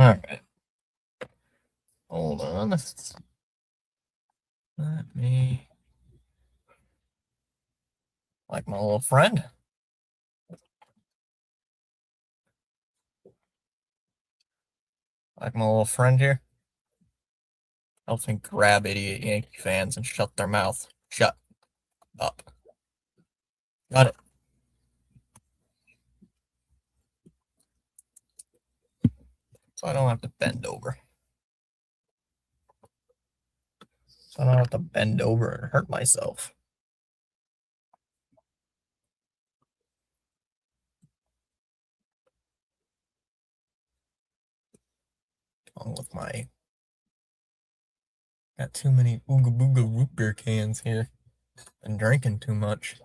Alright, hold on. Let me like my little friend. Like my little friend here. Helps me grab idiot Yankee fans and shut their mouth. Shut up. Got it. So I don't have to bend over. So I don't have to bend over and hurt myself. Along with my got too many ooga booga root beer cans here. Been drinking too much.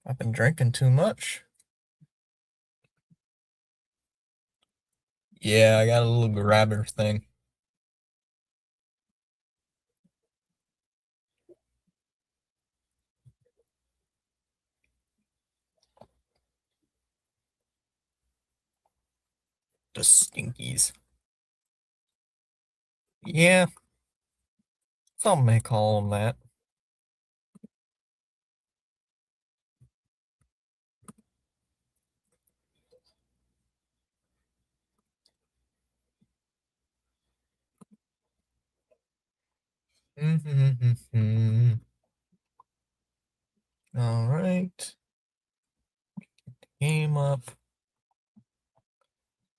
I've been drinking too much. Yeah, I got a little grabber thing. The stinkies. Yeah, some may call them that. All right. Game up.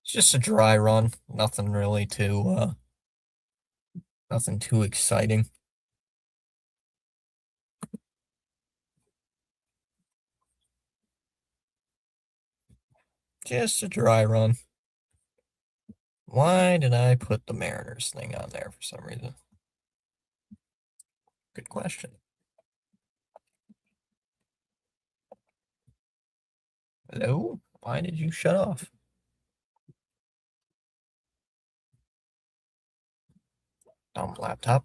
It's just a dry run. Nothing really too nothing too exciting. Just a dry run. Why did I put the Mariners thing on there for some reason? Good question. Hello? Why did you shut off? Dumb laptop.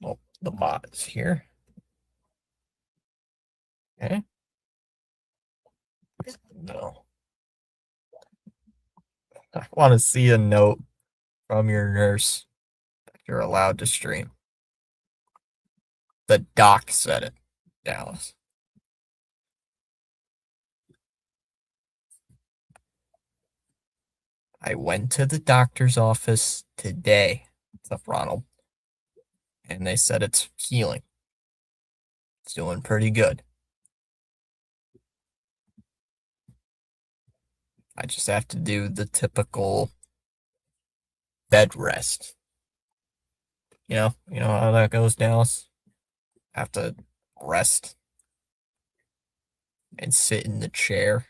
Oh, the bot is here. Okay. No. I want to see a note from your nurse that you're allowed to stream. The doc said it, Dallas. I went to the doctor's office today, except Ronald, and they said it's healing. It's doing pretty good. I just have to do the typical bed rest. You know how that goes, Dallas. Have to rest and sit in the chair.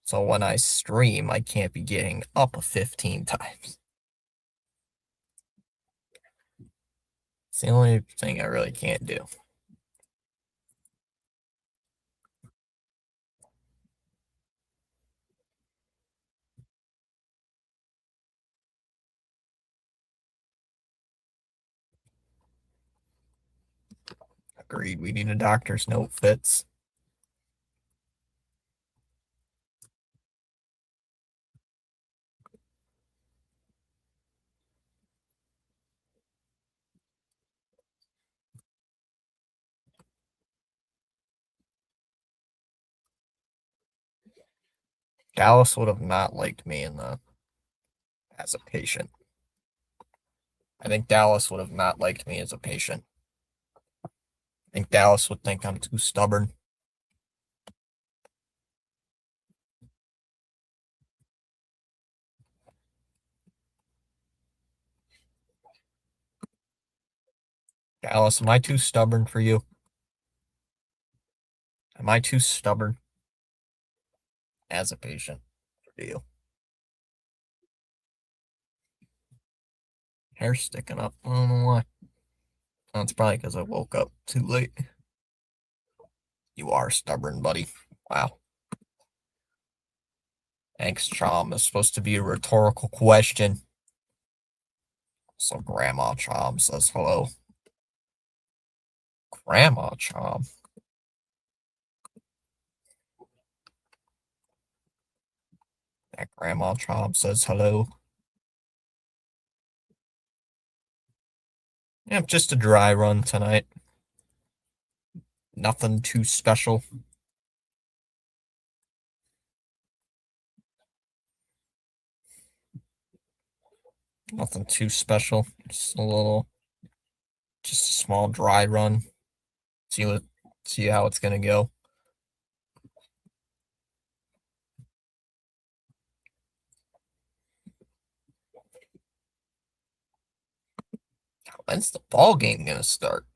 So when I stream, I can't be getting up 15 times. It's the only thing I really can't do. Agreed. We need a doctor's note, Fitz. Dallas would have not liked me as a patient. I think Dallas would have not liked me as a patient. I think Dallas would think I'm too stubborn. Dallas, am I too stubborn for you? Am I too stubborn as a patient for you? Hair sticking up. I don't know why. That's probably because I woke up too late. You are stubborn, buddy. Wow. Thanks, Chom. It's supposed to be a rhetorical question. So Grandma Chom says hello. Grandma Chom. That Grandma Chom says hello. Yep, just a dry run tonight. Nothing too special. Nothing too special. Just a small dry run. See how it's gonna go. When's the ball game gonna start?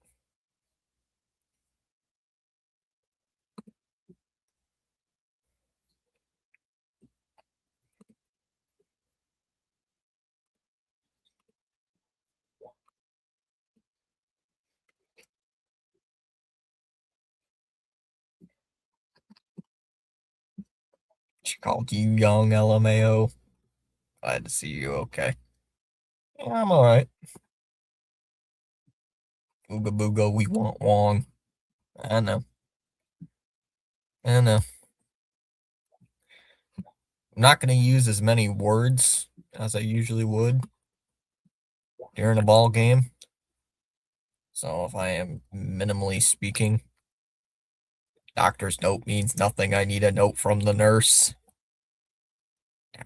She called you young, LMAO. Glad to see you okay. Yeah, I'm alright. Ooga booga, we want Wong. I know. I know. I'm not gonna use as many words as I usually would during a ball game. So if I am minimally speaking, doctor's note means nothing. I need a note from the nurse.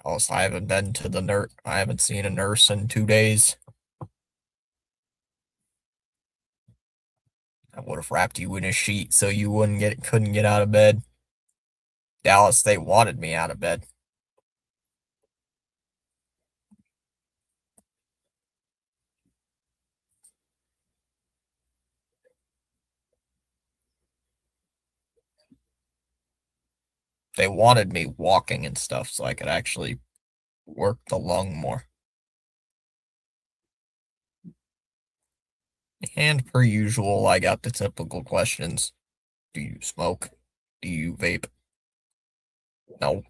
Else, I haven't been to the nurse. I haven't seen a nurse in 2 days. I would have wrapped you in a sheet so you couldn't get out of bed. Dallas, they wanted me out of bed. They wanted me walking and stuff so I could actually work the lung more. And per usual, I got the typical questions. Do you smoke? Do you vape? No.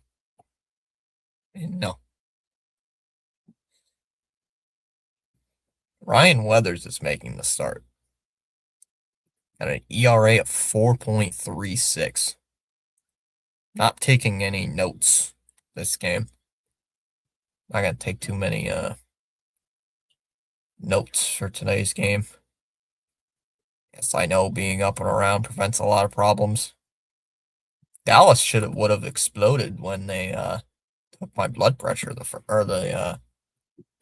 No. Ryan Weathers is making the start at an ERA of 4.36. Not taking any notes this game. Not gonna take too many notes for today's game. Yes, I know being up and around prevents a lot of problems. Dallas would have exploded when they took my blood pressure the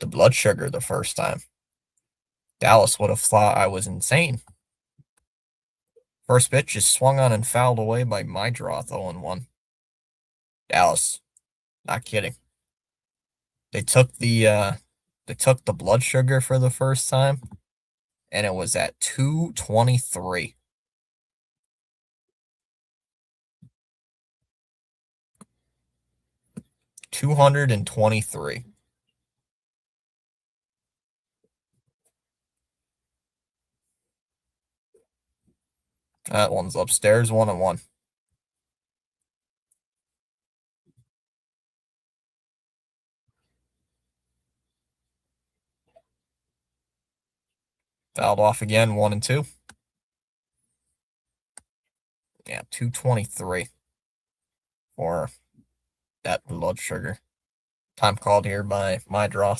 blood sugar the first time. Dallas would have thought I was insane. First pitch is swung on and fouled away by my draw 0-1. Dallas, not kidding. They took the blood sugar for the first time, and it was at 223. 223. That one's upstairs, 1-1. Fouled off again, 1-2. Yeah, 223 for that blood sugar. Time called here by my draw.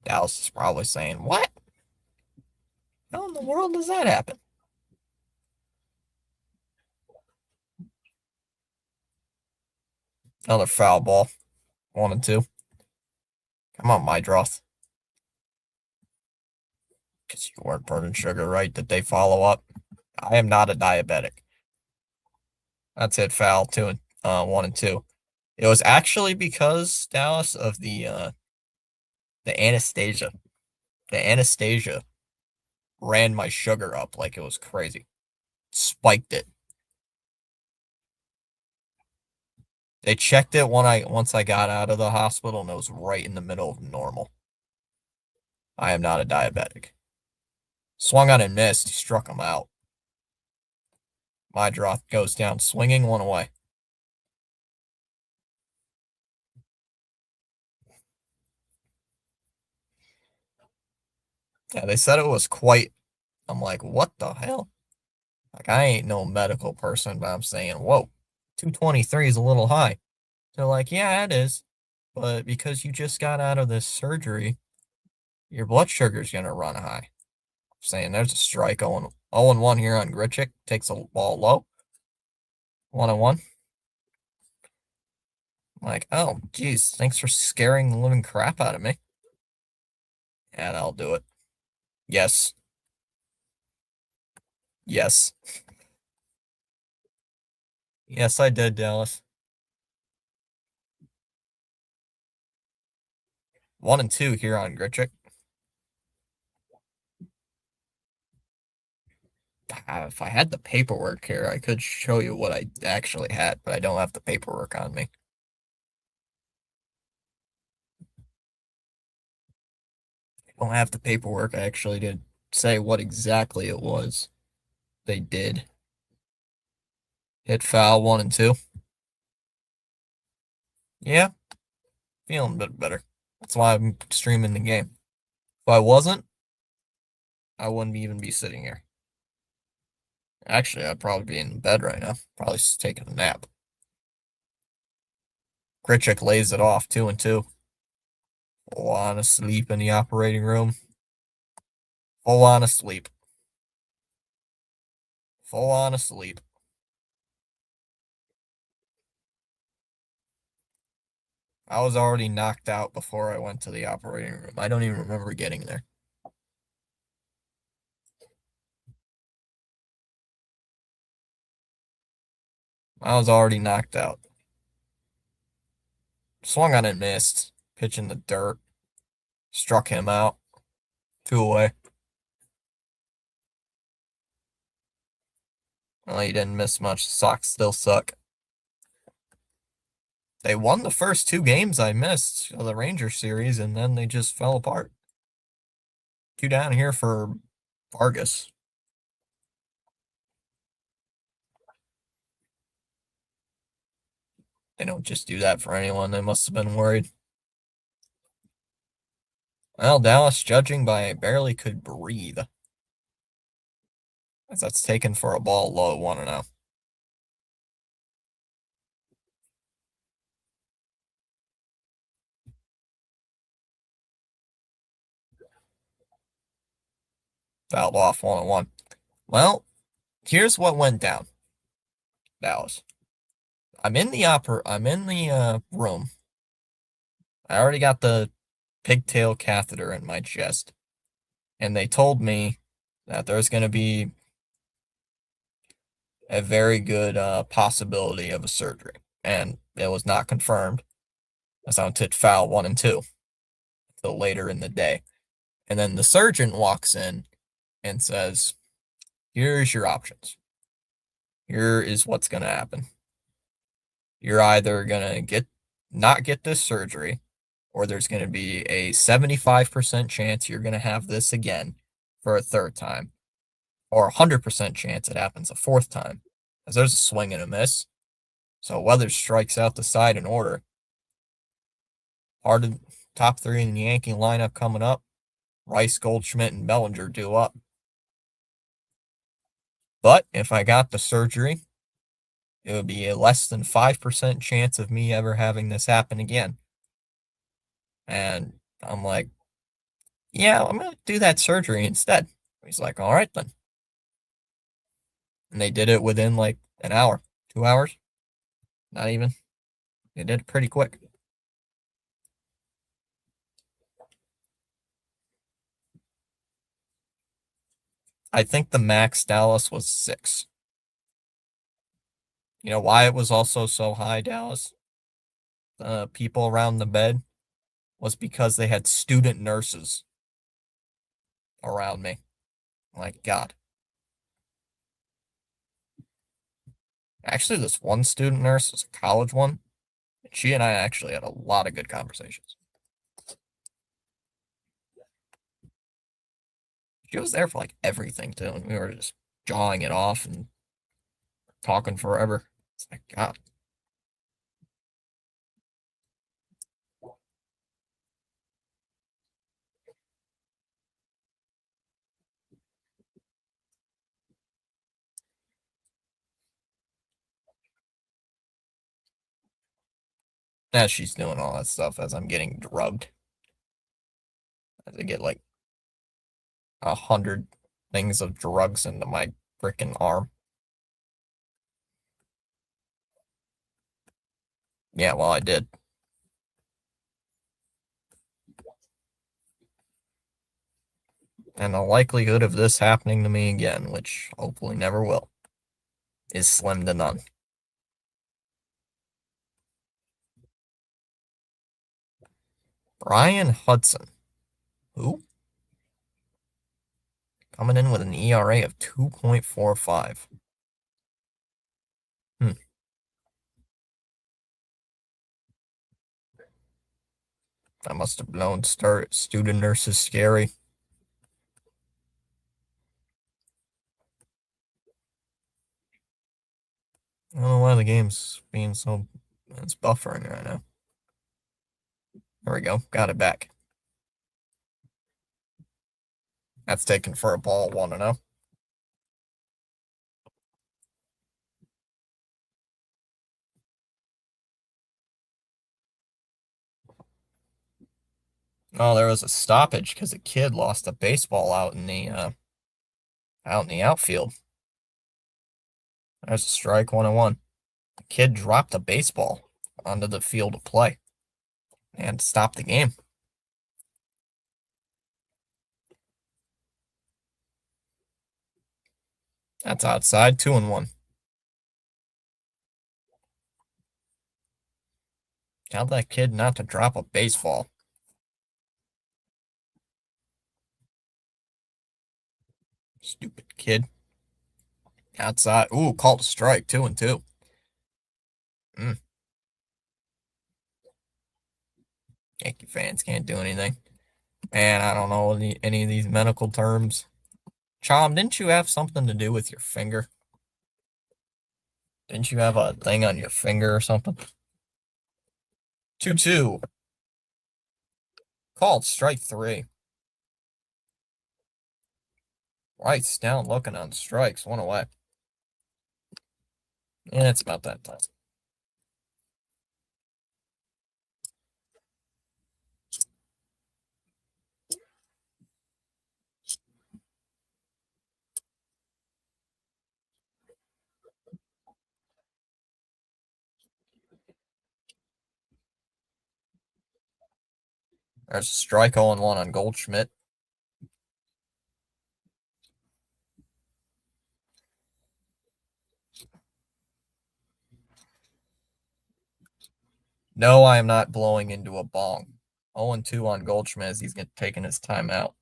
Dallas is probably saying, what? How in the world does that happen? Another foul ball. 1-2. Come on, my draw. Because you weren't burning sugar, right? Did they follow up? I am not a diabetic. That's it, foul, 1-2. It was actually because, Dallas, of the anesthesia. The anesthesia ran my sugar up like it was crazy. Spiked it. They checked it when once I got out of the hospital and it was right in the middle of normal. I am not a diabetic. Swung on and missed. He struck him out. My draw goes down, swinging one away. Yeah, they said it was quite. I'm like, what the hell? Like, I ain't no medical person, but I'm saying, whoa, 223 is a little high. They're like, yeah, it is. But because you just got out of this surgery, your blood sugar's gonna run high. I'm saying there's a strike 0-1 here on Grichuk. Takes a ball low. 1-1. I'm like, oh, geez, thanks for scaring the living crap out of me. Yeah, that'll do it. Yes. Yes. Yes, I did, Dallas. 1-2 here on Grichuk. If I had the paperwork here, I could show you what I actually had, but I don't have the paperwork on me. I don't have the paperwork. I actually did say what exactly it was they did. Hit foul 1-2. Yeah, feeling a bit better. That's why I'm streaming the game. If I wasn't, I wouldn't even be sitting here. Actually, I'd probably be in bed right now. Probably just taking a nap. Grichuk lays it off 2-2. Full on asleep in the operating room. Full on asleep. Full on asleep. I was already knocked out before I went to the operating room. I don't even remember getting there. I was already knocked out. Swung on and missed. Pitch in the dirt. Struck him out. 2 away. Well, he didn't miss much. Sox still suck. They won the first 2 games I missed of the Ranger series, and then they just fell apart. 2 down here for Vargas. They don't just do that for anyone. They must have been worried. Well, Dallas judging by I barely could breathe. As that's taken for a ball low 1-0. Fouled off 1-1. Well, here's what went down, Dallas. I'm in the room. I already got the pigtail catheter in my chest. And they told me that there's going to be a very good possibility of a surgery. And it was not confirmed. As I hit foul 1-2 until later in the day. And then the surgeon walks in and says, here's your options. Here is what's going to happen. You're either going to not get this surgery, or there's going to be a 75% chance you're going to have this again for a third time, or a 100% chance it happens a fourth time, as there's a swing and a miss. So Weathers strikes out the side in order. Part of top 3 in the Yankee lineup coming up. Rice, Goldschmidt, and Bellinger due up. But if I got the surgery, it would be a less than 5% chance of me ever having this happen again. And I'm like, yeah, I'm going to do that surgery instead. He's like, all right then. And they did it within like an hour, 2 hours. Not even. They did it pretty quick. I think the max Dallas was 6. You know why it was also so high, Dallas? The people around the bed was because they had student nurses around me. Like, God. Actually, this one student nurse was a college one. She and I actually had a lot of good conversations. She was there for like everything too, and we were just jawing it off and talking forever. It's like God. As she's doing all that stuff, as I'm getting drugged, as I get like 100 things of drugs into my freaking arm. Yeah, well, I did. And the likelihood of this happening to me again, which hopefully never will, is slim to none. Brian Hudson, who? Coming in with an ERA of 2.45. Hmm. I must have known student nurse is scary. I don't know why the game's being so. It's buffering right now. There we go. Got it back. That's taken for a ball 1-0. Oh, there was a stoppage because a kid lost a baseball out in the outfield. There's a strike 1-1. The kid dropped a baseball onto the field of play and stopped the game. That's outside, 2-1. Tell that kid not to drop a baseball. Stupid kid. Outside. Ooh, called a strike, 2-2. Mm. Yankee fans can't do anything. Man, I don't know any of these medical terms. Chom, didn't you have something to do with your finger? Didn't you have a thing on your finger or something? 2-2. Called strike 3. White's down looking on strikes, 1 away. And it's about that time. There's a strike 0-1 on Goldschmidt. No, I am not blowing into a bong. 0-2 on Goldschmidt as he's taking his time out.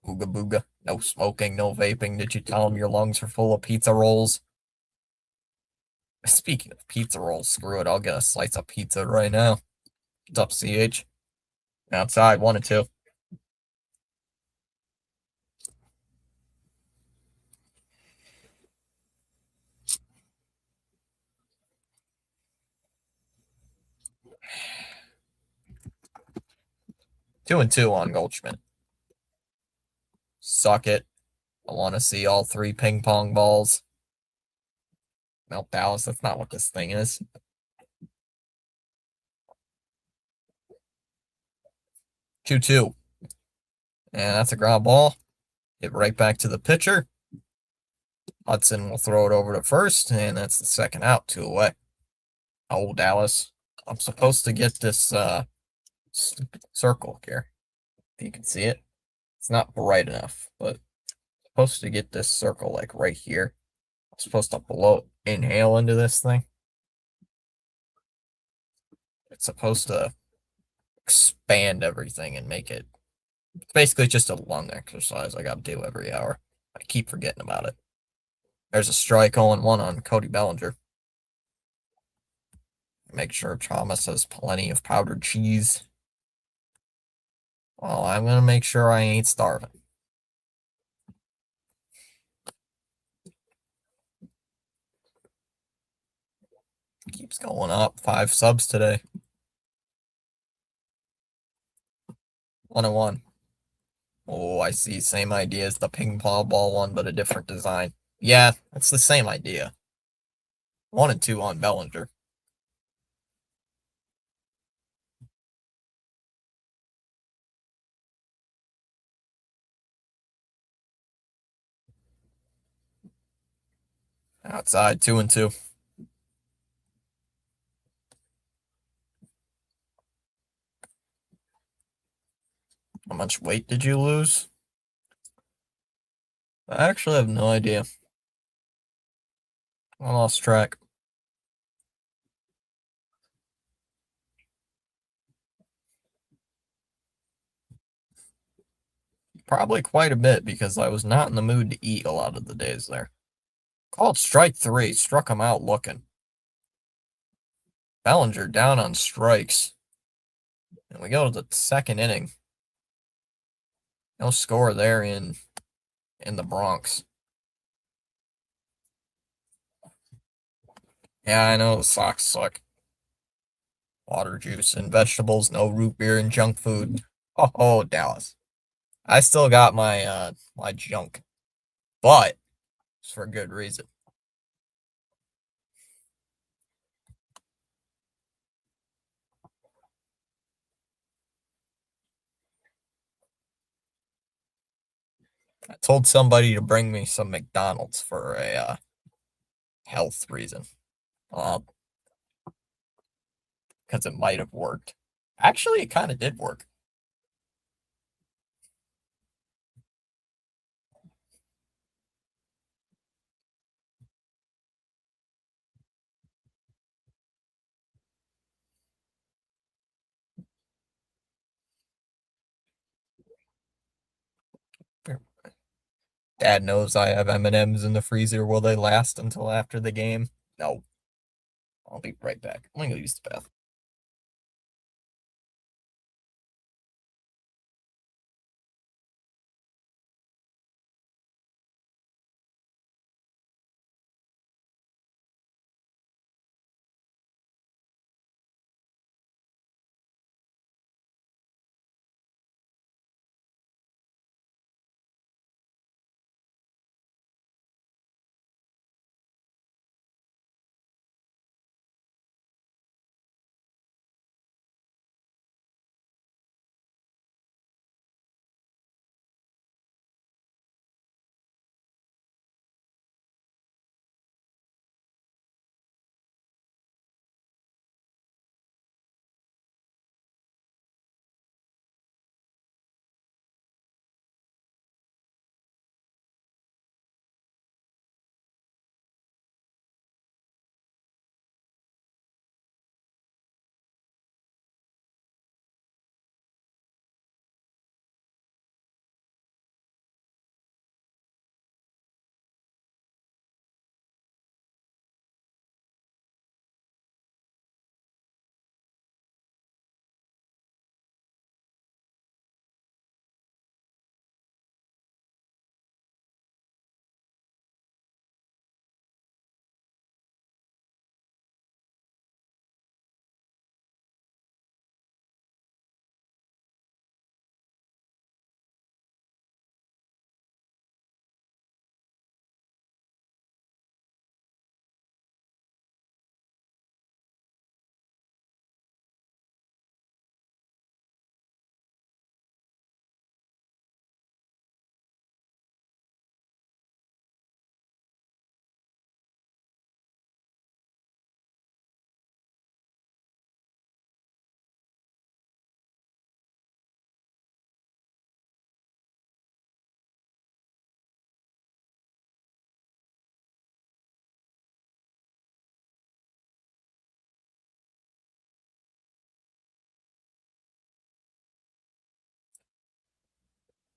Ooga booga. No smoking, no vaping. Did you tell him your lungs are full of pizza rolls? Speaking of pizza rolls, screw it. I'll get a slice of pizza right now. What's up, CH? Outside, 1-2. 2-2 on Goldschmidt. Suck it. I want to see all 3 ping pong balls. No, Dallas, that's not what this thing is. 2-2. And that's a ground ball. Hit right back to the pitcher. Hudson will throw it over to first, and that's the second out, 2 away. Oh, Dallas. I'm supposed to get this stupid circle here. If you can see it. It's not bright enough, but I'm supposed to get this circle like right here. I'm supposed to inhale into this thing. It's supposed to expand everything and make it. It's basically just a lung exercise I got to do every hour. I keep forgetting about it. There's a strike 0-1 on Cody Bellinger. Make sure Thomas has plenty of powdered cheese. Well, I'm gonna make sure I ain't starving. Keeps going up. 5 subs today. 101. Oh, I see. Same idea as the ping pong ball one, but a different design. Yeah, it's the same idea. 1 and 2 on Bellinger. Outside, 2 and 2. How much weight did you lose? I actually have no idea. I lost track. Probably quite a bit because I was not in the mood to eat a lot of the days there. Called strike 3. Struck him out looking. Bellinger down on strikes. And we go to the second inning. No score there in the Bronx. Yeah, I know the Sox suck. Water, juice, and vegetables, no root beer and junk food. Oh, Dallas. I still got my junk, but it's for good reason. I told somebody to bring me some McDonald's for a health reason. Because it might have worked. Actually, it kind of did work. Dad knows I have M&Ms in the freezer. Will they last until after the game? No. I'll be right back. I'm gonna go use the bathroom.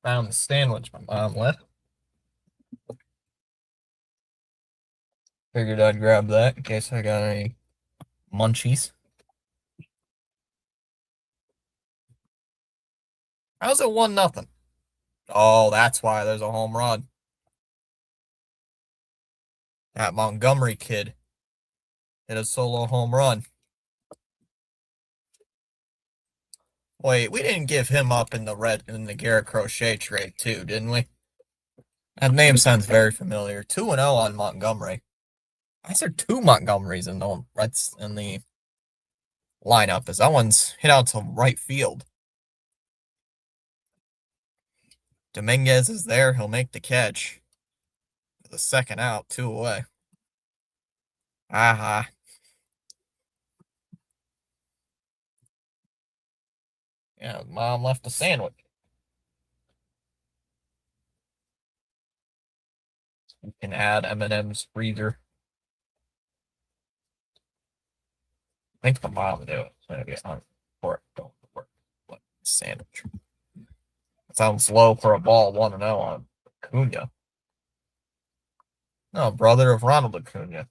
Found the sandwich my mom left. Figured I'd grab that in case I got any munchies. How's it 1-0? Oh, that's why there's a home run. That Montgomery kid hit a solo home run. Wait, we didn't give him up in the Garrett Crochet trade too, didn't we? That name sounds very familiar. 2-0 on Montgomery. Why is there two Montgomerys in the lineup? As that one's hit out to right field. Dominguez is there. He'll make the catch. The second out, 2 away. Aha. Yeah, mom left a sandwich. You can add M&M's freezer. I think the mom knew it. So maybe on for it. Don't work. What sandwich? That sounds low for a ball. 1-0 on Acuna. No, brother of Ronald Acuna.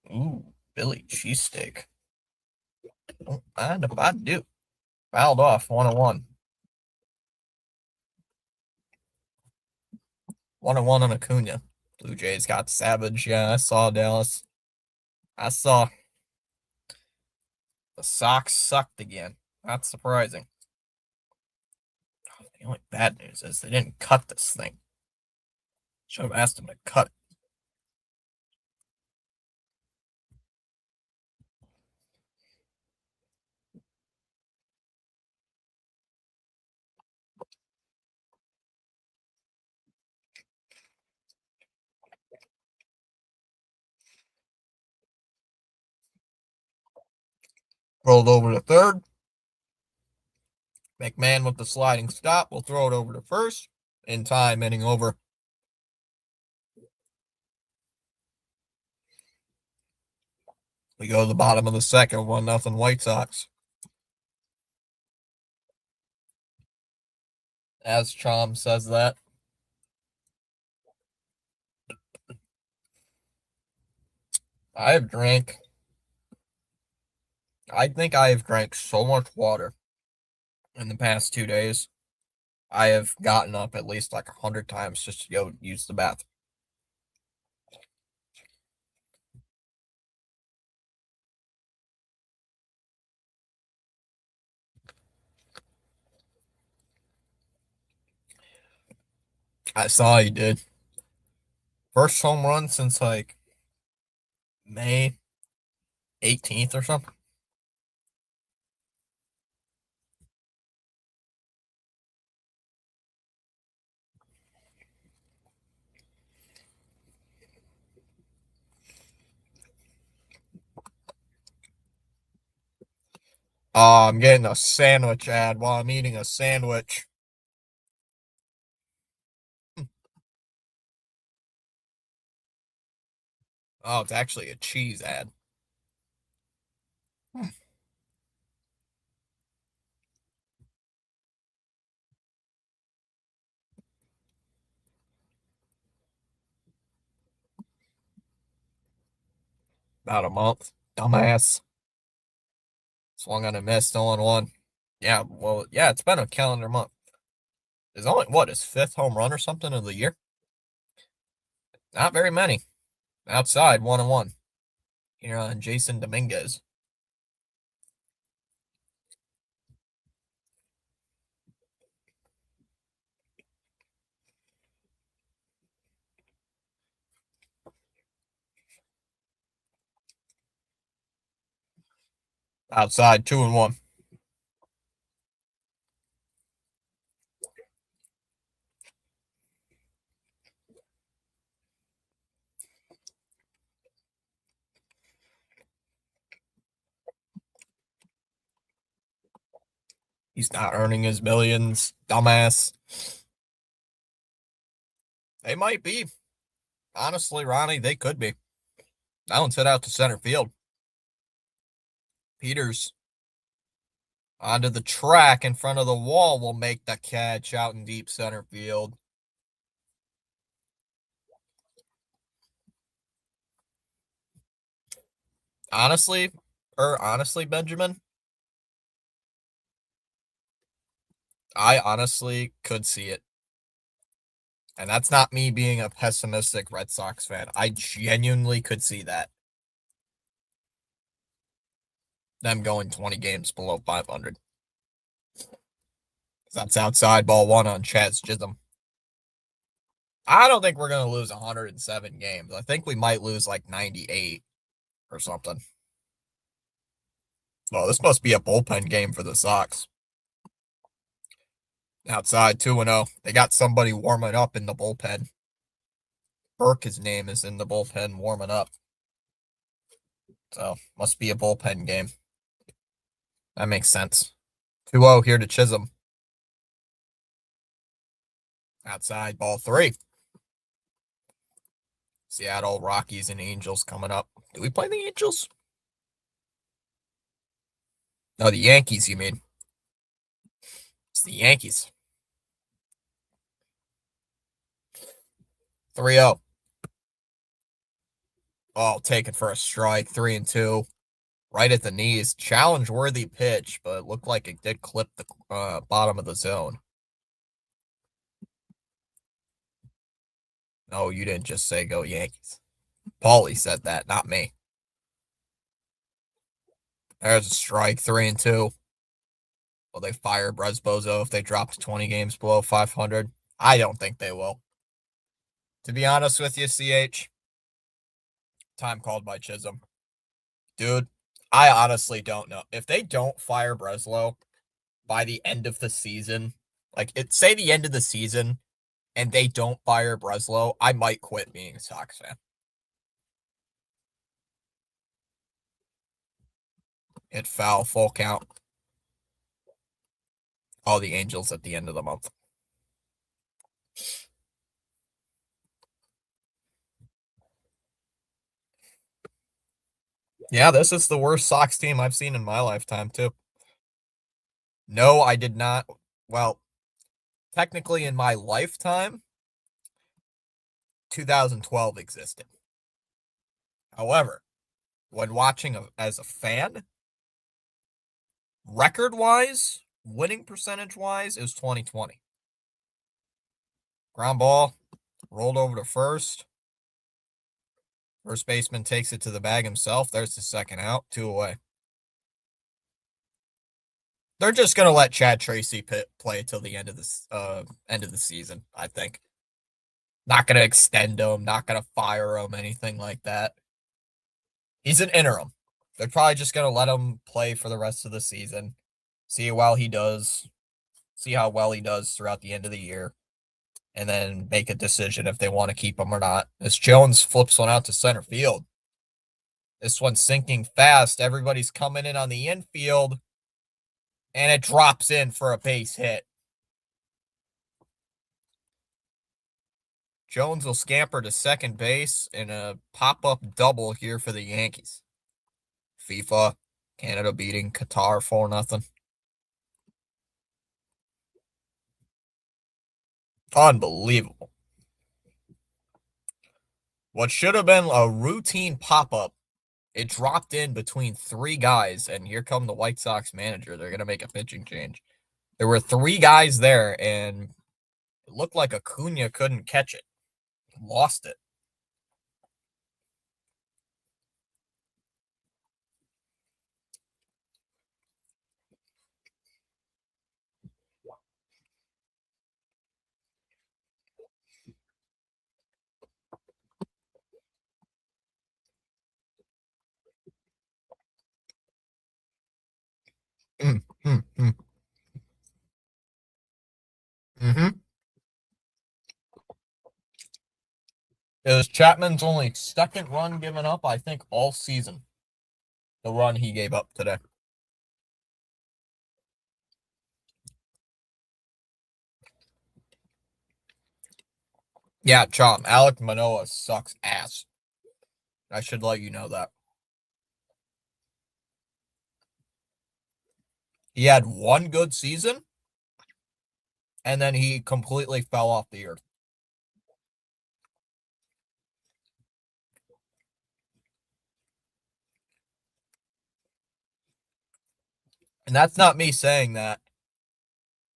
Ooh, Billy cheesesteak. Don't mind if I do. Fouled off 1-1. 1-1 on Acuna. Blue Jays got Savage. Yeah, I saw Dallas. I saw the Sox sucked again. Not surprising. The only bad news is they didn't cut this thing. Should have asked them to cut it. Rolled over to third. McMahon with the sliding stop will throw it over to first. In time, inning over. We go to the bottom of the second, 1-0 White Sox. As Chom says that. I think I have drank so much water in the past 2 days. I have gotten up at least like 100 times just to go use the bathroom. I saw he did. First home run since like May 18th or something. Oh, I'm getting a sandwich ad while I'm eating a sandwich. Oh, it's actually a cheese ad. About a month. Dumbass. Swung on a miss, no one. Yeah, well, yeah, it's been a calendar month. There's only, what, his fifth home run or something of the year? Not very many. Outside, 1-1. Here on Jason Dominguez. Outside, 2-1. He's not earning his millions, dumbass. They might be. Honestly, Ronnie, they could be. That one's hit out to center field. Peters onto the track in front of the wall will make the catch out in deep center field. honestly, Benjamin, I honestly could see it. And that's not me being a pessimistic Red Sox fan. I genuinely could see that. Them going 20 games below 500. That's outside ball one on Chaz Chisholm. I don't think we're going to lose 107 games. I think we might lose like 98 or something. Oh, this must be a bullpen game for the Sox. Outside 2-0. They got somebody warming up in the bullpen. Burke, his name, is in the bullpen warming up. So, must be a bullpen game. That makes sense. 2-0 here to Chisholm. Outside ball three. Seattle, Rockies, and Angels coming up. Do we play the Angels? No, the Yankees, you mean. It's the Yankees. 3-0. Oh, taken for a strike. 3-2. Right at the knees. Challenge worthy pitch, but it looked like it did clip the bottom of the zone. No, you didn't just say go Yankees. Paulie said that, not me. There's a strike. 3-2. Will they fire Bresbozo if they drop to 20 games below 500? I don't think they will. To be honest with you, CH, time called by Chisholm. Dude, I honestly don't know. If they don't fire Breslow by the end of the season, say the end of the season, and they don't fire Breslow, I might quit being a Sox fan. Hit foul, full count. All the Angels at the end of the month. Yeah, this is the worst Sox team I've seen in my lifetime, too. No, I did not. Well, technically in my lifetime, 2012 existed. However, when watching as a fan, record wise, winning percentage wise, is 2020. Ground ball, rolled over to first. First baseman takes it to the bag himself. There's the second out, 2 away. They're just gonna let Chad Tracy play till the end of the season, I think. Not gonna extend him, not gonna fire him, anything like that. He's an interim. They're probably just gonna let him play for the rest of the season, see how well he does throughout the end of the year, and then make a decision if they want to keep him or not. As Jones flips one out to center field. This one's sinking fast. Everybody's coming in on the infield, and it drops in for a base hit. Jones will scamper to second base in a pop-up double here for the Yankees. FIFA, Canada beating Qatar 4-0. Unbelievable. What should have been a routine pop-up, it dropped in between three guys, and here come the White Sox manager. They're going to make a pitching change. There were three guys there, and it looked like Acuna couldn't catch it. Lost it. Mm-hmm. Mm-hmm. It was Chapman's only second run given up, I think, all season. The run he gave up today. Yeah, Chom. Alek Manoah sucks ass. I should let you know that. He had one good season, and then he completely fell off the earth. And that's not me saying that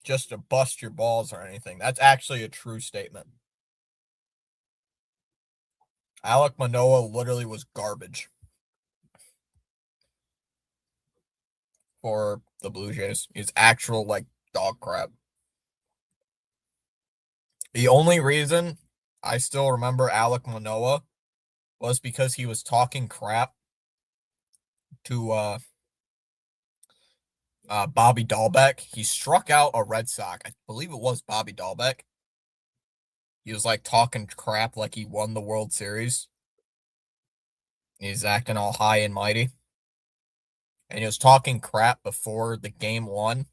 just to bust your balls or anything. That's actually a true statement. Alek Manoah literally was garbage for the Blue Jays. He's actual like dog crap. The only reason I still remember Alek Manoah was because he was talking crap to Bobby Dahlbeck. He struck out a Red Sox. I believe it was Bobby Dahlbeck. He was like talking crap like he won the World Series. He's acting all high and mighty. And he was talking crap before the game one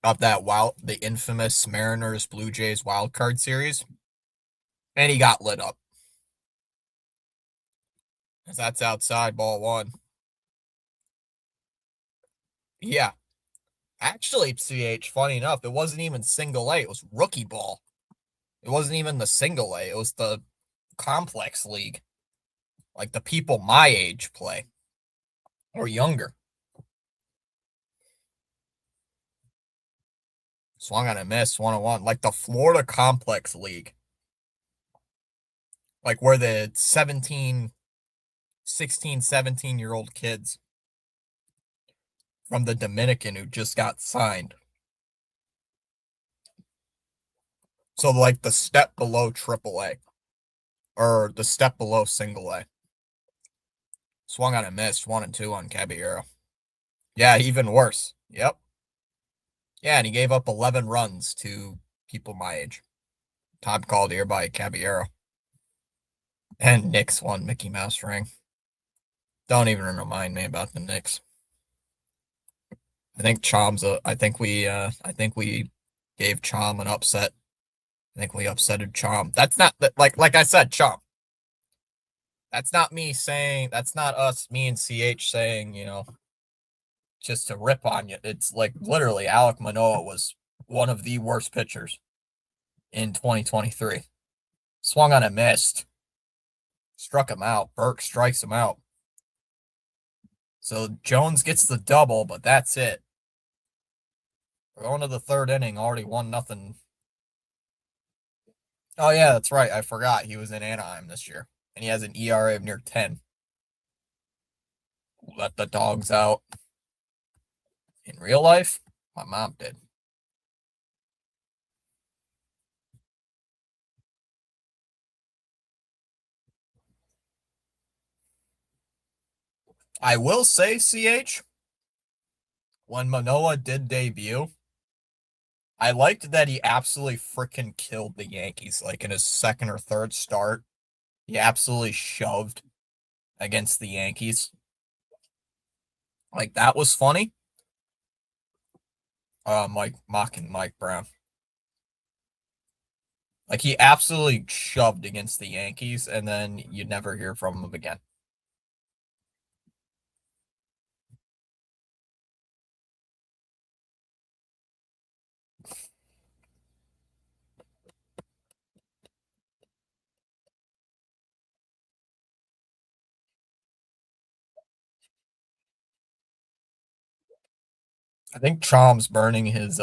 of the infamous Mariners Blue Jays wild card series. And he got lit up. Because that's outside ball one. Yeah. Actually, CH, funny enough, it wasn't even single A. It was rookie ball. It wasn't even the single A. It was the complex league. Like the people my age play. Or younger. Swung on a miss, 101. Like the Florida Complex League. Like where the 16, 17-year-old kids from the Dominican who just got signed. So like the step below AAA. Or the step below single A. Swung on a miss, 1-2 on Caballero. Yeah, even worse. Yep. Yeah, and he gave up 11 runs to people my age. Time called here by Caballero. And Knicks won Mickey Mouse ring. Don't even remind me about the Knicks. I think we gave Chom an upset. I think we upsetted Chom. That's not like I said, Chom. That's not me saying, that's not us, me and CH saying, just to rip on you. It's like literally Alek Manoah was one of the worst pitchers in 2023. Swung on a missed. Struck him out. Burke strikes him out. So Jones gets the double, but that's it. We're going to the third inning, already 1-0. Oh yeah, that's right. I forgot he was in Anaheim this year. And he has an ERA of near 10. Let the dogs out. In real life, my mom did. I will say, CH, when Manoah did debut, I liked that he absolutely freaking killed the Yankees. Like in his second or third start, he absolutely shoved against the Yankees. Like that was funny. Mike mocking Mike Brown. Like he absolutely shoved against the Yankees, and then you'd never hear from him again. I think Chom's burning his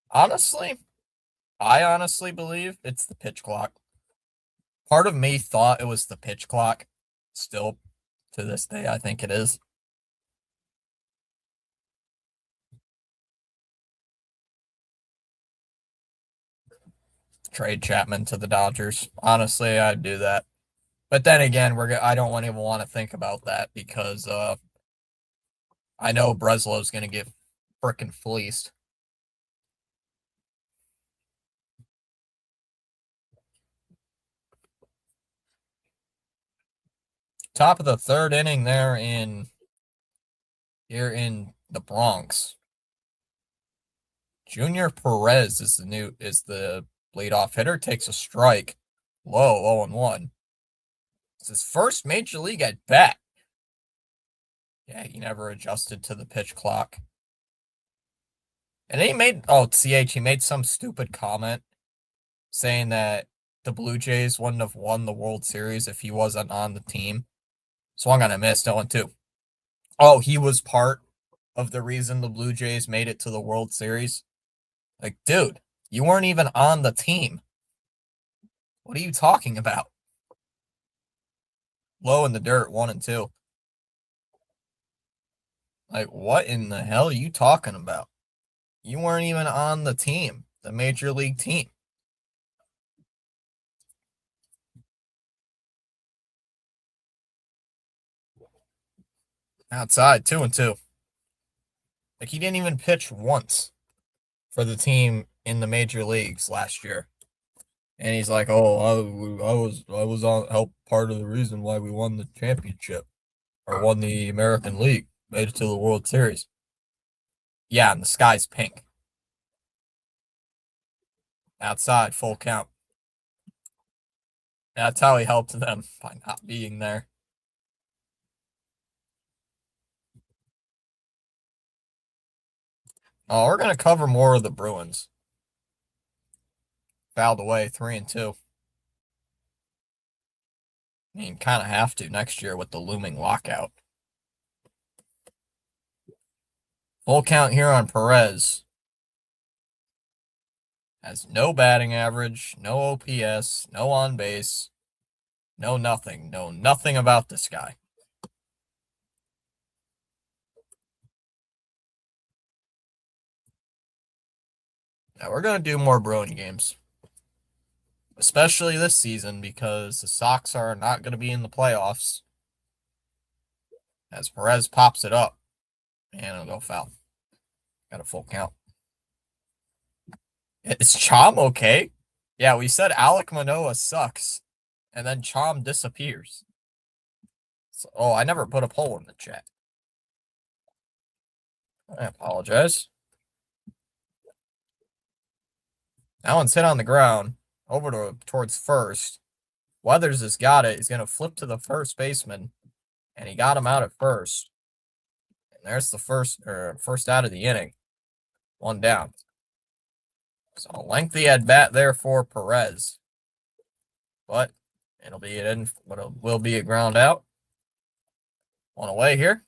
honestly, I honestly believe it's the pitch clock. Part of me thought it was the pitch clock. Still to this day, I think it is. Trade Chapman to the Dodgers. Honestly, I'd do that. But then again, I don't even want to think about that because I know Breslow's going to get freaking fleeced. Top of the third inning there here in the Bronx. Junior Perez is the leadoff hitter, takes a strike. Low, 0-1. It's his first major league at bat. Yeah, he never adjusted to the pitch clock. And then he made some stupid comment saying that the Blue Jays wouldn't have won the World Series if he wasn't on the team. Swung on a miss, 0-2. Oh, he was part of the reason the Blue Jays made it to the World Series. Like, dude, you weren't even on the team. What are you talking about? Low in the dirt, 1-2. Like, what in the hell are you talking about? You weren't even on the team, the major league team. Outside, 2-2. Like, he didn't even pitch once for the team in the major leagues last year. And he's like, "Oh, I was on help part of the reason why we won the championship or won the American League, made it to the World Series." Yeah, and the sky's pink. Outside, full count. That's how he helped them by not being there. Oh, we're gonna cover more of the Bruins. Fouled away, 3-2. I mean, kind of have to next year with the looming lockout. Full count here on Perez. Has no batting average, no OPS, no on base, no nothing. Know nothing about this guy. Now we're going to do more Bruin games, especially this season because the Sox are not going to be in the playoffs as Perez pops it up and it'll go foul. Got a full count. Is Chom okay? Yeah, we said Alek Manoah sucks and then Chom disappears. So, oh, I never put a poll in the chat. I apologize. That one's hit on the ground over towards first. Weathers has got it. He's going to flip to the first baseman, and he got him out at first. And there's the first out of the inning. One down. So a lengthy at bat there for Perez, but it will be a ground out. One away here.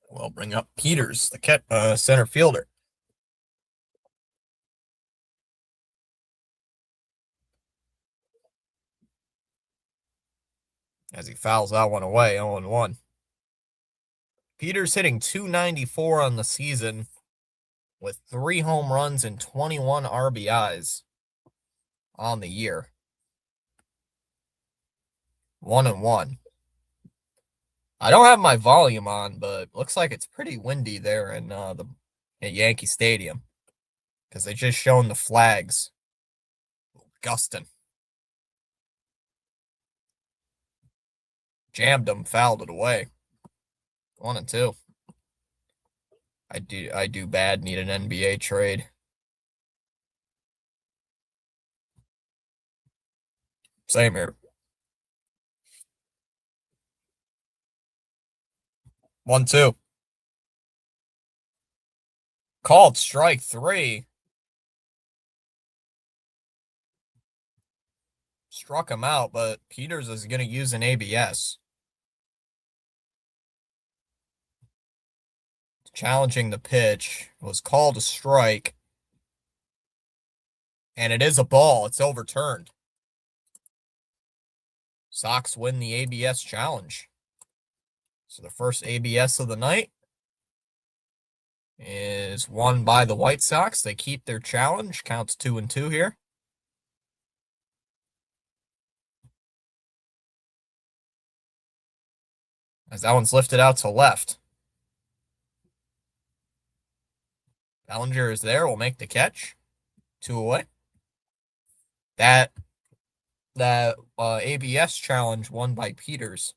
We'll bring up Peters, the center fielder. As he fouls that one away, 0-1. Peters hitting .294 on the season with 3 home runs and 21 RBIs on the year. 1-1. I don't have my volume on, but looks like it's pretty windy there in at Yankee Stadium because they just shown the flags. Gustin jammed him, fouled it away. 1-2. I do bad. Need an NBA trade. Same here. 1-2. Called strike 3. Struck him out, but Peters is going to use an ABS. Challenging the pitch. Was called a strike. And it is a ball. It's overturned. Sox win the ABS challenge. So the first ABS of the night is won by the White Sox. They keep their challenge. Counts 2-2 here. As that one's lifted out to left. Bellinger is there. Will make the catch. 2 away. That ABS challenge won by Peters.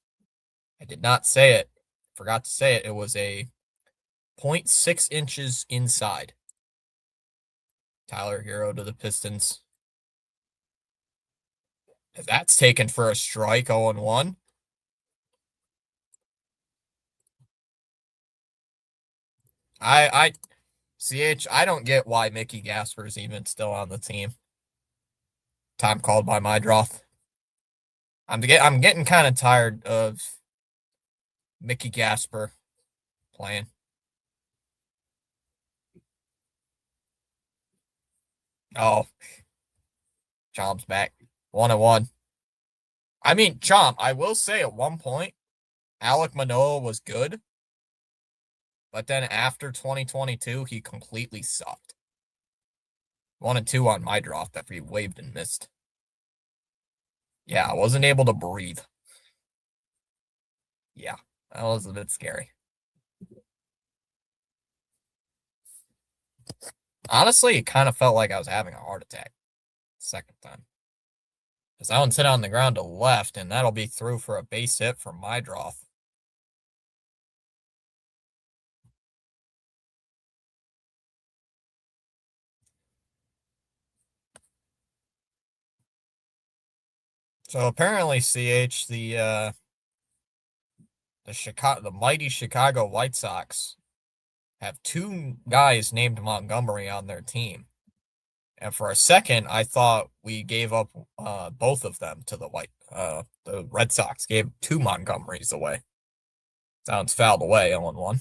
I did not say it. Forgot to say it. It was a 0.6 inches inside. Tyler Hero to the Pistons. That's taken for a strike, 0-1. I don't get why Mickey Gasper's even still on the team. Time called by Mydroth. I'm getting kind of tired of Mickey Gasper playing. Oh, Chomp's back. 1-1. I mean, Chomp, I will say at one point, Alec Manoa was good, but then after 2022, he completely sucked. 1-2 on my draft after he waved and missed. Yeah, I wasn't able to breathe. Yeah, that was a bit scary. Honestly, it kind of felt like I was having a heart attack second time. Because that one's hit on the ground to left, and that'll be through for a base hit from my draw. So apparently, CH, the mighty Chicago White Sox have two guys named Montgomery on their team. And for a second, I thought we gave up both of them to the Red Sox gave two Montgomerys away. Sounds fouled away, 0-1.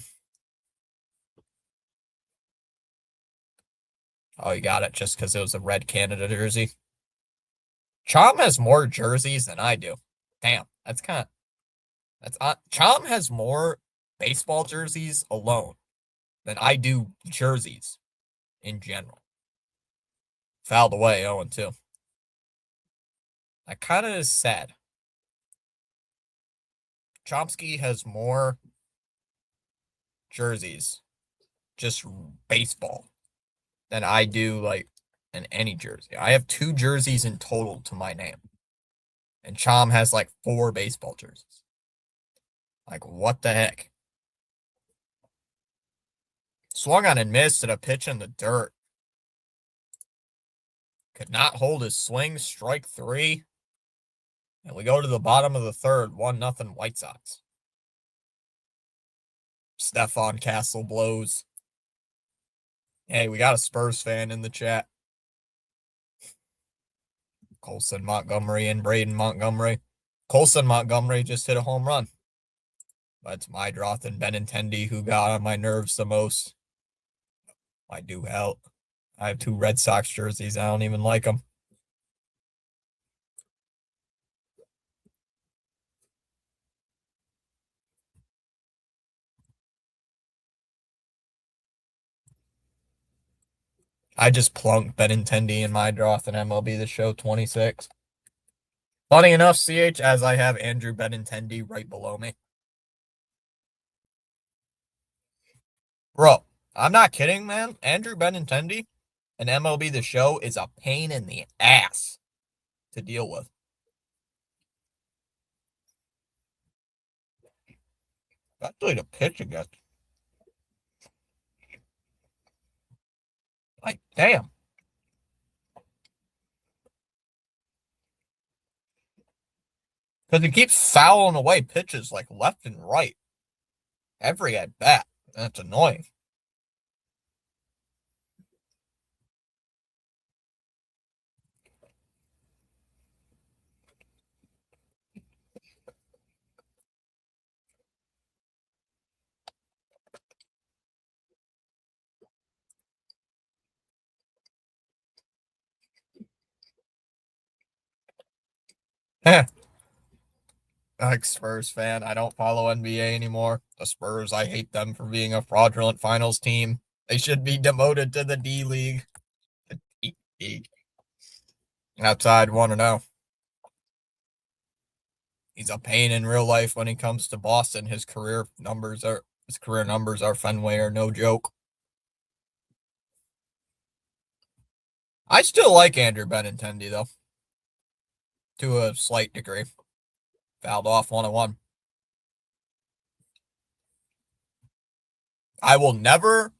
Oh, you got it just because it was a red Canada jersey. Chom has more jerseys than I do. Damn, Chom has more baseball jerseys alone than I do jerseys in general. Fouled away, 0-2. That kind of is sad. Chomsky has more jerseys, just baseball, than I do like in any jersey. I have two jerseys in total to my name. And Chom has like four baseball jerseys. Like, what the heck? Swung on and missed at a pitch in the dirt. Could not hold his swing. Strike three. And we go to the bottom of the third. 1-0 White Sox. Stefan Castle blows. Hey, we got a Spurs fan in the chat. Colson Montgomery and Braden Montgomery. Colson Montgomery just hit a home run. But it's Mydroth and Benintendi who got on my nerves the most. I do help. I have two Red Sox jerseys. I don't even like them. I just plunked Benintendi in Mydroth and MLB The Show 26. Funny enough, CH, as I have Andrew Benintendi right below me. Bro, I'm not kidding, man. Andrew Benintendi and MLB The Show is a pain in the ass to deal with. Especially the pitch against. Like, damn. Because he keeps fouling away pitches like left and right. Every at bat. That's annoying. Like Spurs fan, I don't follow NBA anymore. The Spurs, I hate them for being a fraudulent finals team. They should be demoted to the D League. The D League. Outside 1-0. He's a pain in real life when he comes to Boston. His career numbers are Fenway are no joke. I still like Andrew Benintendi though, to a slight degree. Fouled off 1-1. I will never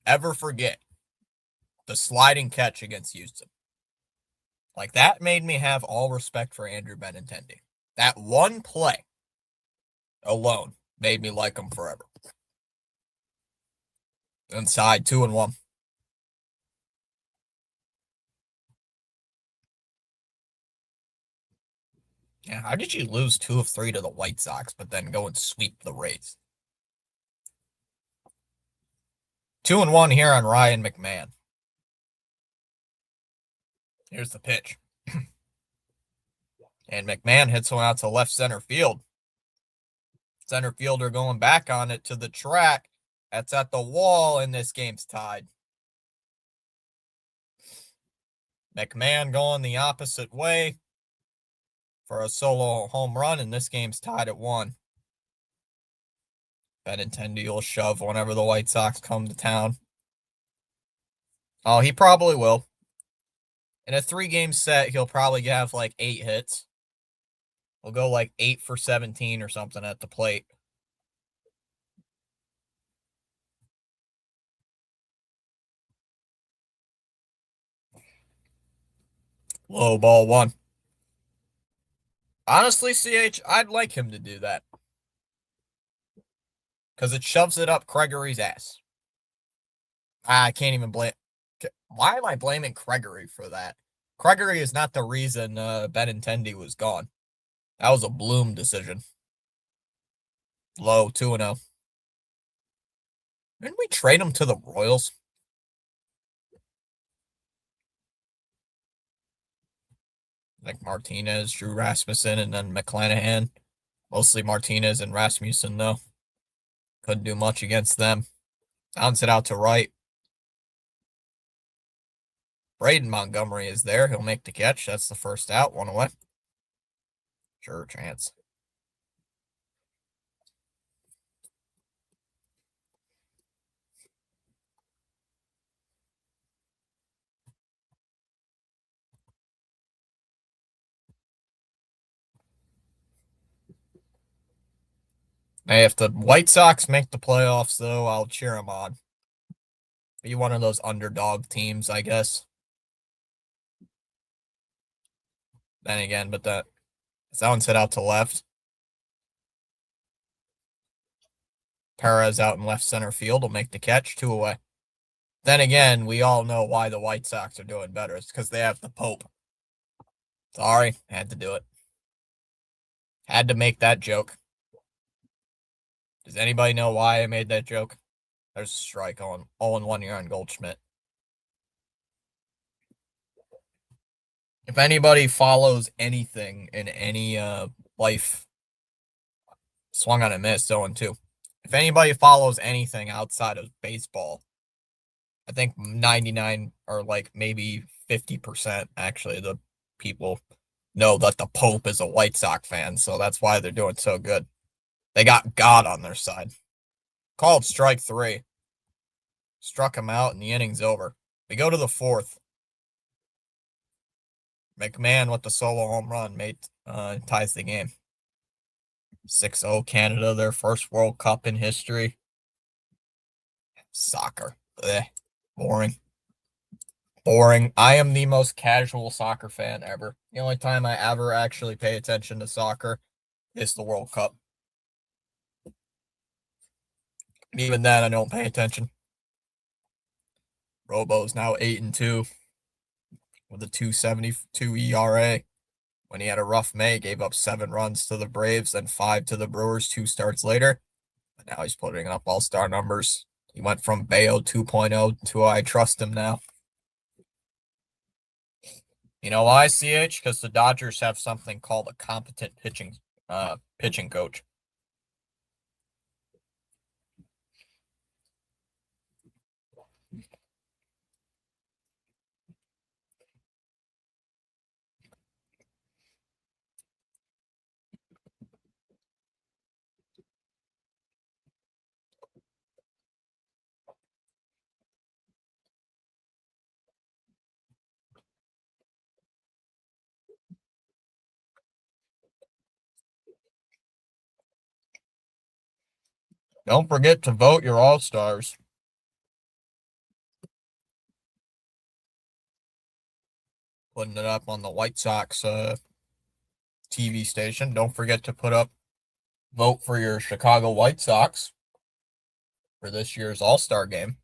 ever forget the sliding catch against Houston. Like that made me have all respect for Andrew Benintendi. That one play alone made me like him forever. Inside 2-1. Yeah, how did you lose 2 of 3 to the White Sox, but then go and sweep the Rays? 2-1 here on Ryan McMahon. Here's the pitch. And McMahon hits one out to left center field. Center fielder going back on it to the track. That's at the wall, and this game's tied. McMahon going the opposite way for a solo home run, and this game's tied at 1. Benintendi will shove whenever the White Sox come to town. Oh, he probably will. In a 3-game set, he'll probably have like 8 hits. We'll go like 8 for 17 or something at the plate. Low ball 1. Honestly, CH, I'd like him to do that. Because it shoves it up Gregory's ass. I can't even blame. Why am I blaming Gregory for that? Gregory is not the reason Benintendi was gone. That was a Bloom decision. Low, 2-0. Didn't we trade him to the Royals? Like Martinez, Drew Rasmussen, and then McClanahan. Mostly Martinez and Rasmussen, though. Couldn't do much against them. Bounce it out to right. Braden Montgomery is there. He'll make the catch. That's the first out. 1 away. Sure chance. Hey, if the White Sox make the playoffs, though, I'll cheer them on. Be one of those underdog teams, I guess. Then again, but that one's hit out to left. Perez out in left center field will make the catch. 2 away. Then again, we all know why the White Sox are doing better. It's because they have the Pope. Sorry, had to do it. Had to make that joke. Does anybody know why I made that joke? There's a strike on 0-1 here on Goldschmidt. If anybody follows anything in any life, swung on a miss, 0-2. If anybody follows anything outside of baseball, I think 99 or like maybe 50% actually the people know that the Pope is a White Sox fan, so that's why they're doing so good. They got God on their side. Called strike 3. Struck him out, and the inning's over. We go to the 4th. McMahon with the solo home run ties the game. 6-0 Canada, their first World Cup in history. Soccer. Blech. Boring. Boring. I am the most casual soccer fan ever. The only time I ever actually pay attention to soccer is the World Cup. Even then, I don't pay attention. Robo's now 8-2 with a 2.72 ERA. When he had a rough May, gave up 7 runs to the Braves, then 5 to the Brewers 2 starts later. But now he's putting up all-star numbers. He went from Bayo 2.0 to I trust him now. You know why, CH? Because the Dodgers have something called a competent pitching coach. Don't forget to vote your all-stars. Putting it up on the White Sox TV station. Don't forget to vote for your Chicago White Sox for this year's All-Star game.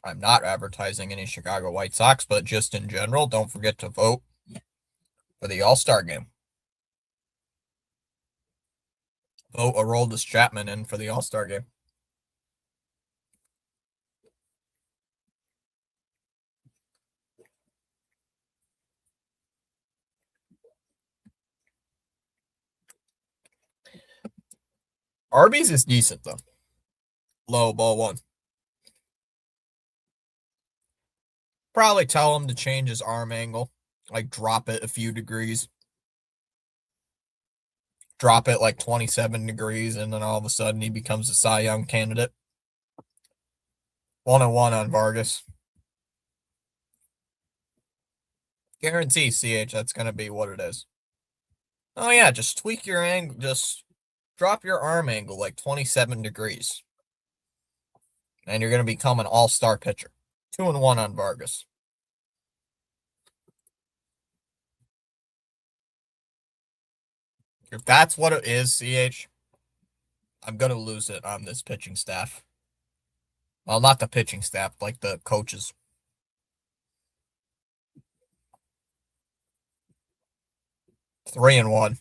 I'm not advertising any Chicago White Sox, but just in general, don't forget to vote for the All-Star game. Oh, Aroldis Chapman in for the All-Star game. Arby's is decent though. Low ball one. Probably tell him to change his arm angle, like drop it a few degrees, drop it like 27 degrees, and then all of a sudden he becomes a Cy Young candidate. 1-1 on Vargas. Guarantee, CH, that's going to be what it is. Oh, yeah, just tweak your angle, just drop your arm angle like 27 degrees, and you're going to become an all-star pitcher. 2-1 on Vargas. If that's what it is, CH, I'm going to lose it on this pitching staff. Well, not the pitching staff, like the coaches. 3-1.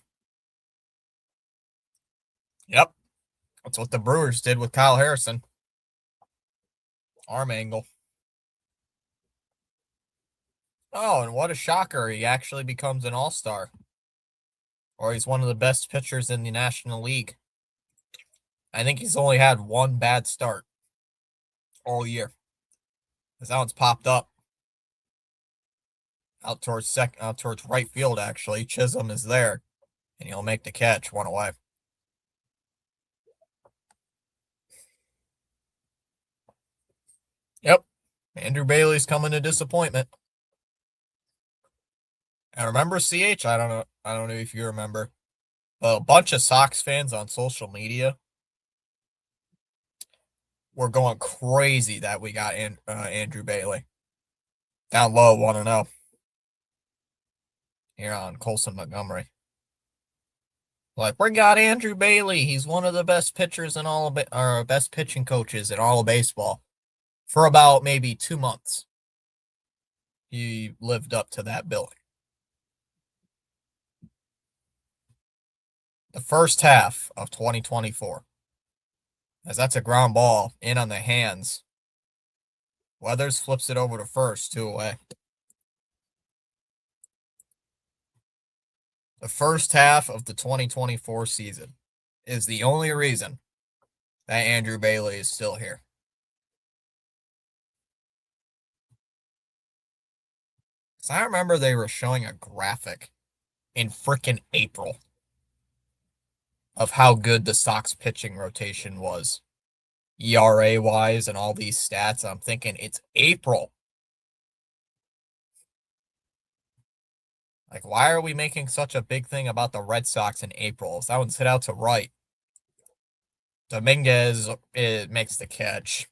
Yep. That's what the Brewers did with Kyle Harrison. Arm angle. Oh, and what a shocker. He actually becomes an all-star. Or he's one of the best pitchers in the National League. I think he's only had one bad start all year. Because that one's popped up. Out towards right field, actually. Chisholm is there. And he'll make the catch, one away. Yep. Andrew Bailey's coming to disappointment. I remember CH, I don't know if you remember. A bunch of Sox fans on social media were going crazy that we got Andrew Bailey. Down low, 1-0. Here on Colson Montgomery. Like, we got Andrew Bailey. He's one of the best pitchers in all of it, or best pitching coaches in all of baseball. For about maybe 2 months, he lived up to that billing. The first half of 2024, as that's a ground ball in on the hands. Weathers flips it over to first, 2 away. The first half of the 2024 season is the only reason that Andrew Bailey is still here. Because I remember they were showing a graphic in freaking April of how good the Sox pitching rotation was, ERA wise, and all these stats. I'm thinking it's April. Like, why are we making such a big thing about the Red Sox in April? That one's hit out to right. Dominguez makes the catch.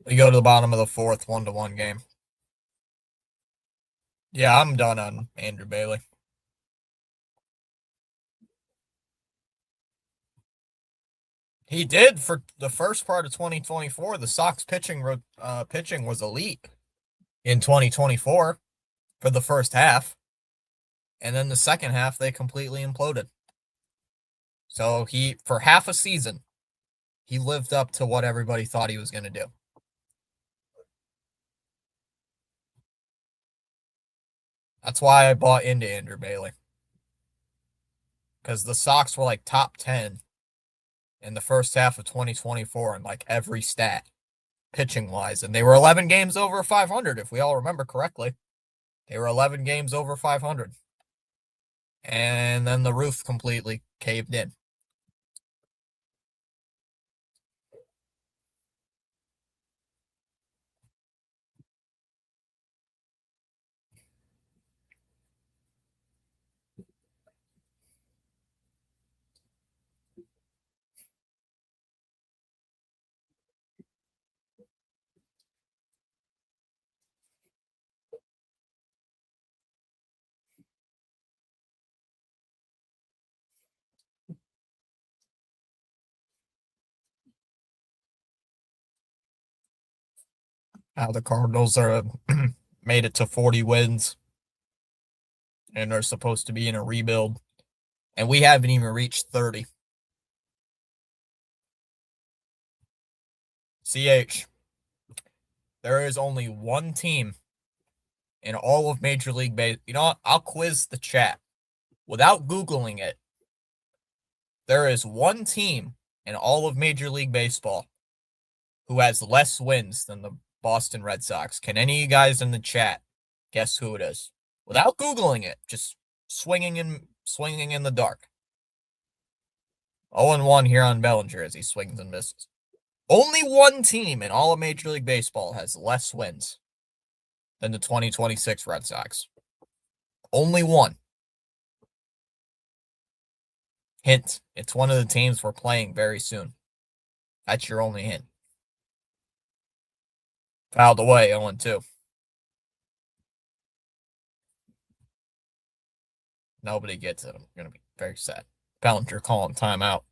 We go to the bottom of the fourth, 1-1 game. Yeah, I'm done on Andrew Bailey. He did for the first part of 2024. The Sox pitching was elite in 2024 for the first half, and then the second half they completely imploded. So for half a season, he lived up to what everybody thought he was going to do. That's why I bought into Andrew Bailey, because the Sox were like top 10 in the first half of 2024 in like every stat, pitching wise, and they were 11 games over 500 if we all remember correctly. They were 11 games over 500. And then the roof completely caved in. How the Cardinals are made it to 40 wins and are supposed to be in a rebuild, and we haven't even reached 30. CH, there is only one team in all of Major League Baseball. You know what? I'll quiz the chat without Googling it. There is one team in all of Major League Baseball who has less wins than the Boston Red Sox. Can any of you guys in the chat guess who it is? Without Googling it, just swinging in the dark. 0-1 here on Bellinger as he swings and misses. Only one team in all of Major League Baseball has less wins than the 2026 Red Sox. Only one. Hint, it's one of the teams we're playing very soon. That's your only hint. Fouled away, 0-2. Nobody gets it. I'm going to be very sad. Bellinger calling timeout.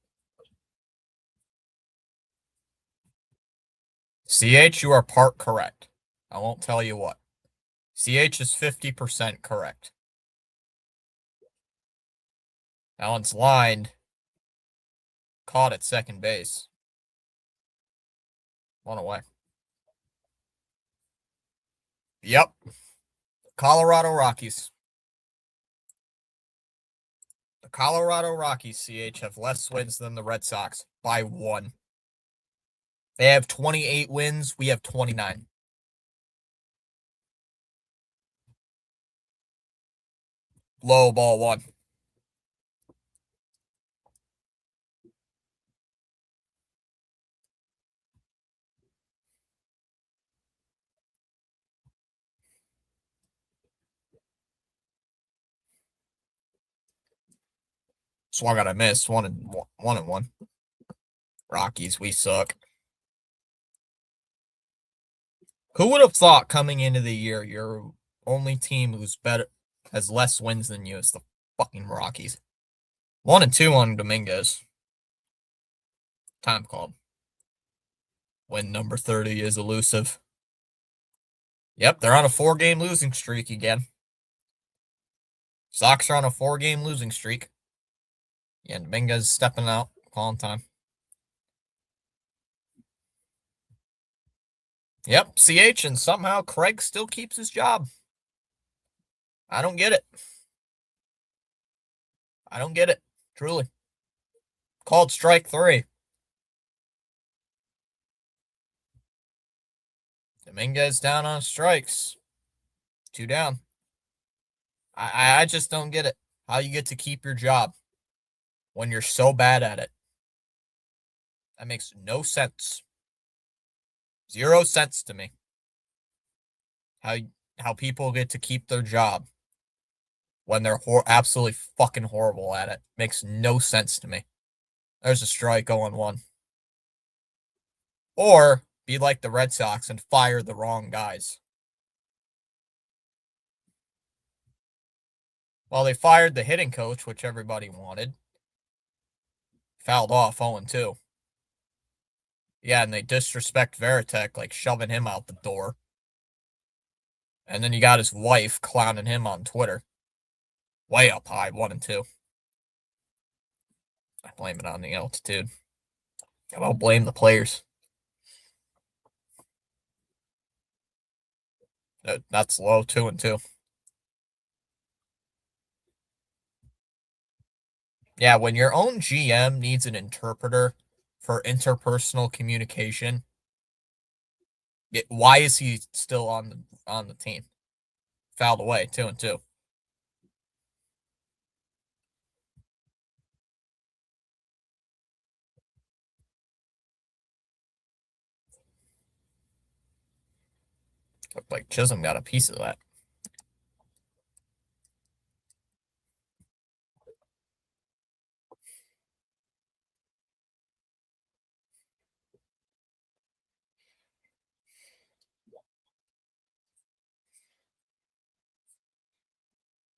CH, you are part correct. I won't tell you what. CH is 50% correct. That one's lined. Caught at second base. One away. Yep. Colorado Rockies. The Colorado Rockies, CH, have less wins than the Red Sox by one. They have 28 wins. We have 29. Low ball one. Swung on a miss. 1-1. Rockies, we suck. Who would have thought coming into the year your only team who's better has less wins than you is the fucking Rockies? 1-2 on Dominguez. Time called. Win number 30 is elusive. Yep, they're on a 4-game losing streak again. Sox are on a 4-game losing streak. Yeah, Dominguez stepping out, calling time. Yep, CH, and somehow Craig still keeps his job. I don't get it. I don't get it. Truly. Called strike 3. Dominguez down on strikes. 2 down. I just don't get it. How you get to keep your job when you're so bad at it. That makes no sense. 0 cents to me. How people get to keep their job when they're absolutely fucking horrible at it. Makes no sense to me. There's a strike 0-1. Or be like the Red Sox and fire the wrong guys. Well, they fired the hitting coach, which everybody wanted. Fouled off 0-2. Yeah, and they disrespect Veritek, like shoving him out the door. And then you got his wife clowning him on Twitter. Way up high, 1-2. I blame it on the altitude. I don't blame the players. That's low, 2-2. Yeah, when your own GM needs an interpreter for interpersonal communication, why is he still on the team? Fouled away, 2-2. Looked like Chisholm got a piece of that.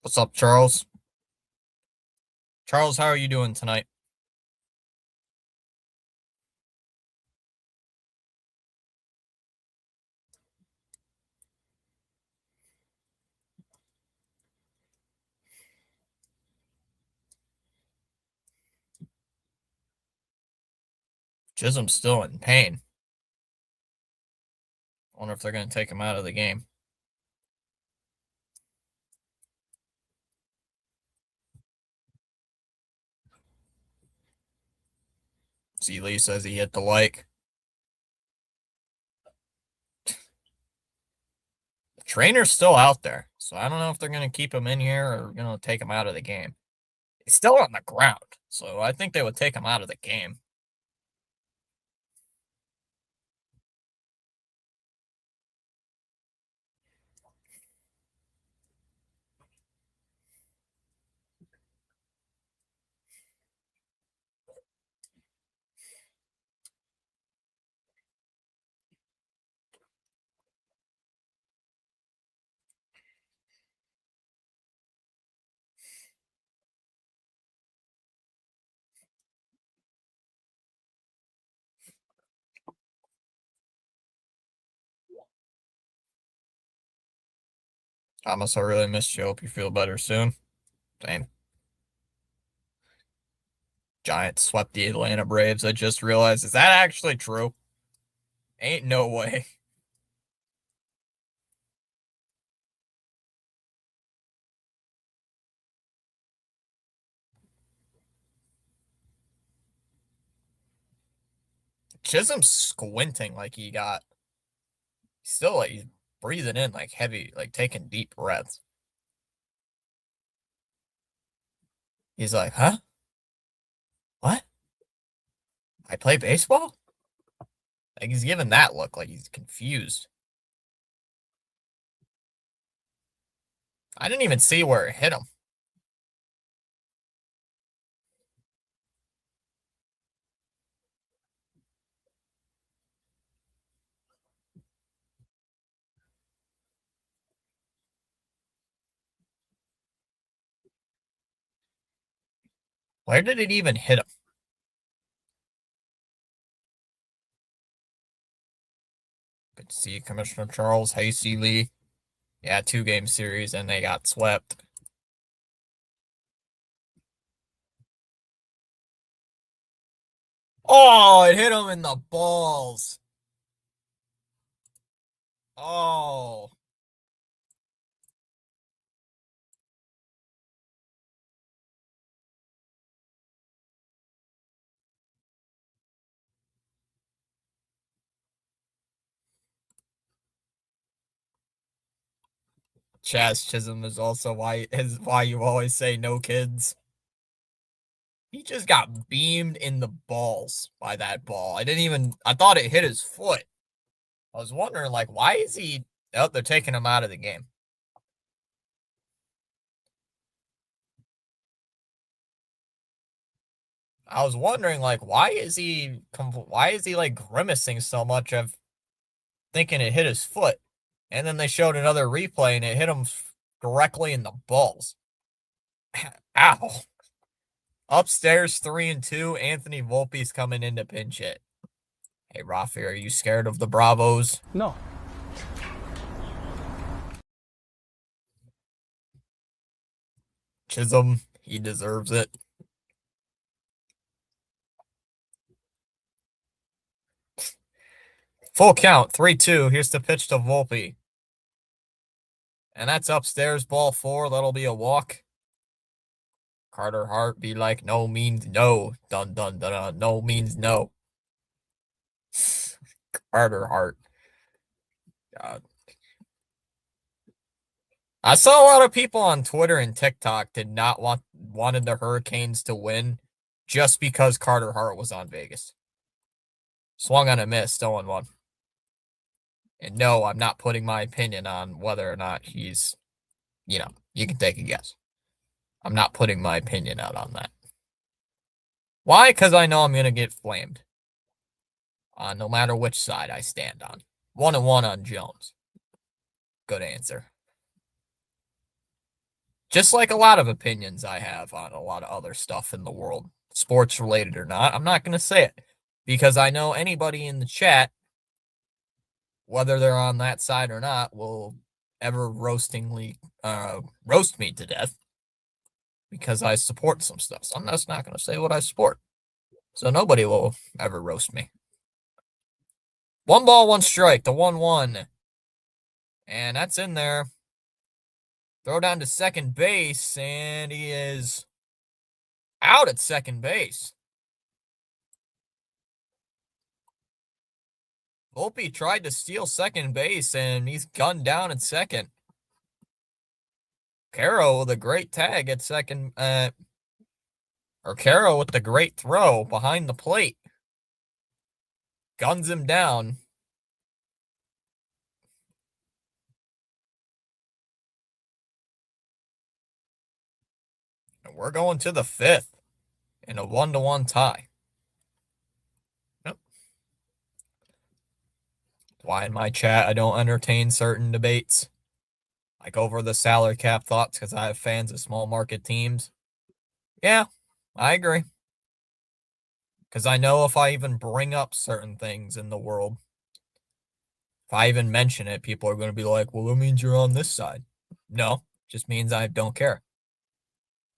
What's up, Charles? Charles, how are you doing tonight? Chisholm's still in pain. I wonder if they're going to take him out of the game. See, Lee says he hit the like. The trainer's still out there, so I don't know if they're going to keep him in here or going to take him out of the game. He's still on the ground, so I think they would take him out of the game. Thomas, I really missed you. Hope you feel better soon. Same. Giants swept the Atlanta Braves. I just realized, is that actually true? Ain't no way. Chisholm's squinting like he got. Still, like, he's breathing in like heavy, like taking deep breaths. He's like, huh? What? I play baseball? Like, he's giving that look like he's confused. I didn't even see where it hit him. Where did it even hit him? Good to see you, Commissioner Charles. Hasty Lee. Yeah, 2-game series, and they got swept. Oh, it hit him in the balls. Oh. Chaz Chisholm is also why you always say no kids. He just got beamed in the balls by that ball. I thought it hit his foot. I was wondering, like, why is he out there taking him out of the game? I was wondering, like, why is he like grimacing so much of thinking it hit his foot? And then they showed another replay and it hit him directly in the balls. Ow. Upstairs 3-2. Anthony Volpe's coming in to pinch hit. Hey, Rafi, are you scared of the Bravos? No. Chisholm, he deserves it. Full count, 3-2. Here's the pitch to Volpe. And that's upstairs, ball 4. That'll be a walk. Carter Hart be like, no means no. Dun, dun, dun, dun. No means no. Carter Hart. God. I saw a lot of people on Twitter and TikTok did not wanted the Hurricanes to win just because Carter Hart was on Vegas. Swung on a miss, 0-1. And no, I'm not putting my opinion on whether or not he's, you can take a guess. I'm not putting my opinion out on that. Why? Because I know I'm going to get flamed. No matter which side I stand on. 1-1 on Jones. Good answer. Just like a lot of opinions I have on a lot of other stuff in the world, sports related or not, I'm not going to say it because I know anybody in the chat, whether they're on that side or not, will ever roast me to death because I support some stuff. So I'm just not going to say what I support. So nobody will ever roast me. 1-1 strike, the 1-1. And that's in there. Throw down to second base, and he is out at second base. Volpe tried to steal second base, and he's gunned down at second. Caro with a great tag at second, or Caro with the great throw behind the plate. Guns him down. And we're going to the fifth in a 1-1 tie. Yep. Why in my chat I don't entertain certain debates. Like over the salary cap thoughts because I have fans of small market teams. Yeah, I agree. Because I know if I even bring up certain things in the world, if I even mention it, people are going to be like, well, that means you're on this side. No, just means I don't care.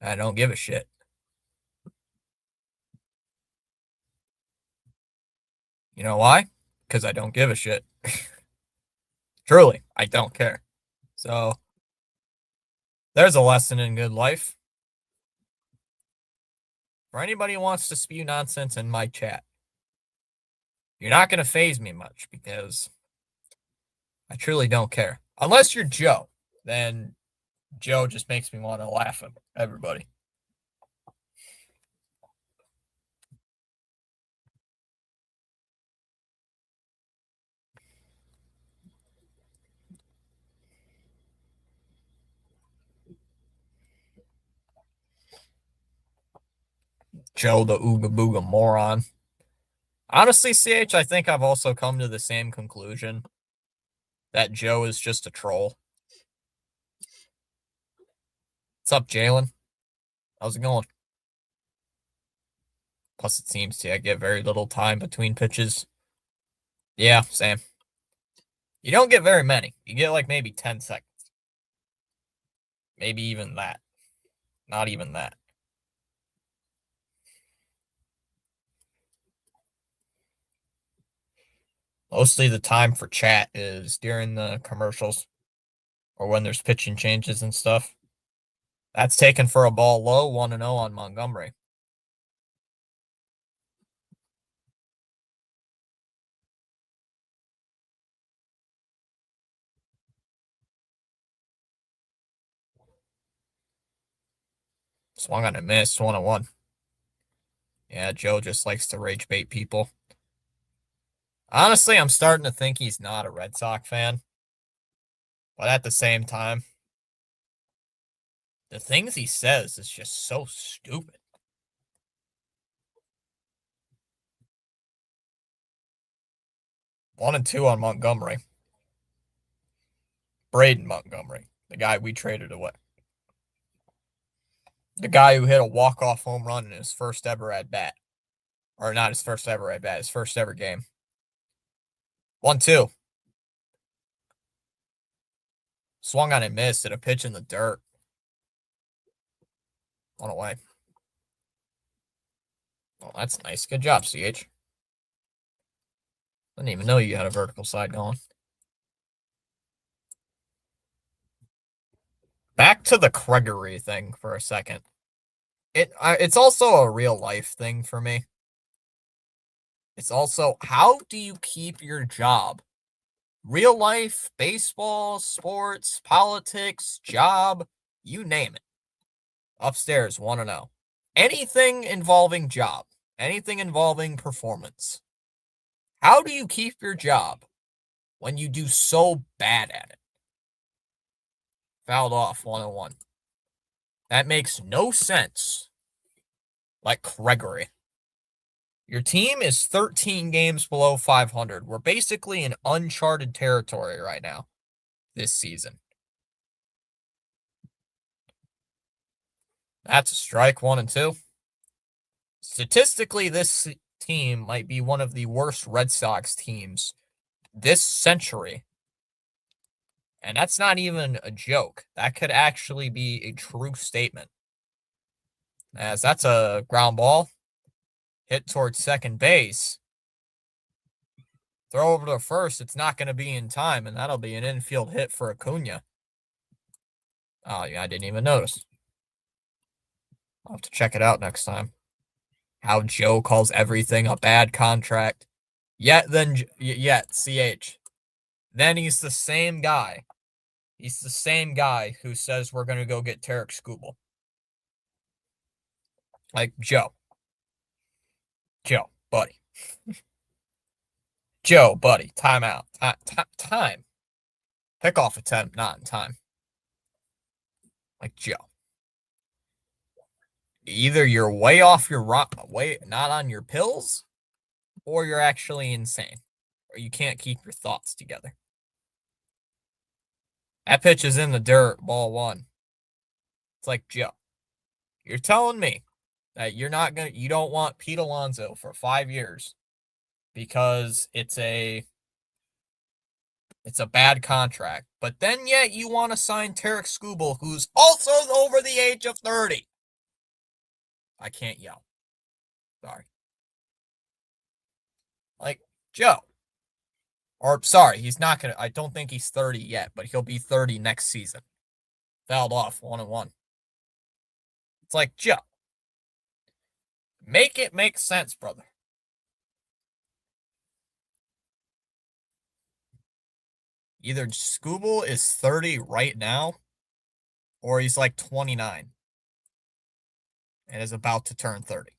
I don't give a shit. You know why? Because I don't give a shit. Truly, I don't care. So, there's a lesson in good life. For anybody who wants to spew nonsense in my chat, you're not going to phase me much because I truly don't care. Unless you're Joe, then Joe just makes me want to laugh at everybody. Joe the Ooga Booga moron. Honestly, CH, I think I've also come to the same conclusion that Joe is just a troll. What's up, Jalen? How's it going? Plus, it seems to I get very little time between pitches. Yeah, same. You don't get very many. You get like maybe 10 seconds. Maybe even that. Not even that. Mostly the time for chat is during the commercials or when there's pitching changes and stuff. That's taken for a ball low, 1-0 on Montgomery. Swung on a miss, 1-1. Yeah, Joe just likes to rage bait people. Honestly, I'm starting to think he's not a Red Sox fan. But at the same time, the things he says is just so stupid. 1-2 on Montgomery. Braden Montgomery, the guy we traded away. The guy who hit a walk-off home run in his first ever at bat. Or not his first ever at bat, his first ever game. 1-2. Swung on and missed at a pitch in the dirt. One away. Oh, that's nice. Good job, CH. Didn't even know you had a vertical side going. Back to the Gregory thing for a second. It's also a real life thing for me. It's also, how do you keep your job? Real life, baseball, sports, politics, job, you name it. Upstairs, 1-0. Anything involving job, anything involving performance. How do you keep your job when you do so bad at it? Fouled off, 1-1. That makes no sense. Like Gregory. Your team is 13 games below 500. We're basically in uncharted territory right now this season. That's a strike, 1-2. Statistically, this team might be one of the worst Red Sox teams this century. And that's not even a joke. That could actually be a true statement. As that's a ground ball. hit towards second base, throw over to first. It's not going to be in time, and that'll be an infield hit for Acuna. Oh, yeah, I didn't even notice. I'll have to check it out next time. How Joe calls everything a bad contract. Yet, CH. Then he's the same guy. He's the same guy who says we're going to go get Tarek Skubal. Like, Joe, buddy. Joe, buddy, time out. Time. Pick off attempt, not in time. Like, Joe. Either you're way off your way not on your pills, or you're actually insane, or you can't keep your thoughts together. That pitch is in the dirt, ball one. It's like, Joe, you're telling me that you don't want Pete Alonso for 5 years because it's a bad contract, but then yet you want to sign Tarek Skubal, who's also over the age of 30. I can't yell. Sorry. Like, Joe. Or, sorry, he's not going to. I don't think he's 30 yet, but he'll be 30 next season. Fouled off 1-1. It's like, Joe. Make it make sense, brother. Either Skubal is 30 right now, or he's like 29 and is about to turn 30.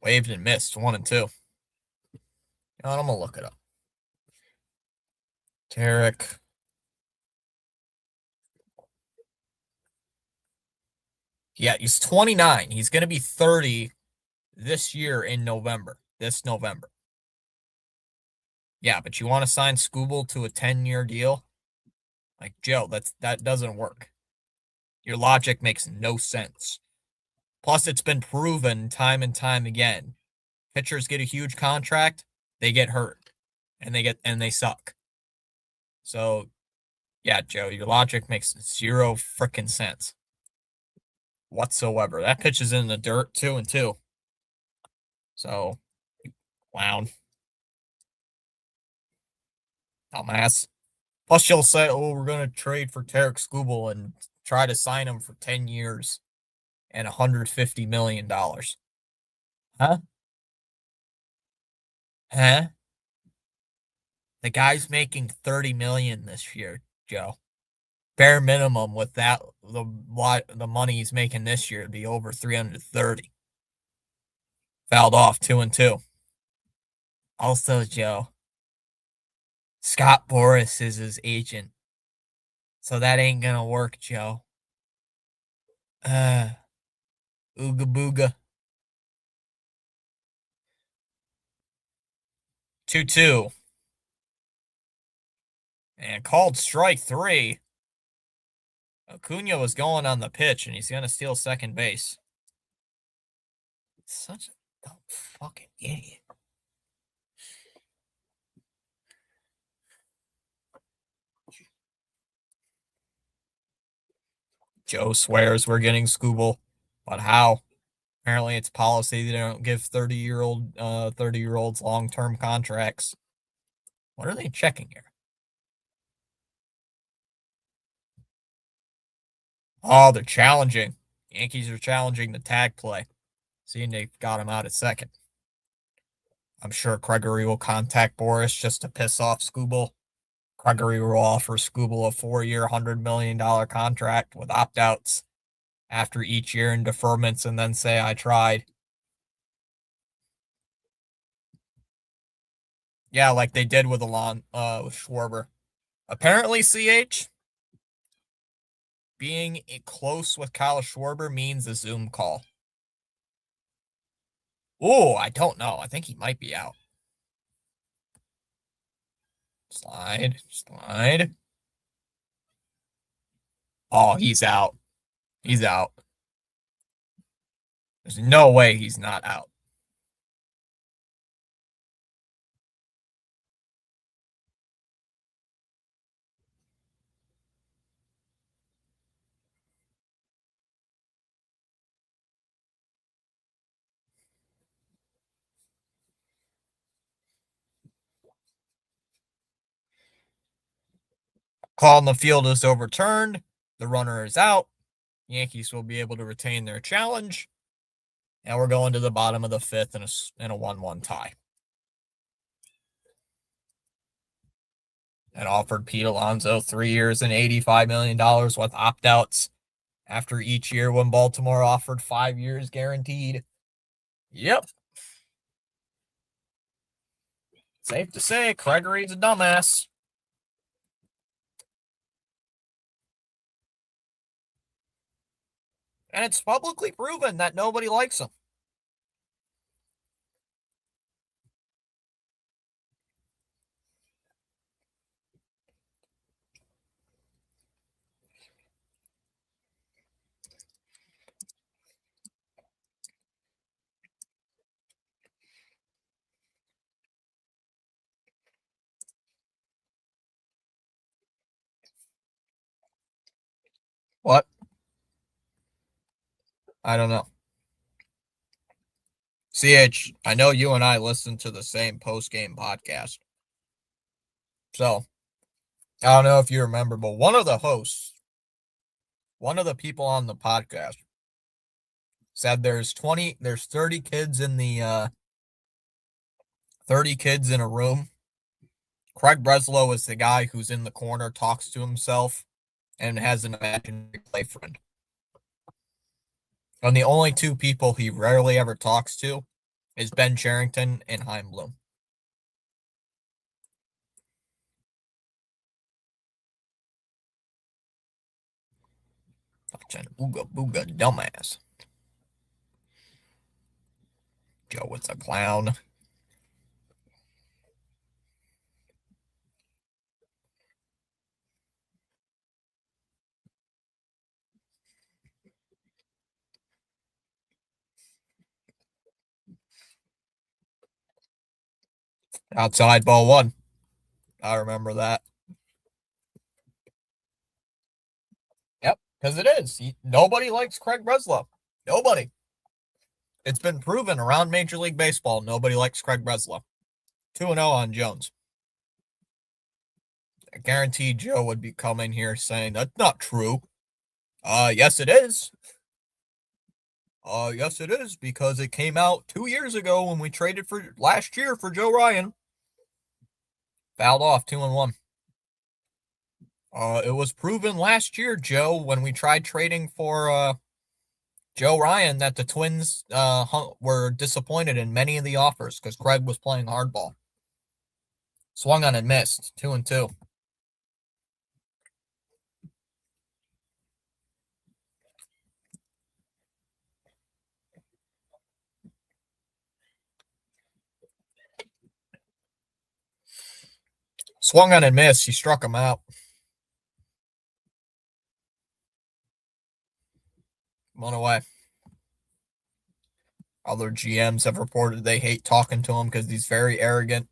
Waved and missed 1-2. You know what, I'm gonna look it up. Tarek. Yeah, he's 29. He's gonna be 30 this year in November. This November. Yeah, but you want to sign Skubal to a 10-year deal? Like, Joe, that doesn't work. Your logic makes no sense. Plus, it's been proven time and time again. Pitchers get a huge contract, they get hurt, and they suck. So, yeah, Joe, your logic makes zero freaking sense whatsoever. That pitch is in the dirt, 2-2. So, clown, dumbass. Plus, you'll say, "Oh, we're going to trade for Tarek Skubal and try to sign him for 10 years and $150 million." Huh? Huh? The guy's making 30 million this year, Joe. Bare minimum with that, the money he's making this year would be over 330. Fouled off 2-2. Also, Joe, Scott Boras is his agent, so that ain't gonna work, Joe. Ooga booga. 2-2. And called strike 3. Acuna was going on the pitch, and he's gonna steal second base. Such a dumb fucking idiot. Joe swears we're getting Skubal, but how? Apparently, it's policy they don't give 30-year-olds long-term contracts. What are they checking here? Oh, they're challenging. Yankees are challenging the tag play. Seeing they got him out at second. I'm sure Gregory will contact Boris just to piss off Skubal. Gregory will offer Skubal a 4-year, $100 million contract with opt-outs after each year in deferments and then say, I tried. Yeah, like they did with with Schwarber. Apparently, CH, being close with Kyle Schwarber means a Zoom call. Oh, I don't know. I think he might be out. Slide. Oh, he's out. He's out. There's no way he's not out. Call on the field is overturned. The runner is out. Yankees will be able to retain their challenge. And we're going to the bottom of the fifth in a 1-1 tie. And offered Pete Alonso 3 years and $85 million with opt-outs after each year when Baltimore offered 5 years guaranteed. Yep. Safe to say, Craig Reed's a dumbass. And it's publicly proven that nobody likes him. What? I don't know. CH, I know you and I listen to the same post-game podcast. So, I don't know if you remember, but one of the hosts, one of the people on the podcast said there's 30 kids in the 30 kids in a room. Craig Breslow is the guy who's in the corner, talks to himself, and has an imaginary play friend. And the only two people he rarely ever talks to is Ben Cherington and Chaim Bloom. Such an ooga booga dumbass. Joe is a clown. Outside ball one. I remember that. Yep, because it is. Nobody likes Craig Breslow. Nobody. It's been proven around Major League Baseball. Nobody likes Craig Breslow. 2-0 on Jones. I guarantee Joe would be coming here saying that's not true. Yes, it is. Yes, it is, because it came out 2 years ago when we traded for last year for Joe Ryan. Fouled off 2-1. It was proven last year, Joe, when we tried trading for Joe Ryan, that the Twins were disappointed in many of the offers because Craig was playing hardball. Swung on and missed. 2-2. Swung on and missed. He struck him out. One away. Other GMs have reported they hate talking to him because he's very arrogant.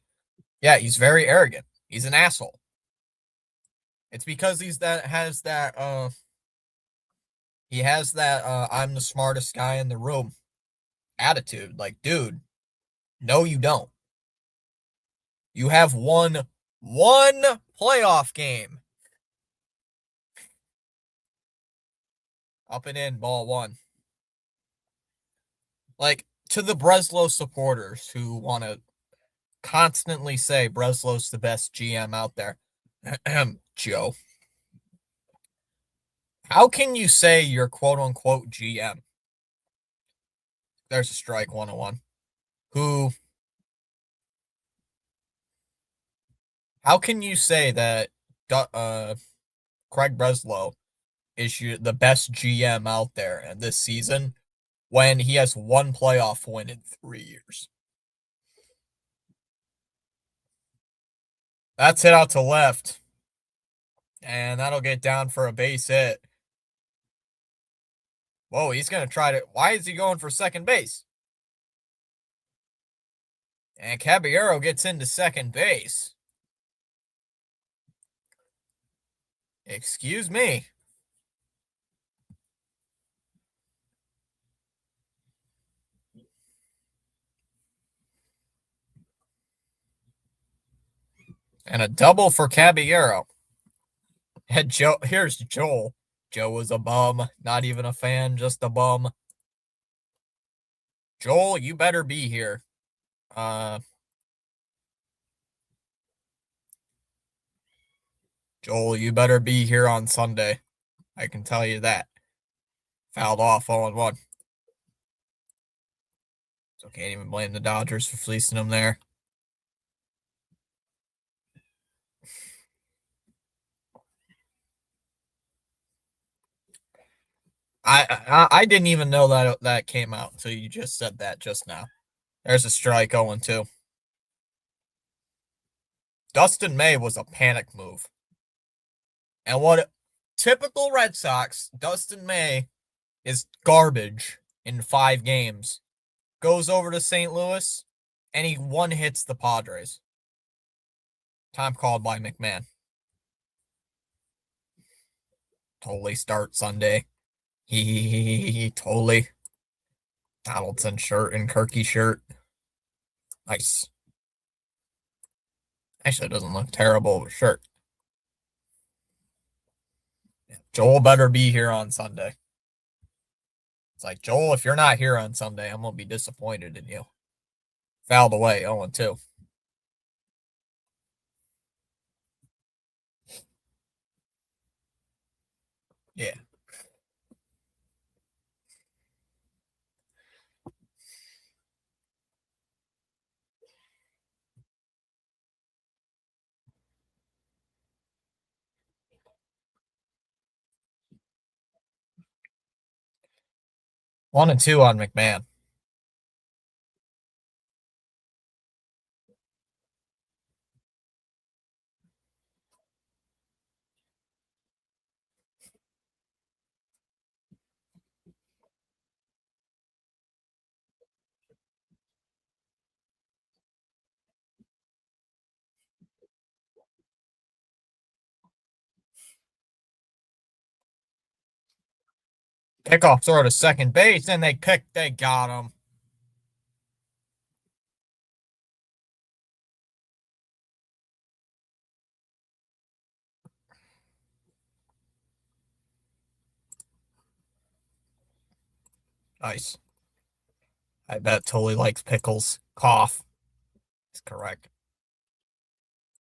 Yeah, he's very arrogant. He's an asshole. It's because he has that I'm the smartest guy in the room attitude. Like, dude, no, you don't. You have won one playoff game. Up and in, ball one. Like, to the Breslow supporters who want to constantly say Breslow's the best GM out there. Joe, how can you say you're quote unquote GM? There's a strike 101. How can you say that Craig Breslow is the best GM out there in this season when he has one playoff win in 3 years? That's hit out to left. And that'll get down for a base hit. Whoa, he's going to try to. Why is he going for second base? And Caballero gets into second base. Excuse me. And a double for Caballero. And Joe, here's Joel. Joe was a bum, not even a fan, just a bum. Joel, you better be here. Uh, Joel, you better be here on Sunday. I can tell you that. Fouled off 0-1. So can't even blame the Dodgers for fleecing him there. I didn't even know that came out until you just said that just now. There's a strike 0-2. Dustin May was a panic move. And what typical Red Sox, Dustin May is garbage in 5 games. Goes over to St. Louis and he one hits the Padres. Time called by McMahon. Totally start Sunday. He totally. Donaldson shirt and Kirky shirt. Nice. Actually, it doesn't look terrible with shirt. Joel better be here on Sunday. It's like, Joel, if you're not here on Sunday, I'm going to be disappointed in you. Fouled away, 0-2. Yeah. One and two on McMahon. Kickoff throw to second base, and they got him. Nice. I bet totally likes pickles. Cough. It's correct.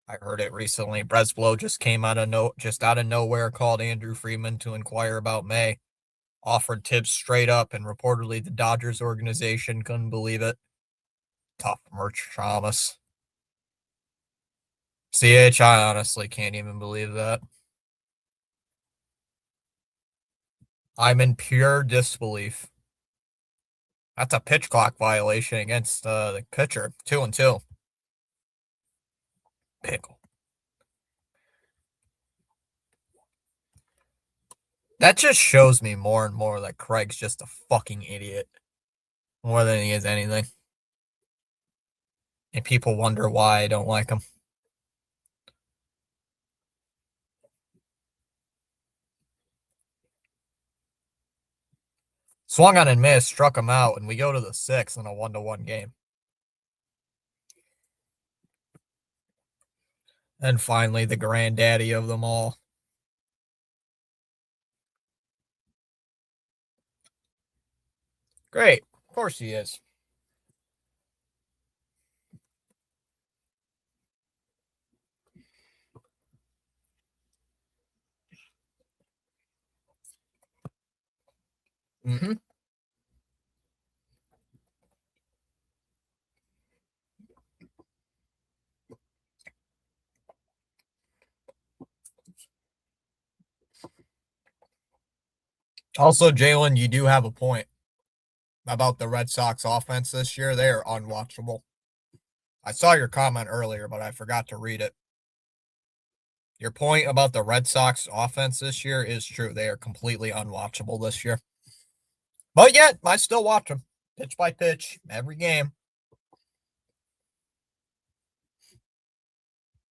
I heard it recently. Breslow just came out of nowhere, called Andrew Friedman to inquire about May. Offered tips straight up, and reportedly the Dodgers organization couldn't believe it. Tough Merch Thomas. CH, I honestly can't even believe that. I'm in pure disbelief. That's a pitch clock violation against the pitcher. 2-2. Pickle. That just shows me more and more that Craig's just a fucking idiot. More than he is anything. And people wonder why I don't like him. Swung on and missed, struck him out, and we go to the 6th in a 1-1 game. And finally, the granddaddy of them all. Great. Of course he is. Mm-hmm. Also, Jalen, you do have a point about the Red Sox offense this year. They are unwatchable. I saw your comment earlier, but I forgot to read it. Your point about the Red Sox offense this year is true. They are completely unwatchable this year. But yet, I still watch them pitch by pitch every game.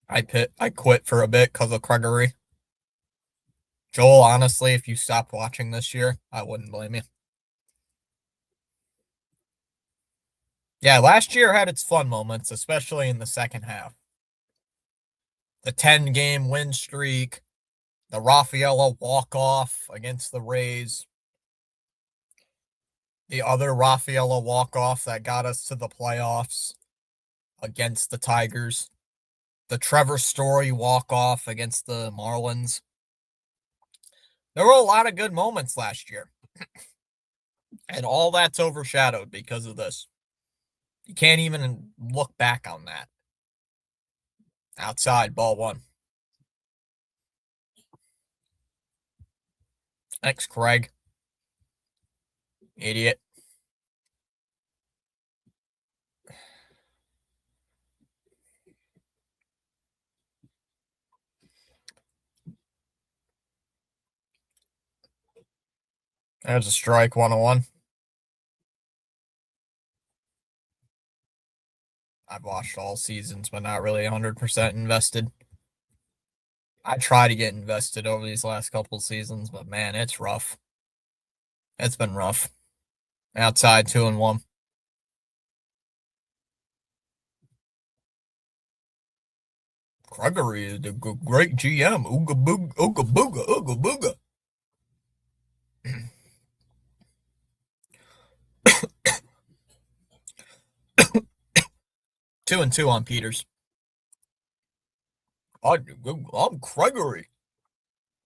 I quit for a bit because of Gregory. Joel, honestly, if you stopped watching this year, I wouldn't blame you. Yeah, last year had its fun moments, especially in the second half. The 10-game win streak, The Raffaello walk-off against the Rays. The other Raffaello walk-off that got us to the playoffs against the Tigers. The Trevor Story walk-off against the Marlins. There were a lot of good moments last year. And all that's overshadowed because of this. You can't even look back on that. Outside, ball one. Thanks, Craig. Idiot. There's a strike, 101. I've watched all seasons, but not really 100% invested. I try to get invested over these last couple seasons, but man, it's rough. It's been rough. Outside, 2-1. Gregory is the great GM. Ooga booga, ooga booga, ooga booga. 2-2 on Peters. I'm Gregory.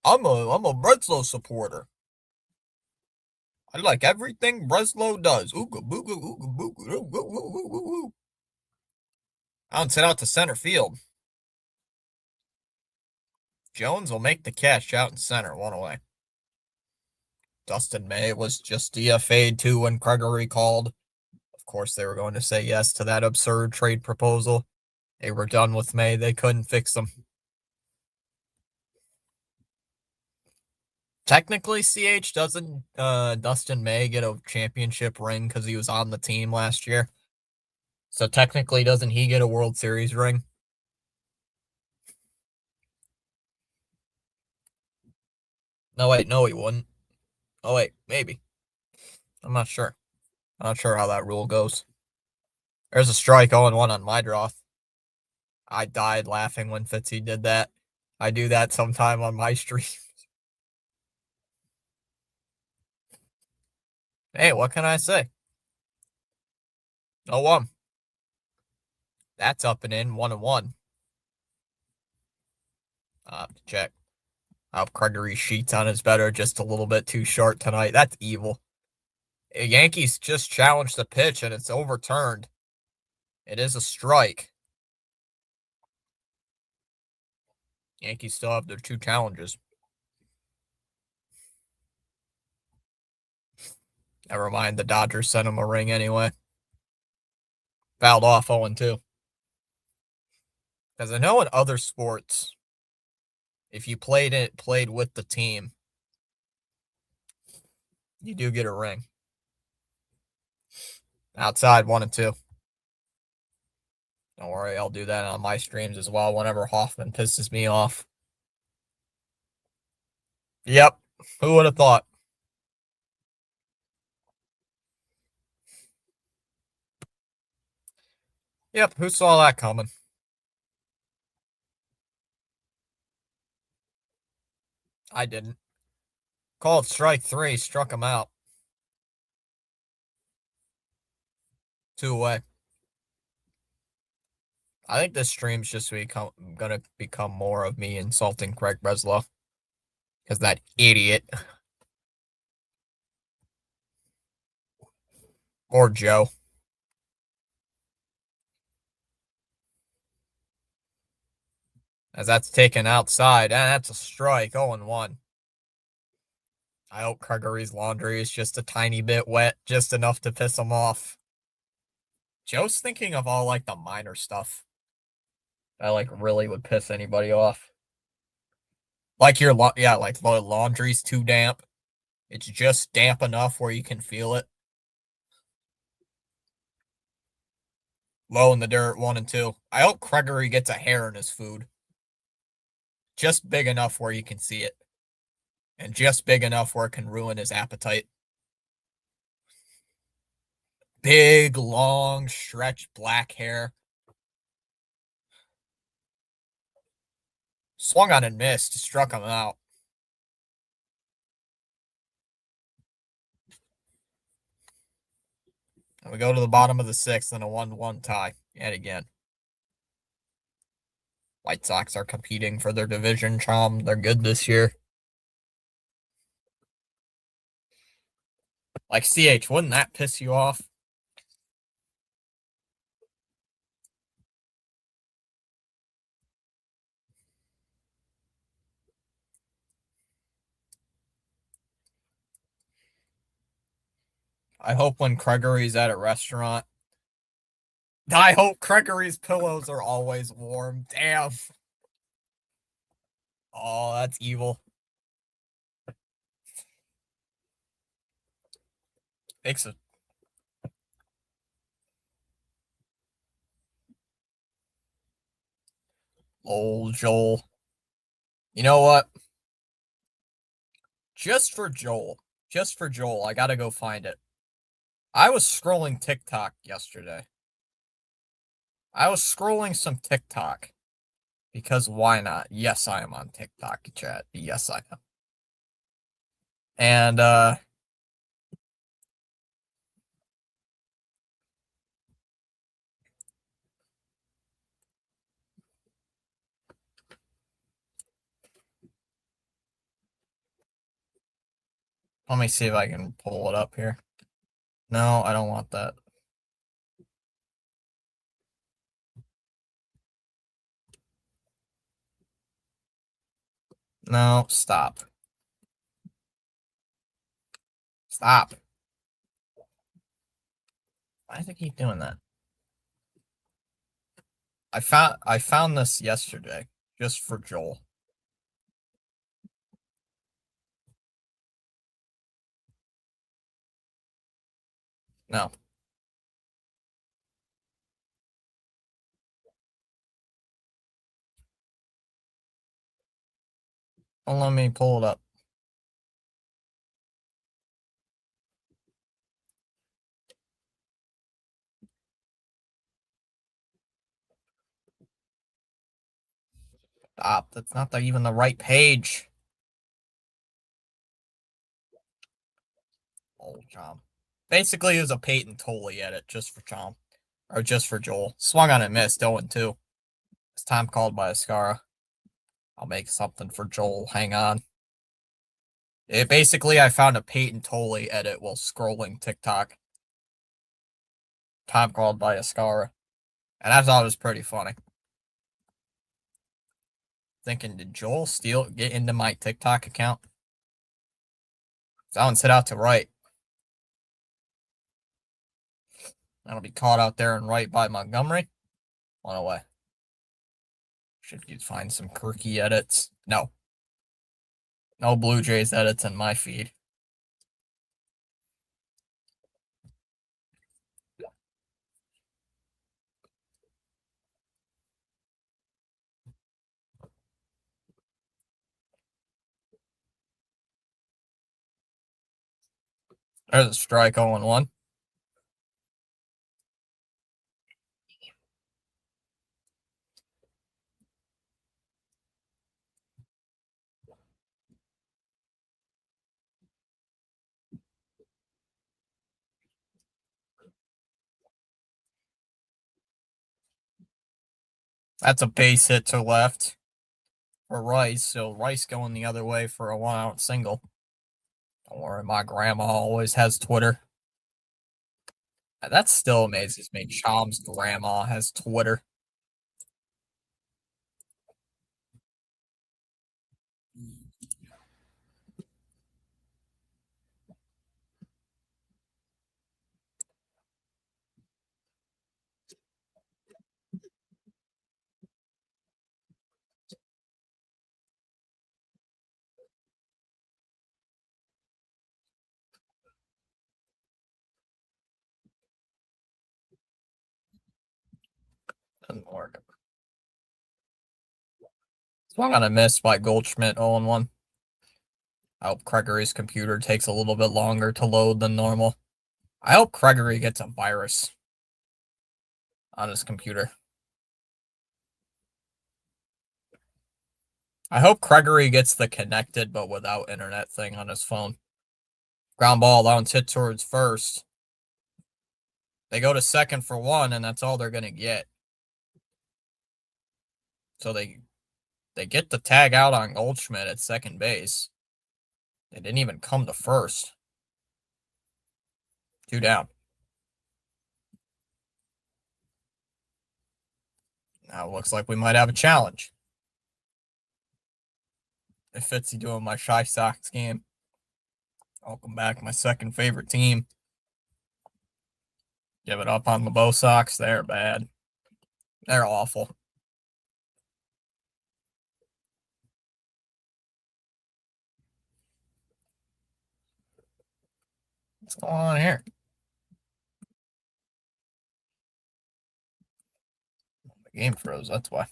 I'm a Breslow supporter. I like everything Breslow does. Ooga booga, ooga booga, ooga ooga ooga. Bounce it out to center field. Jones will make the catch out in center, one away. Dustin May was just DFA'd too when Gregory called. Of course, they were going to say yes to that absurd trade proposal. They were done with May. They couldn't fix them. Technically, CH doesn't Dustin May get a championship ring because he was on the team last year. So technically, doesn't he get a World Series ring? No, wait, no, he wouldn't. Oh, wait, maybe. I'm not sure. I'm not sure how that rule goes. There's a strike 0-1 on my draw. I died laughing when Fitzy did that. I do that sometime on my stream. Hey, what can I say? 0-1. That's up and in, 1-1. I'll have to check. I hope Gregory's sheets on is better, just a little bit too short tonight. That's evil. Yankees just challenged the pitch and it's overturned. It is a strike. Yankees still have their 2 challenges. Never mind, the Dodgers sent him a ring anyway. Fouled off 0-2. Because I know in other sports, if you played with the team, you do get a ring. Outside, 1-2. Don't worry, I'll do that on my streams as well whenever Hoffman pisses me off. Yep. Who would have thought? Yep, who saw that coming? I didn't. Called strike 3, struck him out. 2 away. I think this stream's just gonna become more of me insulting Craig Breslow. Because that idiot. Or Joe. As that's taken outside. And that's a strike. 0-1. I hope Gregory's laundry is just a tiny bit wet. Just enough to piss him off. Joe's thinking of all, like, the minor stuff. That, like, really would piss anybody off. Like like the laundry's too damp. It's just damp enough where you can feel it. Low in the dirt, 1-2. I hope Gregory gets a hair in his food. Just big enough where you can see it. And just big enough where it can ruin his appetite. Big, long, stretched black hair. Swung on and missed. Struck him out. And we go to the bottom of the sixth in a 1-1 tie yet again. White Sox are competing for their division, Chom. They're good this year. Like, CH, wouldn't that piss you off? I hope when Gregory's at a restaurant, I hope Gregory's pillows are always warm. Damn. Oh, that's evil. Makes it. Old Joel. You know what? Just for Joel. Just for Joel, I gotta go find it. I was scrolling TikTok yesterday. I was scrolling some TikTok. Because why not? Yes, I am on TikTok, chat. Yes, I am. And let me see if I can pull it up here. No, I don't want that. No, stop. Stop. Why does it keep doing that? I found this yesterday just for Joel. No. Don't let me pull it up. Stop. That's not even the right page. Oh, Chom. Basically, it was a Peyton Tolley edit just for Chom. Or just for Joel. Swung on and missed, 0-2. It's time called by Ascara. I'll make something for Joel. Hang on. Basically, I found a Peyton Tolley edit while scrolling TikTok. Time called by Ascara. And I thought it was pretty funny. Thinking, did Joel get into my TikTok account? That one's hit out to right. That'll be caught out there and right by Montgomery. One away. Should you find some quirky edits? No. No Blue Jays edits in my feed. There's a strike 0-1. That's a base hit to left for Rice. So Rice going the other way for a 1-out single. Don't worry, my grandma always has Twitter. That still amazes me. Chom's grandma has Twitter. Doesn't work. Swung on a miss by Goldschmidt 0-1. I hope Gregory's computer takes a little bit longer to load than normal. I hope Gregory gets a virus on his computer. I hope Gregory gets the connected but without internet thing on his phone. Ground ball, that one's hit towards first. They go to second for one, and that's all they're gonna get. So they get the tag out on Goldschmidt at second base. They didn't even come to first. Two down. Now it looks like we might have a challenge. It fits you doing my Shy Sox game. Welcome back, my second favorite team. Give it up on the Bo Sox. They're bad. They're awful. What's going on here? The game froze, that's why.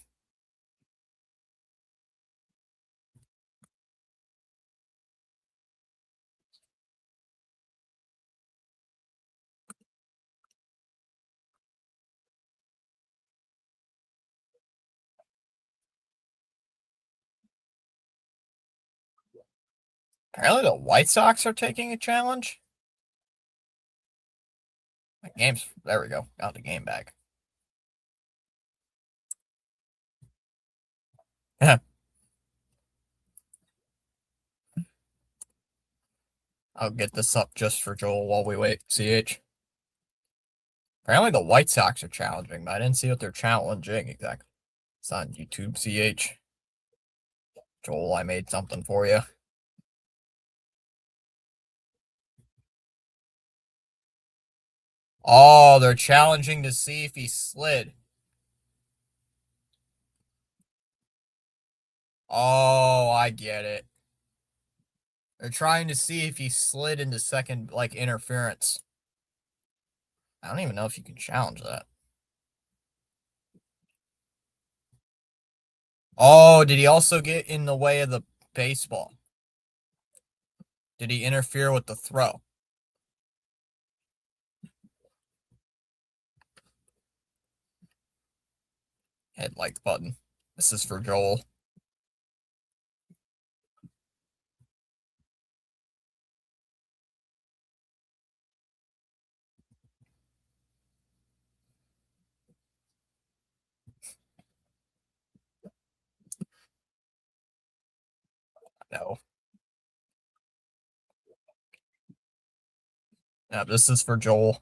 Apparently the White Sox are taking a challenge. The game's there we go. Got the game back. I'll get this up just for Joel while we wait. CH. Apparently the White Sox are challenging, but I didn't see what they're challenging exactly. It's on YouTube, CH. Joel, I made something for you. Oh, they're challenging to see if he slid. Oh, I get it. They're trying to see if he slid into second, like, interference. I don't even know if you can challenge that. Oh, did he also get in the way of the baseball? Did he interfere with the throw? Hit like button. This is for Joel. No. Yeah, this is for Joel.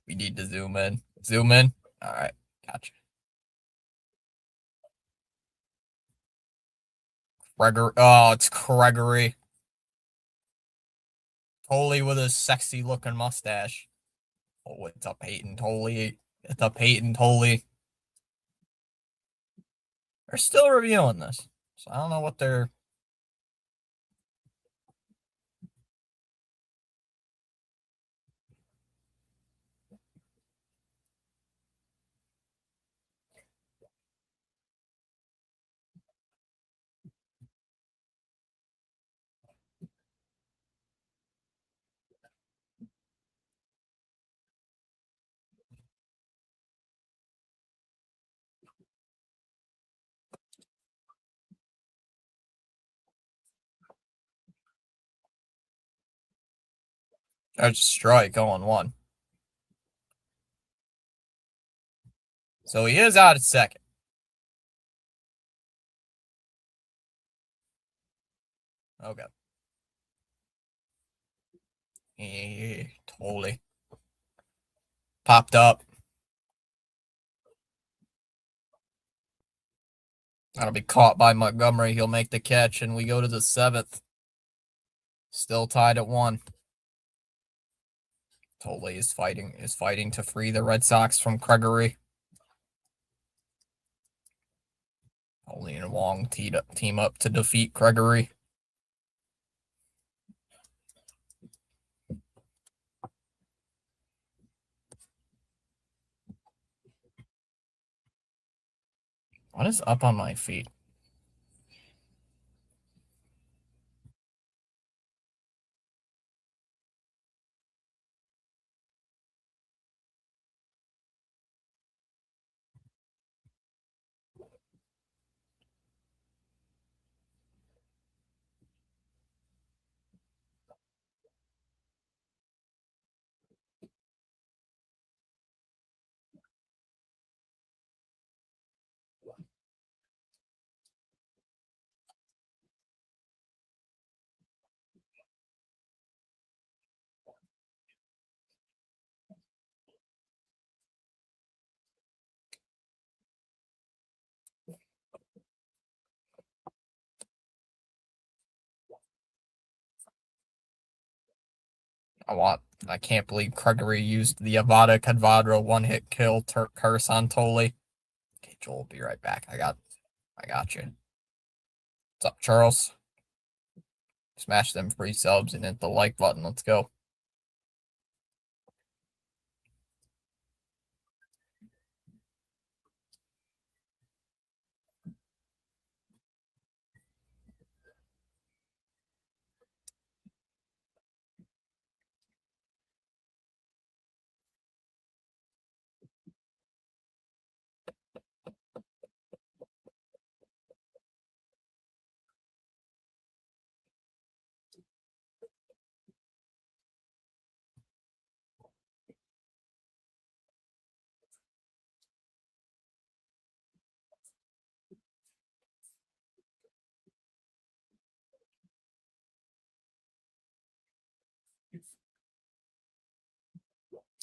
We need to zoom in. Zoom in. All right. Gotcha. Gregory. Oh, it's Gregory. Totally with his sexy looking mustache. Oh, it's a Peyton Toley. It's a Peyton Toley. They're still reviewing this. So I don't know what they're. That's a strike on one. So he is out at second. Okay. Totally. Popped up. That'll be caught by Montgomery. He'll make the catch, and we go to the seventh. Still tied at one. Totally is fighting to free the Red Sox from Gregory. Only a long team up to defeat Gregory. What is up on my feet? I can't believe Gregory used the Avada Kedavra one-hit kill curse on Tully. Okay, Joel will be right back. I got you. What's up, Charles? Smash them free subs and hit the like button. Let's go.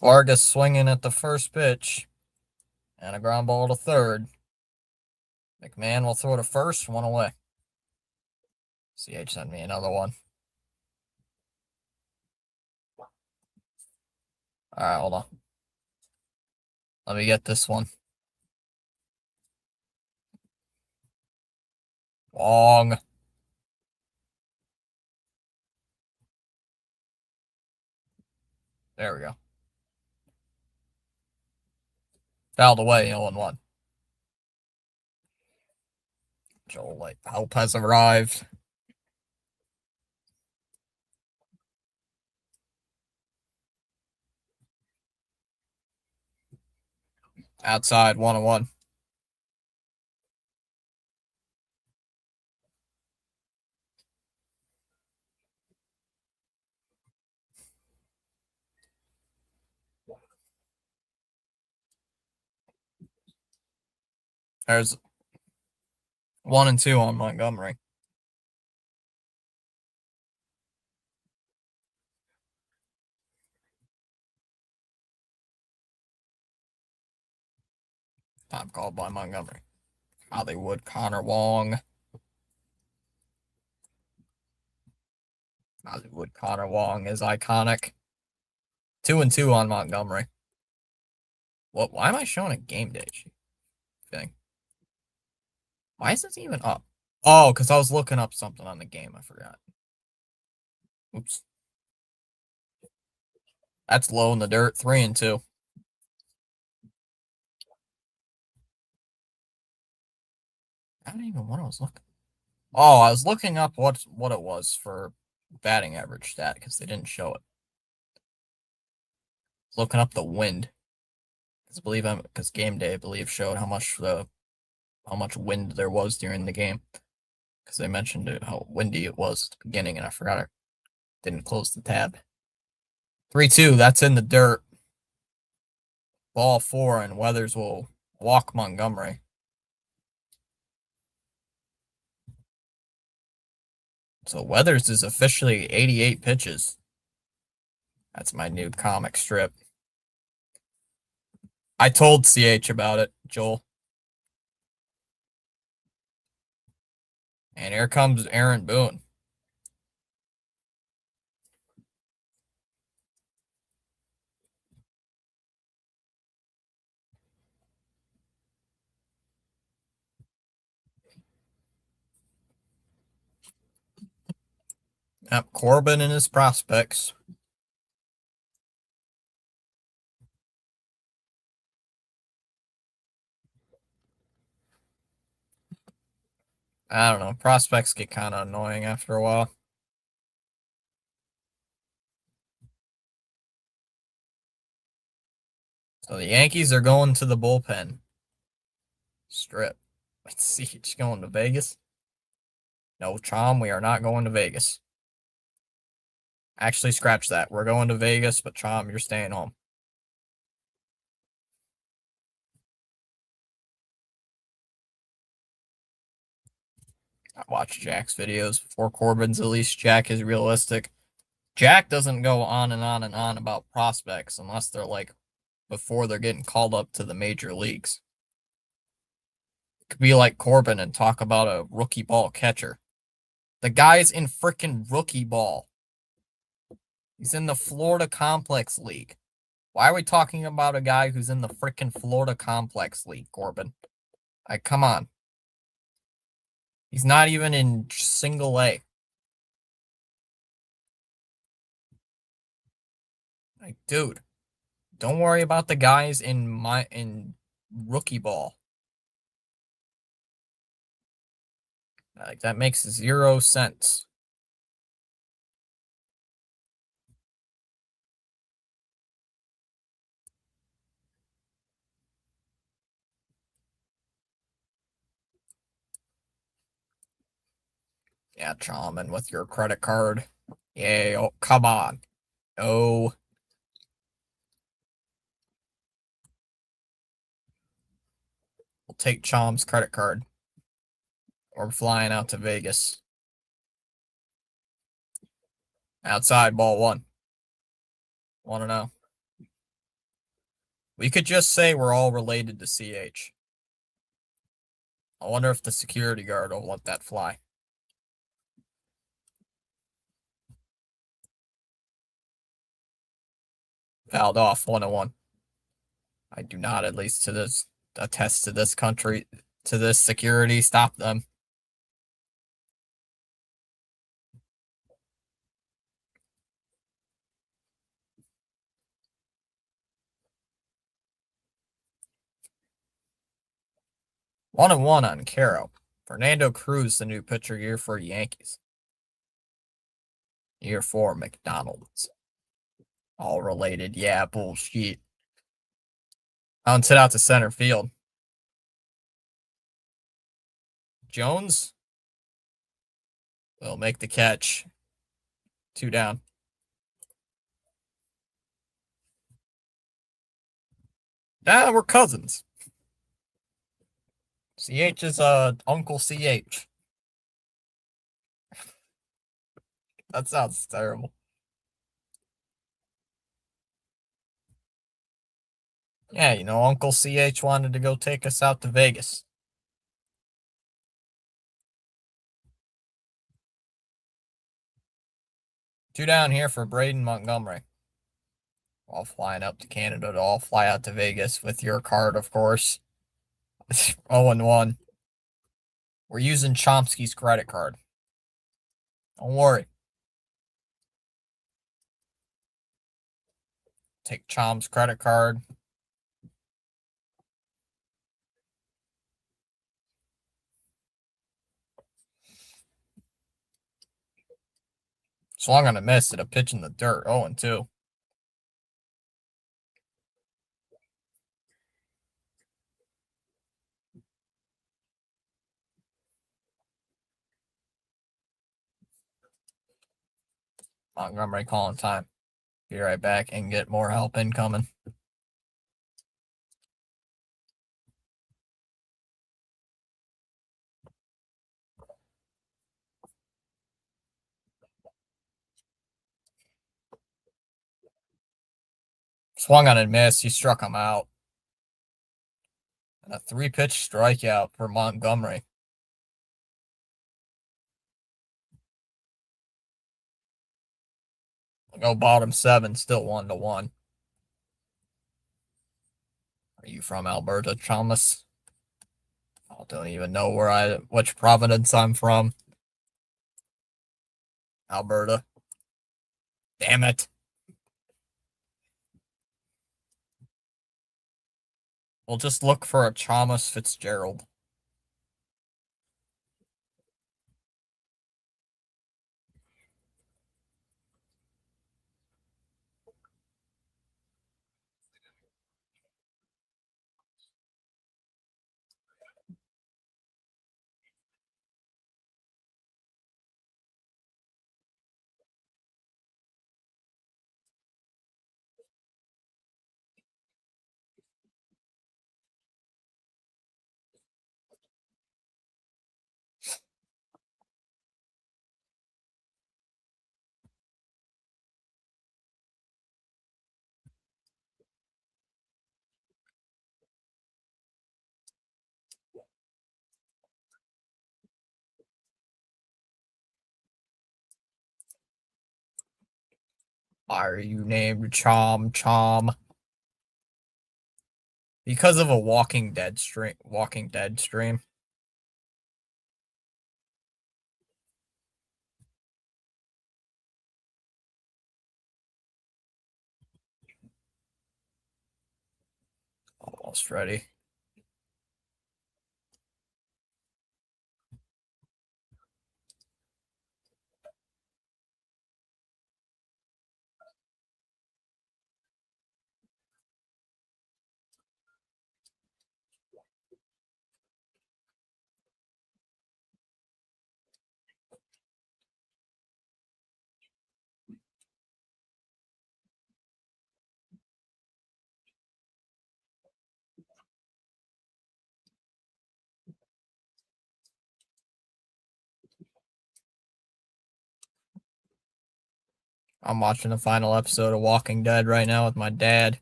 Vargas swinging at the first pitch. And a ground ball to third. McMahon will throw to first, one away. CH sent me another one. Alright, hold on. Let me get this one. Long. There we go. Fouled away, 0-1. Joel Light help has arrived. Outside, 1-1. There's 1-2 on Montgomery. Time called by Montgomery. Hollywood, Connor Wong. Hollywood, Connor Wong is iconic. 2-2 on Montgomery. What? Why am I showing a game day thing? Why is this even up? Oh, because I was looking up something on the game. I forgot. Oops. That's low in the dirt. 3-2. I don't even know what I was looking. Oh, I was looking up what it was for batting average stat because they didn't show it. Looking up the wind. Because game day I believe showed how much wind there was during the game. Because they mentioned how windy it was at the beginning, and I forgot it. Didn't close the tab. 3-2. That's in the dirt. Ball 4, and Weathers will walk Montgomery. So Weathers is officially 88 pitches. That's my new comic strip. I told CH about it, Joel. And here comes Aaron Boone. Yep, Corbin and his prospects. I don't know. Prospects get kind of annoying after a while. So the Yankees are going to the bullpen. Strip. Let's see. Just going to Vegas. No, Chom, we are not going to Vegas. Actually, scratch that. We're going to Vegas, but Chom, you're staying home. I watch Jack's videos before Corbin's. At least Jack is realistic. Jack doesn't go on and on and on about prospects unless they're like before they're getting called up to the major leagues. It could be like Corbin and talk about a rookie ball catcher. The guy's in freaking rookie ball. He's in the Florida Complex League. Why are we talking about a guy who's in the freaking Florida Complex League, Corbin? Like, come on. He's not even in single A. Like, dude, don't worry about the guys in rookie ball. Like, that makes 0 sense. Yeah, Chalman with your credit card. Yeah, oh, come on. No. We'll take Chom's credit card. Or flying out to Vegas. Outside, ball one. Want to know? We could just say we're all related to CH. I wonder if the security guard will let that fly. Fouled off 1-1. I do not, at least to this, attest to this country, to this security. Stop them. One and one on Caro. Fernando Cruz, the new pitcher year for Yankees. Year for McDonald's. All related. Yeah, bullshit. Bounce it out to center field. Jones will make the catch. 2 down. Ah, we're cousins. CH is Uncle CH. That sounds terrible. Yeah, you know, Uncle CH wanted to go take us out to Vegas. 2 down here for Braden Montgomery. While flying up to Canada to all fly out to Vegas with your card, of course. 0-1. We're using Chomsky's credit card. Don't worry. Take Chom's credit card. Swung on a miss at a pitch in the dirt. 0-2. Montgomery calling time. Be right back and get more help incoming. Swung on a miss. He struck him out. And a 3-pitch strikeout for Montgomery. Go bottom 7, still 1-1. Are you from Alberta, Thomas? I don't even know which province I'm from. Alberta. Damn it. We'll just look for a Thomas Fitzgerald. Why are you named Chom Chom? Because of a Walking Dead stream. Walking Dead stream. Almost ready. I'm watching the final episode of Walking Dead right now with my dad.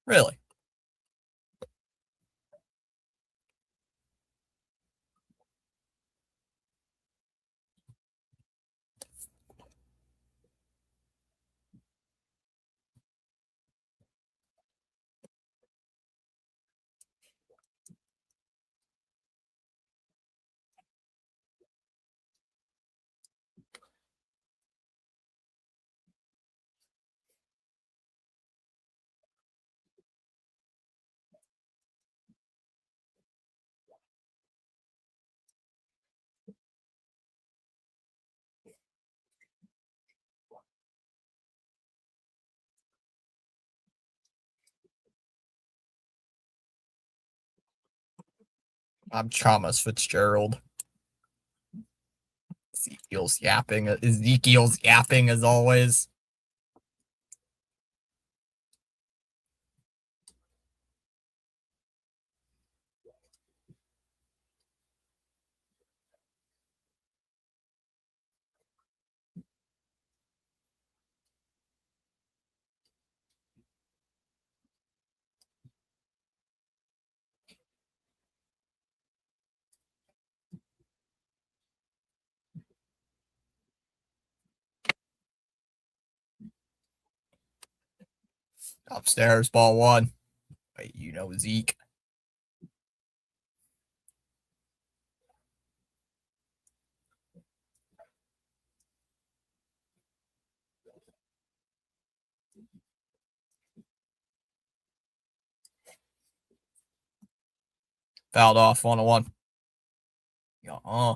Really? I'm Thomas Fitzgerald. Ezekiel's yapping. Ezekiel's yapping as always. Upstairs, ball one. Wait, you know Zeke. Fouled off 1-1. Uh-huh.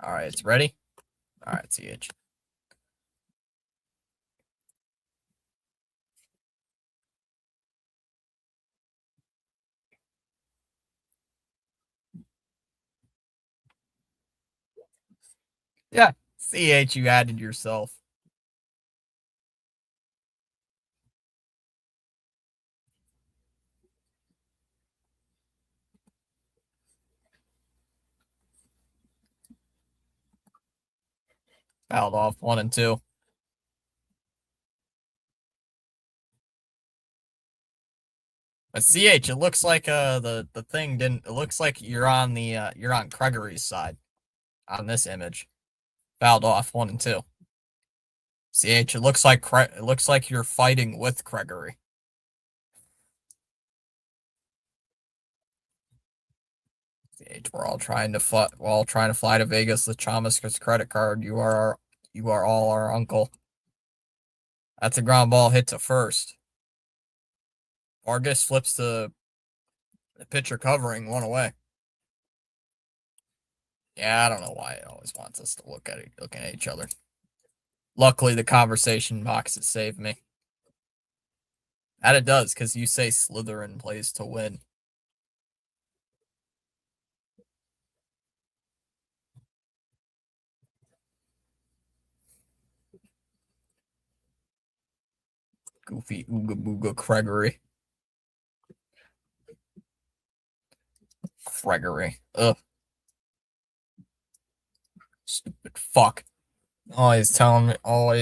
All right, it's ready. All right, CH. Yeah, CH, you added yourself. Fouled off 1 and 2. But CH, it looks like the thing didn't. It looks like you're on you're on Gregory's side on this image. Fouled off 1 and 2. CH, it looks like you're fighting with Gregory. CH, we're all trying to fly to Vegas with Chalmisker's credit card. You are all our uncle. That's a ground ball hit to first. Vargas flips the pitcher covering 1 away. Yeah, I don't know why it always wants us to looking at each other. Luckily, the conversation boxes saved me. That it does, because you say Slytherin plays to win. Goofy Ooga Booga Gregory. Gregory. Ugh. Stupid fuck. Always telling me, why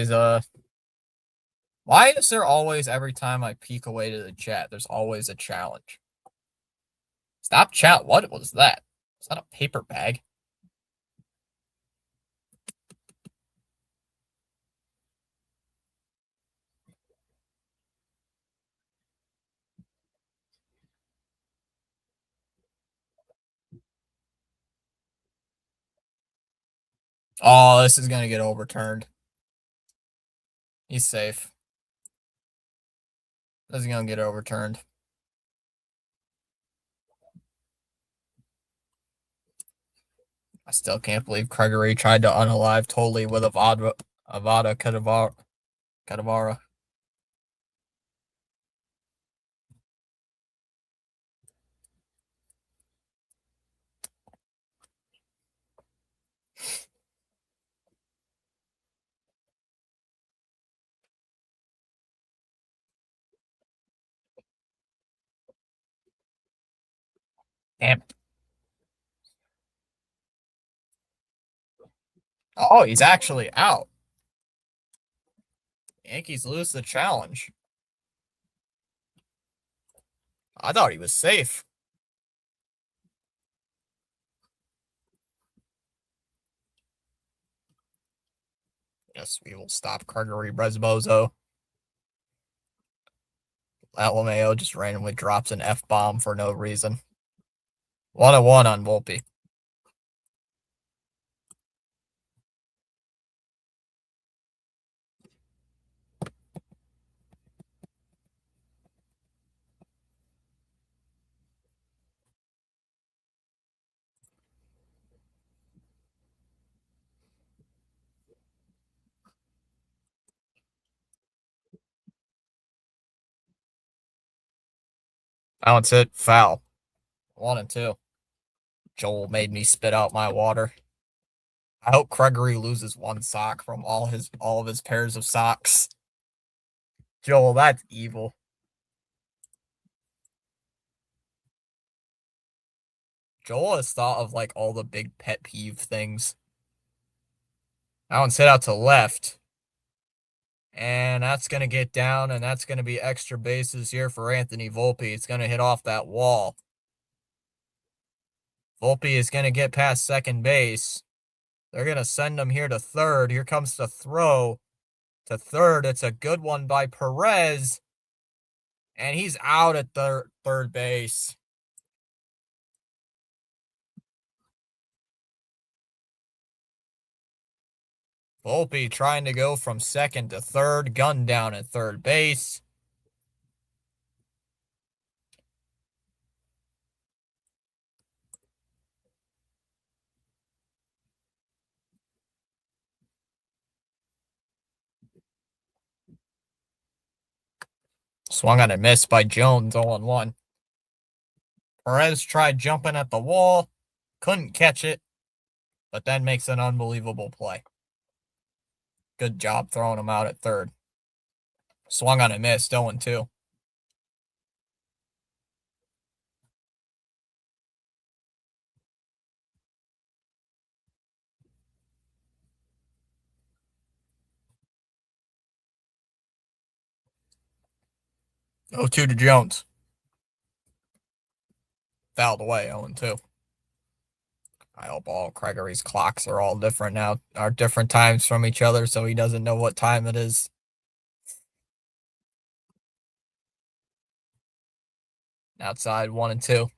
is there always, every time I peek away to the chat, there's always a challenge? Stop chat. What was that? Is that a paper bag? Oh, this is gonna get overturned. He's safe. This is gonna get overturned. I still can't believe Gregory tried to unalive totally with Avada Kedavra. Damn. Oh, he's actually out. Yankees lose the challenge. I thought he was safe. Yes, we will stop Gregory Bresbozo. LMAO just randomly drops an F-bomb for no reason. 1-1 on Volpe. Bounce it, foul. 1-2. Joel made me spit out my water. I hope Gregory loses one sock from all of his pairs of socks. Joel, that's evil. Joel has thought of like all the big pet peeve things. That one's hit out to left. And that's going to get down, and that's going to be extra bases here for Anthony Volpe. It's going to hit off that wall. Volpe is going to get past second base. They're going to send him here to third. Here comes the throw to third. It's a good one by Perez. And he's out at third base. Volpe trying to go from second to third. Gun down at third base. Swung on a miss by Jones, 0-1. Perez tried jumping at the wall. Couldn't catch it. But then makes an unbelievable play. Good job throwing him out at third. Swung on a miss, 0-2. Oh, 2 to Jones. Fouled away, 0-2. I hope all Gregory's clocks are all different now, are different times from each other, so he doesn't know what time it is. Outside, 1-2.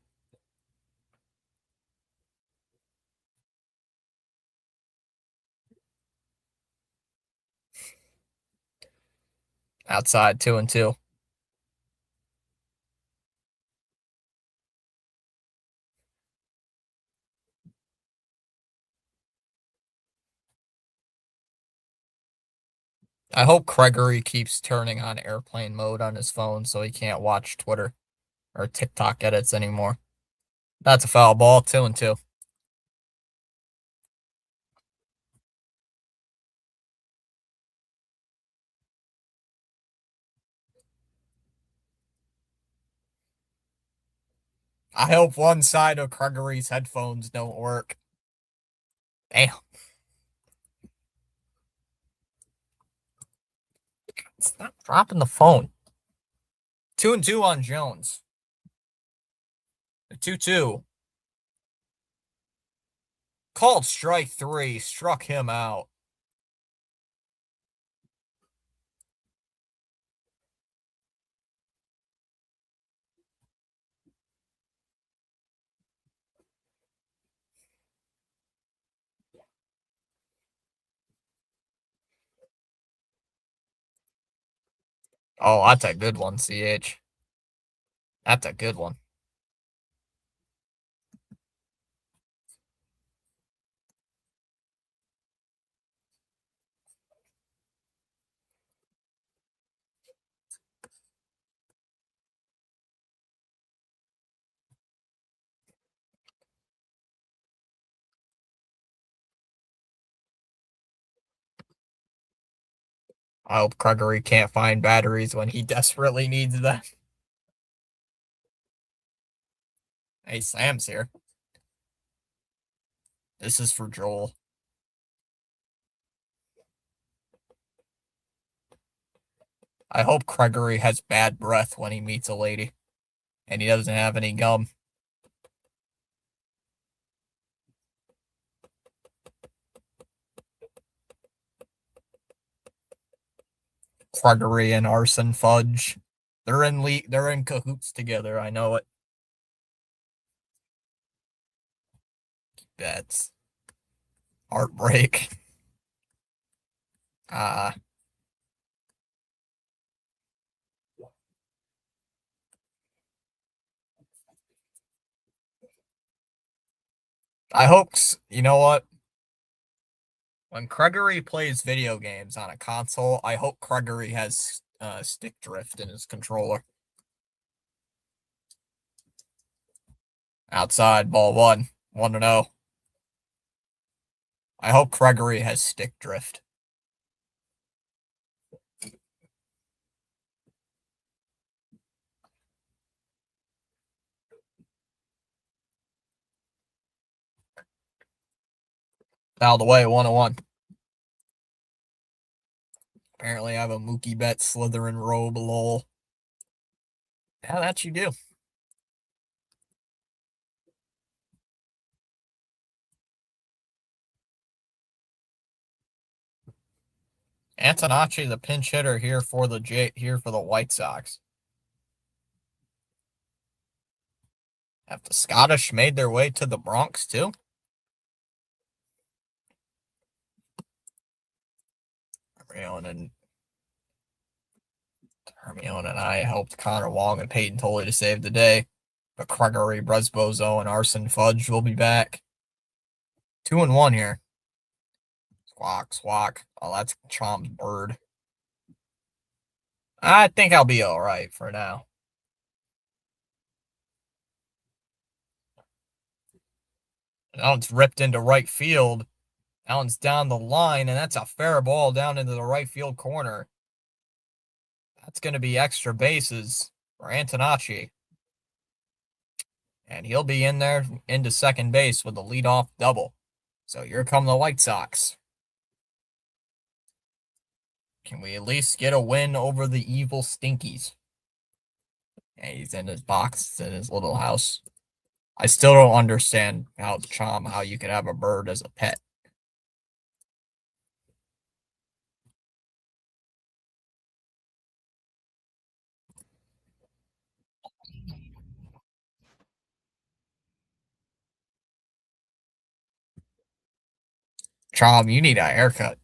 Outside, 2-2. I hope Gregory keeps turning on airplane mode on his phone so he can't watch Twitter or TikTok edits anymore. That's a foul ball, 2-2. I hope one side of Gregory's headphones don't work. Damn. Stop dropping the phone. 2-2 on Jones. 2-2. Called strike 3. Struck him out. Oh, that's a good one, CH. That's a good one. I hope Gregory can't find batteries when he desperately needs them. Hey, Sam's here. This is for Joel. I hope Gregory has bad breath when he meets a lady. And he doesn't have any gum. Gregory and Arson Fudge. They're in cahoots together, I know it. That's heartbreak. Uh I hope, you know what? When Gregory plays video games on a console, I hope Gregory has stick drift in his controller. Outside, ball 1. 1-0. I hope Gregory has stick drift. Out of the way, 1-1. Apparently, I have a Mookie Betts Slytherin robe, lol. Yeah, that you do. Antonacci, the pinch hitter here for the White Sox. Have the Scottish made their way to the Bronx too? Hermione and I helped Connor Wong and Peyton Tolley to save the day. But Gregory Bresbozo and Arson Fudge will be back. 2-1 here. Squawk, squawk. Oh, that's Chom's bird. I think I'll be all right for now. Now it's ripped into right field. Allen's down the line, and that's a fair ball down into the right field corner. That's going to be extra bases for Antonacci. And he'll be in there into second base with a leadoff double. So here come the White Sox. Can we at least get a win over the evil Stinkies? And he's in his box, in his little house. I still don't understand how you could have a bird as a pet. Chom, you need a haircut.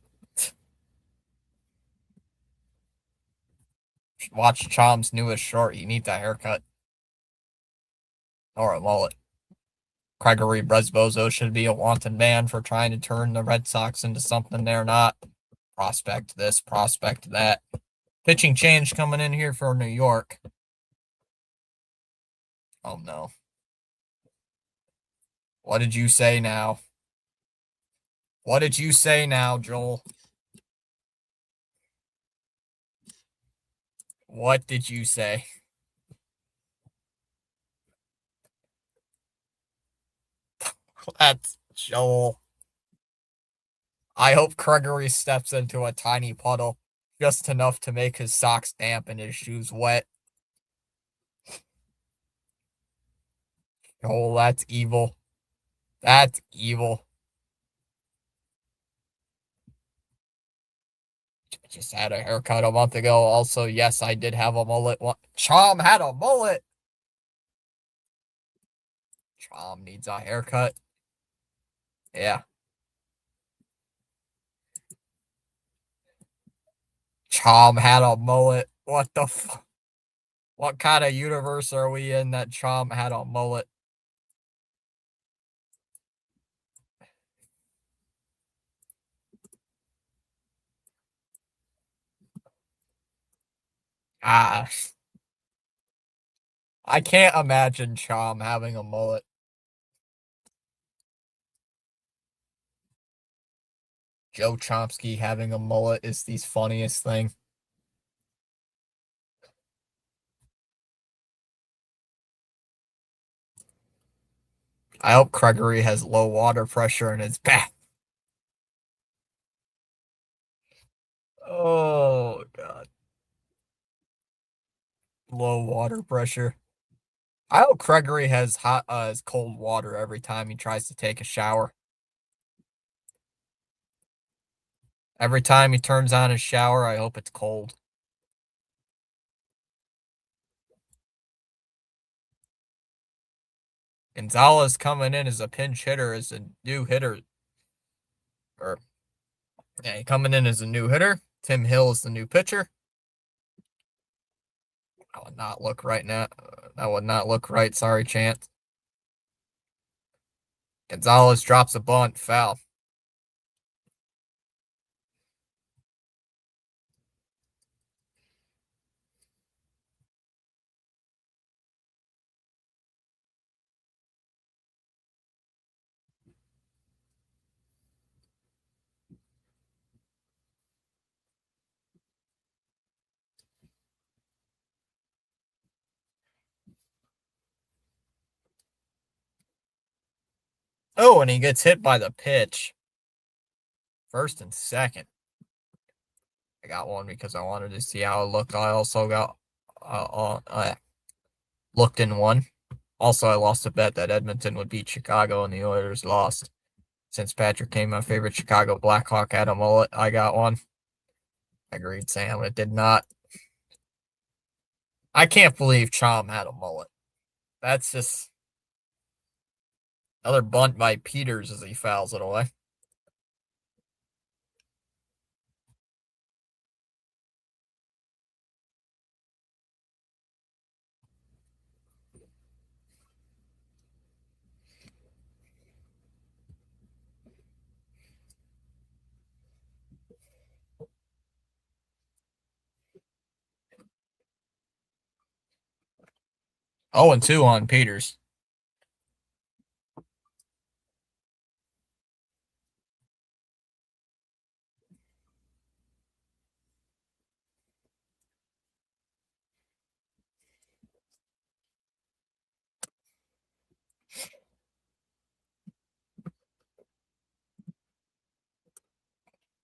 Watch Chom's newest short. You need that haircut. Or a mullet. Gregory Bresbozo should be a wanted man for trying to turn the Red Sox into something they're not. Prospect this, prospect that. Pitching change coming in here for New York. Oh no. What did you say now? What did you say now, Joel? What did you say? That's Joel. I hope Gregory steps into a tiny puddle, just enough to make his socks damp and his shoes wet. Oh, that's evil. That's evil. Just had a haircut a month ago. Also, yes, I did have a mullet. Chom had a mullet. Chom needs a haircut. Yeah. Chom had a mullet. What the fuck? What kind of universe are we in that Chom had a mullet? Ah, I can't imagine Chom having a mullet. Joe Chomsky having a mullet is the funniest thing. I hope Gregory has low water pressure in his back. Oh god, low water pressure. I hope Gregory has cold water every time he tries to take a shower. Every time he turns on his shower, I hope it's cold. Gonzalez coming in as a pinch hitter as a new hitter. Or yeah, coming in as a new hitter. Tim Hill is the new pitcher. That would not look right now. That would not look right. Sorry, Chant. Gonzalez drops a bunt, foul. Oh, and he gets hit by the pitch. First and second. I got one because I wanted to see how it looked. I also got looked in one. Also, I lost a bet that Edmonton would beat Chicago and the Oilers lost. Since Patrick came, my favorite Chicago Blackhawk had a mullet, I got one. Agreed, Sam. It did not. I can't believe Chom had a mullet. That's just another bunt by Peters as he fouls it away. Oh, and 2 on Peters.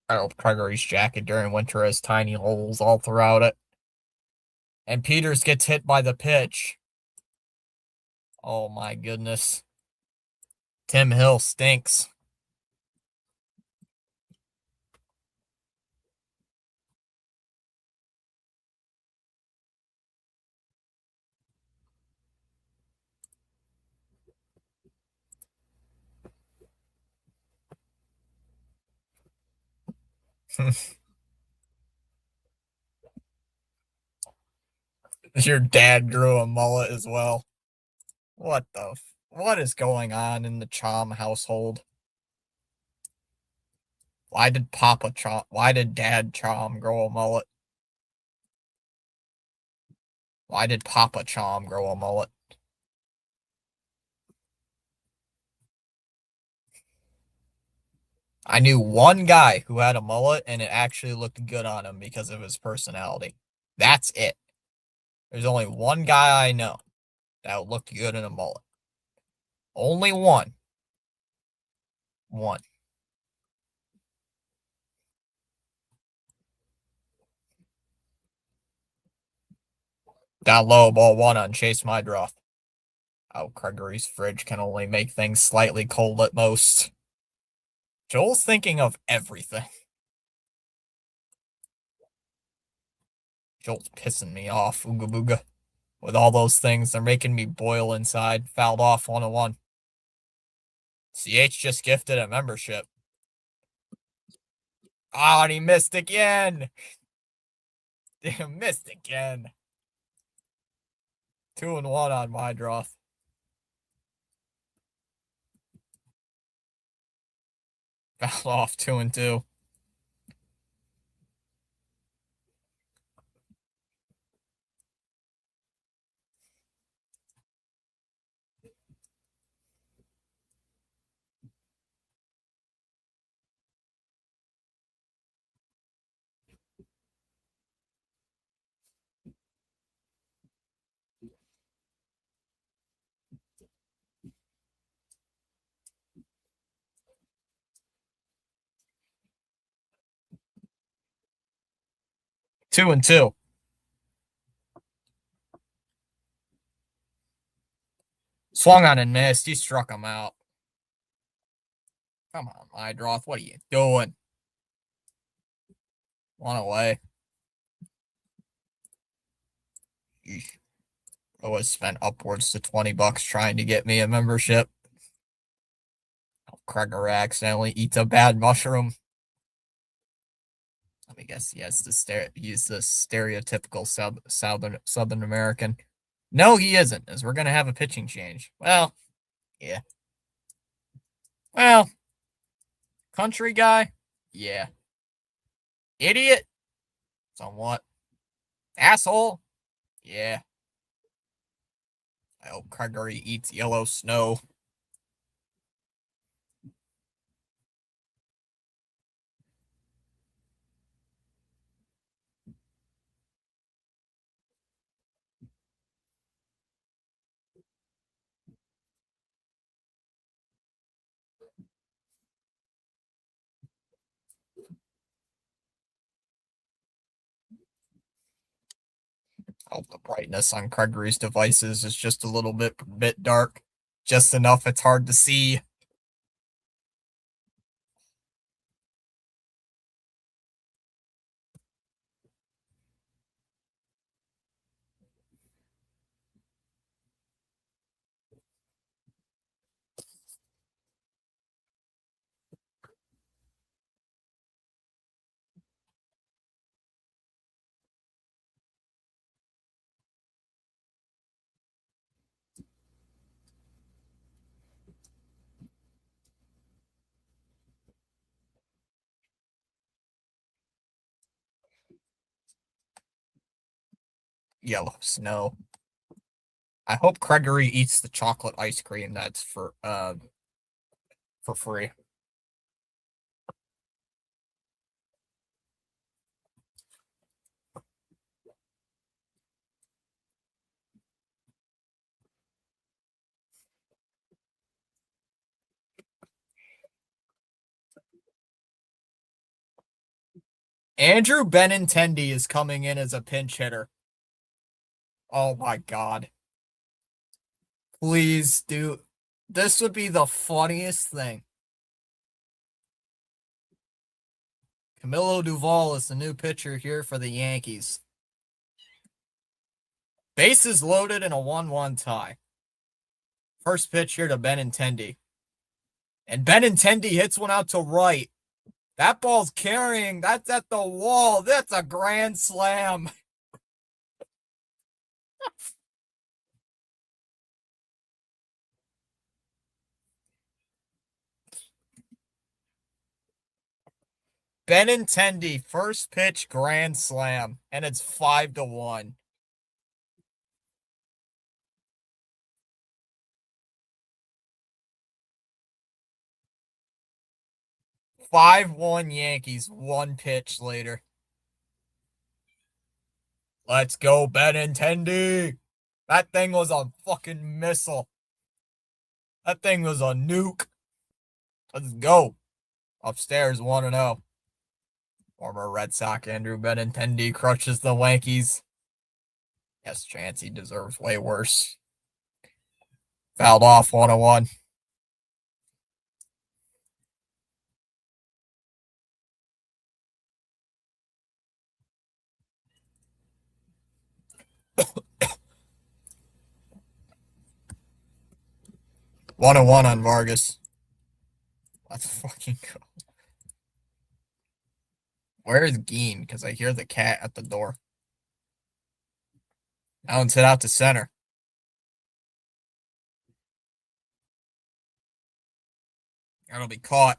I don't know, Gregory's jacket during winter has tiny holes all throughout it. And Peters gets hit by the pitch. Oh my goodness. Tim Hill stinks. Your dad grew a mullet as well. What is going on in the Chom household? Why did Dad Chom grow a mullet? Why did Papa Chom grow a mullet? I knew one guy who had a mullet and it actually looked good on him because of his personality. That's it. There's only one guy I know that looked good in a mullet. Only one. One. Down low, ball one on Chase Mydroth. Oh, Gregory's fridge can only make things slightly cold at most. Joel's thinking of everything. Joel's pissing me off, Ooga Booga. With all those things, they're making me boil inside. Fouled off 101. CH just gifted a membership. Oh, and he missed again. Damn, missed again. 2-1 on my draw. Fouled off 2-2. Two and two. Swung on and missed. He struck him out. Come on, Lydroth. What are you doing? One away. Yeesh. I was spent upwards to $20 trying to get me a membership. Oh, Kreger accidentally eats a bad mushroom. Let me guess. He's the stereotypical Southern American. No, he isn't, as we're gonna have a pitching change. Well, yeah. Well, country guy, yeah. Idiot, somewhat. Asshole, yeah. I hope Gregory eats yellow snow. Hope the brightness on Gregory's devices is just a little bit dark. Just enough it's hard to see. Yellow snow. I hope Gregory eats the chocolate ice cream that's for free. Andrew Benintendi is coming in as a pinch hitter. Oh my god. Please do. This would be the funniest thing. Camilo Duvall is the new pitcher here for the Yankees. Bases loaded in a 1-1 tie. First pitch here to Benintendi. And Benintendi hits one out to right. That ball's carrying. That's at the wall. That's a grand slam. Benintendi, first pitch grand slam, and it's 5-1. 5-1 Yankees, one pitch later. Let's go, Benintendi. That thing was a fucking missile. That thing was a nuke. Let's go. Upstairs 1-0. Former Red Sox Andrew Benintendi crushes the Yankees. Yes, Chansey deserves way worse. Fouled off 101. One on one on Vargas. Let's fucking go. Where is Geen? Because I hear the cat at the door. Allen's hit out to center. That'll be caught.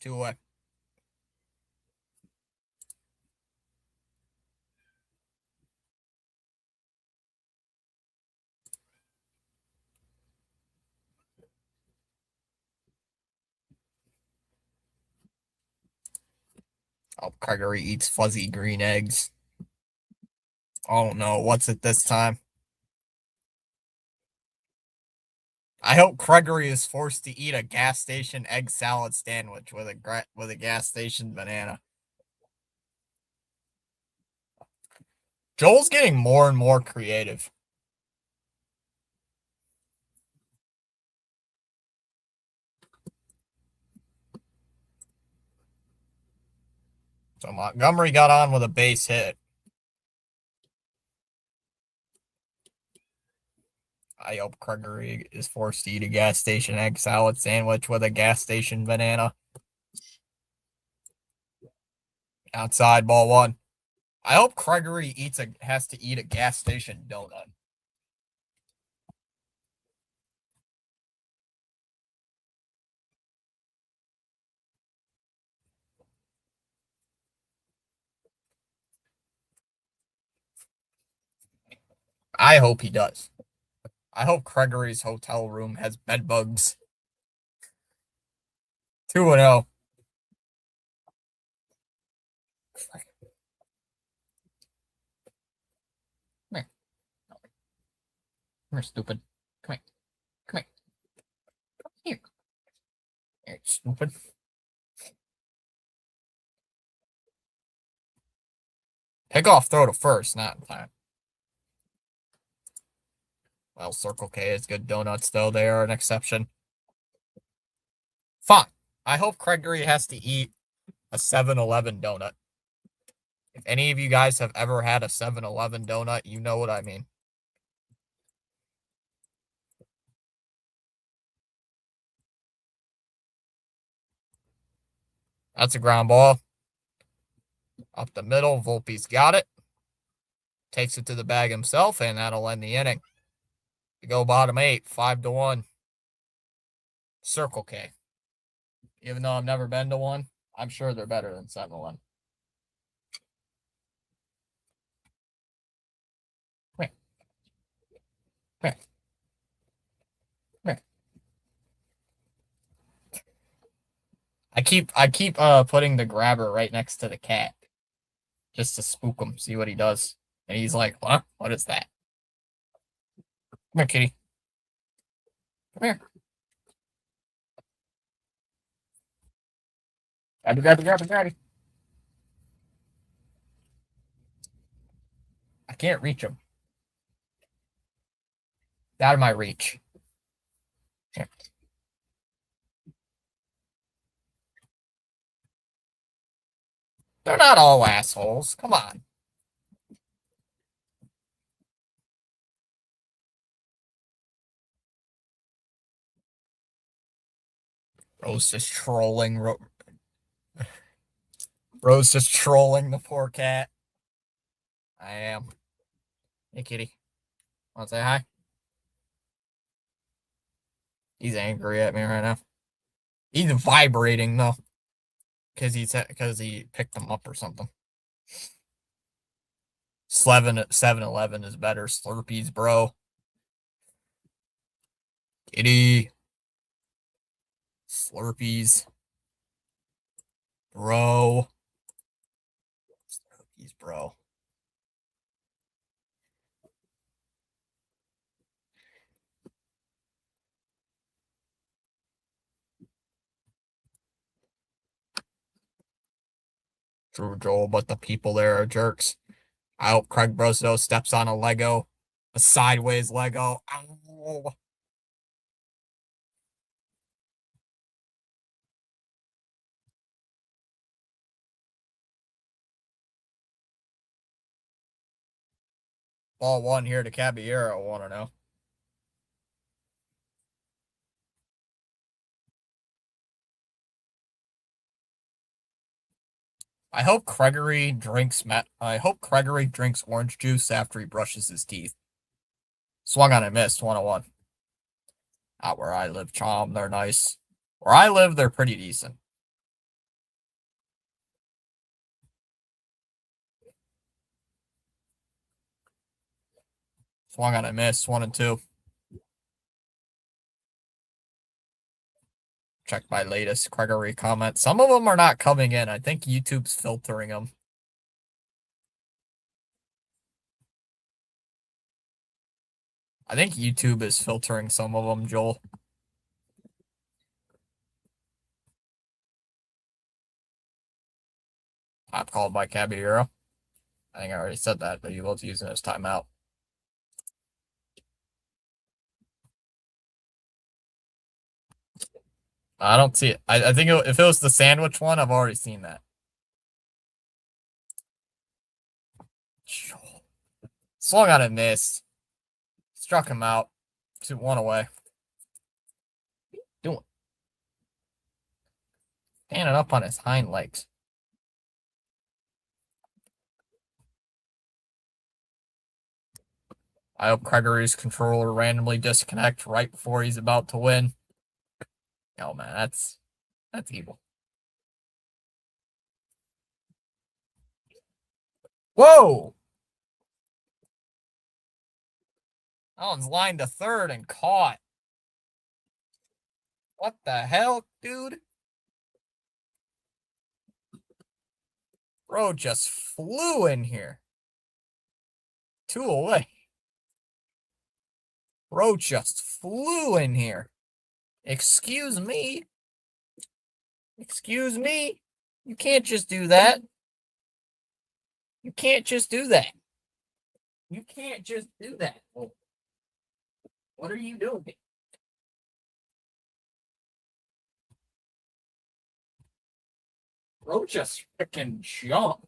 2 away. Oh, Gregory eats fuzzy green eggs. Oh no, what's it this time? I hope Gregory is forced to eat a gas station egg salad sandwich with a gas station banana. Joel's getting more and more creative. So Montgomery got on with a base hit. I hope Gregory is forced to eat a gas station egg salad sandwich with a gas station banana. Outside ball 1. I hope Gregory has to eat a gas station donut. I hope he does. I hope Gregory's hotel room has bed bugs. 2-0. Come here. Come here, stupid. Come here. Come here. Come here. Here, stupid. Pick off throw to first, not in time. Well, Circle K is good donuts, though. They are an exception. Fine. I hope Gregory has to eat a 7-Eleven donut. If any of you guys have ever had a 7-Eleven donut, you know what I mean. That's a ground ball. Up the middle, Volpe's got it. Takes it to the bag himself, and that'll end the inning. You go bottom 8, 5-1. Circle K. Even though I've never been to one, I'm sure they're better than 7-Eleven. Come here. Come here. Come here. I keep putting the grabber right next to the cat just to spook him, see what he does. And he's like, "What? What is that?" Come here, kitty. Come here. Grabby. I can't reach him. Out of my reach. Here. They're not all assholes. Come on. Rose just trolling. Rose just trolling the poor cat. I am. Hey, kitty. Want to say hi? He's angry at me right now. He's vibrating though, because he picked him up or something. 7-Eleven is better. Slurpees, bro. Kitty. Slurpees. Bro. Slurpees, bro. True, Joel, but the people there are jerks. I hope Craig Brosseau steps on a Lego, a sideways Lego. Ow. Ball one here to Caballero, I want to know. I hope Gregory drinks orange juice after he brushes his teeth. Swung on and missed, 101. Out where I live, Chom, they're nice. Where I live, they're pretty decent. Swung on and missed, 1-2. Check my latest Gregory comment. Some of them are not coming in. I think YouTube's filtering them. I think YouTube is filtering some of them, Joel. Top called by Caballero. I think I already said that, but he was using his timeout. I don't see it. I think if it was the sandwich one, I've already seen that. Swung on and missed. Struck him out. 2-1 away. Doing. Standing up on his hind legs. I hope Gregory's controller randomly disconnects right before he's about to win. Oh man, that's evil. Whoa! That one's lined to third and caught. What the hell, dude? Bro just flew in here. 2 away. Bro just flew in here. Excuse me. Excuse me. You can't just do that. You can't just do that. You can't just do that. What are you doing? Bro just freaking jumped.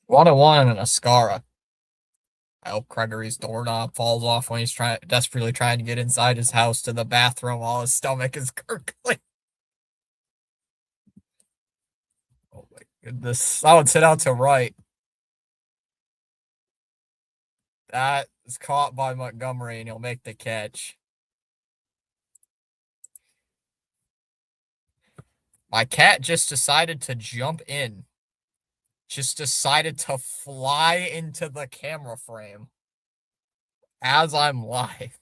One on one and a Scara. I hope Gregory's doorknob falls off when he's desperately trying to get inside his house to the bathroom while his stomach is gurgling. Oh my goodness. That one's hit out to right. That is caught by Montgomery and he'll make the catch. My cat just decided to jump in. Just decided to fly into the camera frame as I'm live.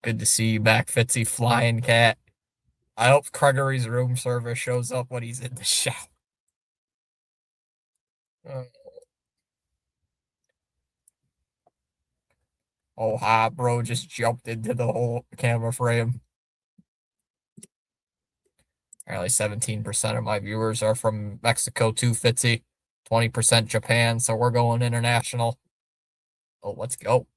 Good to see you back, Fitzy, flying cat. I hope Gregory's room service shows up when he's in the shower. Oh, hi, bro just jumped into the whole camera frame. Apparently 17% of my viewers are from Mexico too, Fitzy. 20% Japan, so we're going international. Oh, let's go.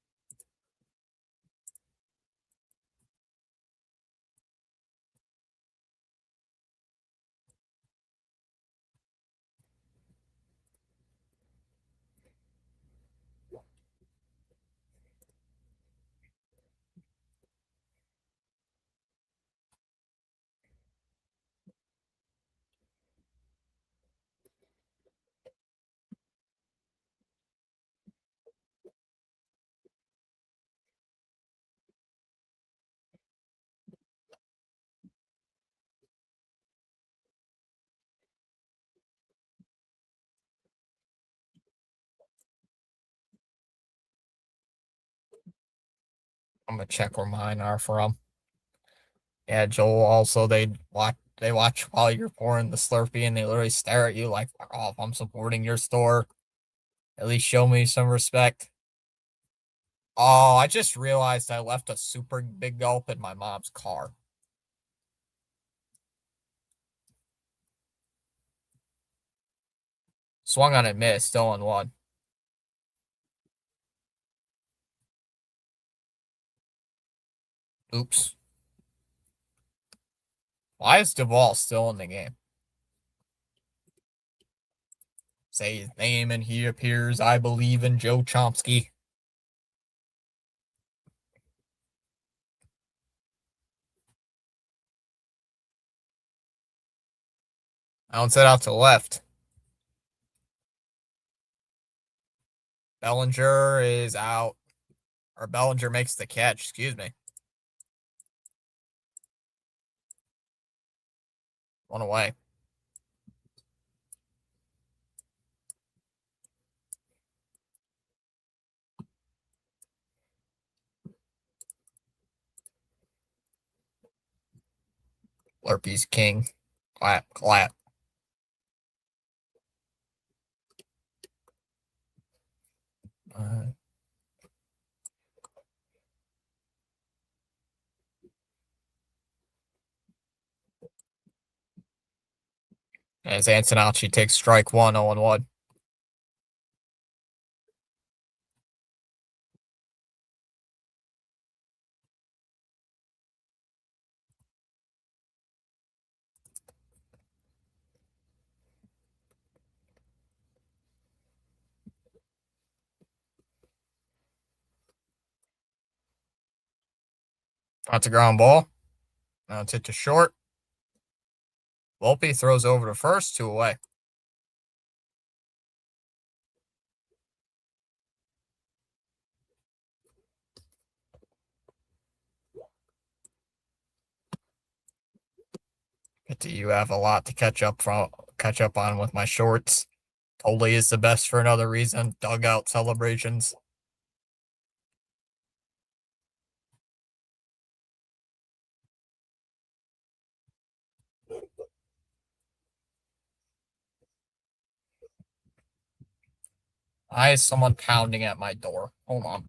I'm gonna check where mine are from. Yeah, Joel. Also, they watch while you're pouring the Slurpee, and they literally stare at you like, "Oh, if I'm supporting your store, at least show me some respect." Oh, I just realized I left a super big gulp in my mom's car. Swung on and missed, still on one. Oops. Why is Duvall still in the game? Say his name and he appears. I believe in Joe Chomsky. I don't set out to the left. Bellinger is out. Or Bellinger makes the catch, excuse me. One away. Slurpee's king. Clap, clap. Uh, as Antonacci takes strike one, 0-1. That's a ground ball. Now it's hit to short. Volpe throws over to first, two away. You have a lot to catch up on with my shorts. Totally is the best for another reason. Dugout celebrations. I have someone pounding at my door. Hold on.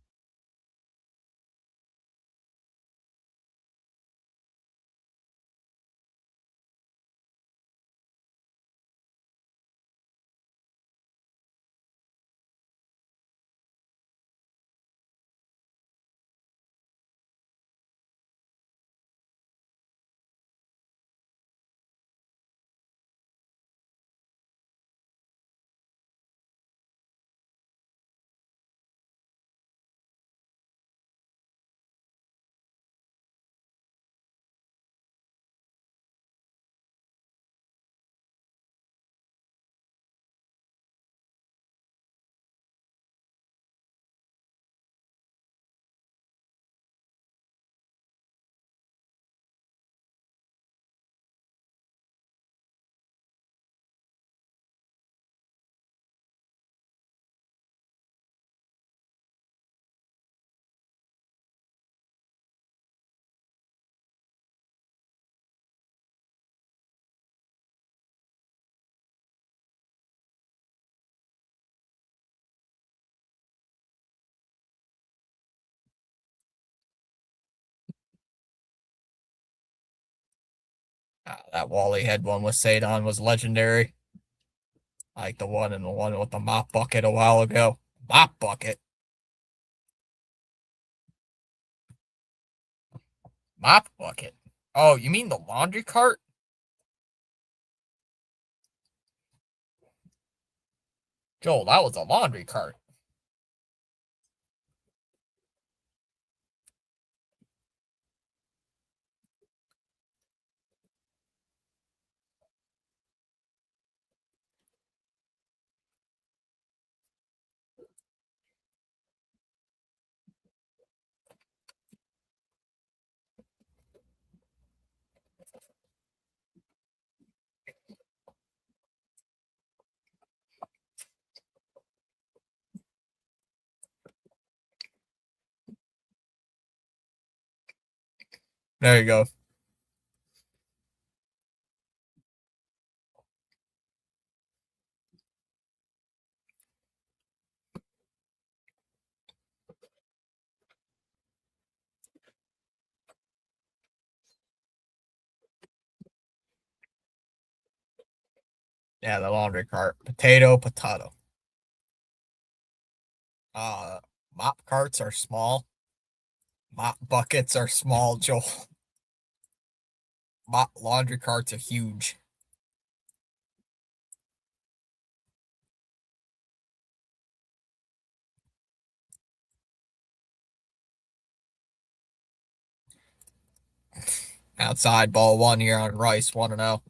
That Wally head one with Sadon was legendary. Like the one with the mop bucket a while ago. Mop bucket. Mop bucket. Oh, you mean the laundry cart? Joel, that was a laundry cart. There you go. Yeah, the laundry cart. Potato, potato. Uh, Mop carts are small. Mop buckets are small, Joel. Mop laundry carts are huge. Outside ball one here on Rice, 1-0.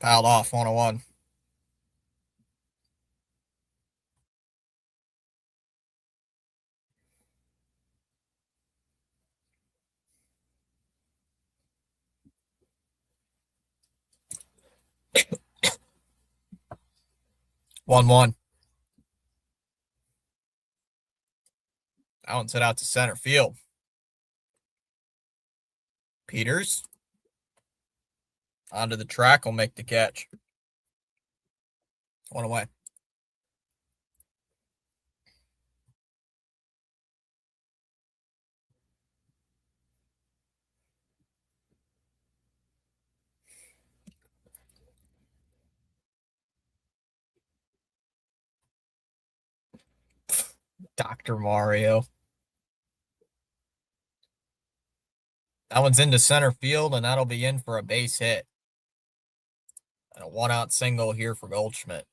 Fouled off, 1-1. One one. That one's hit out to center field. Peters onto the track will make the catch. One away. Dr. Mario. That one's into center field, and that'll be in for a base hit. And a 1-out single here for Goldschmidt.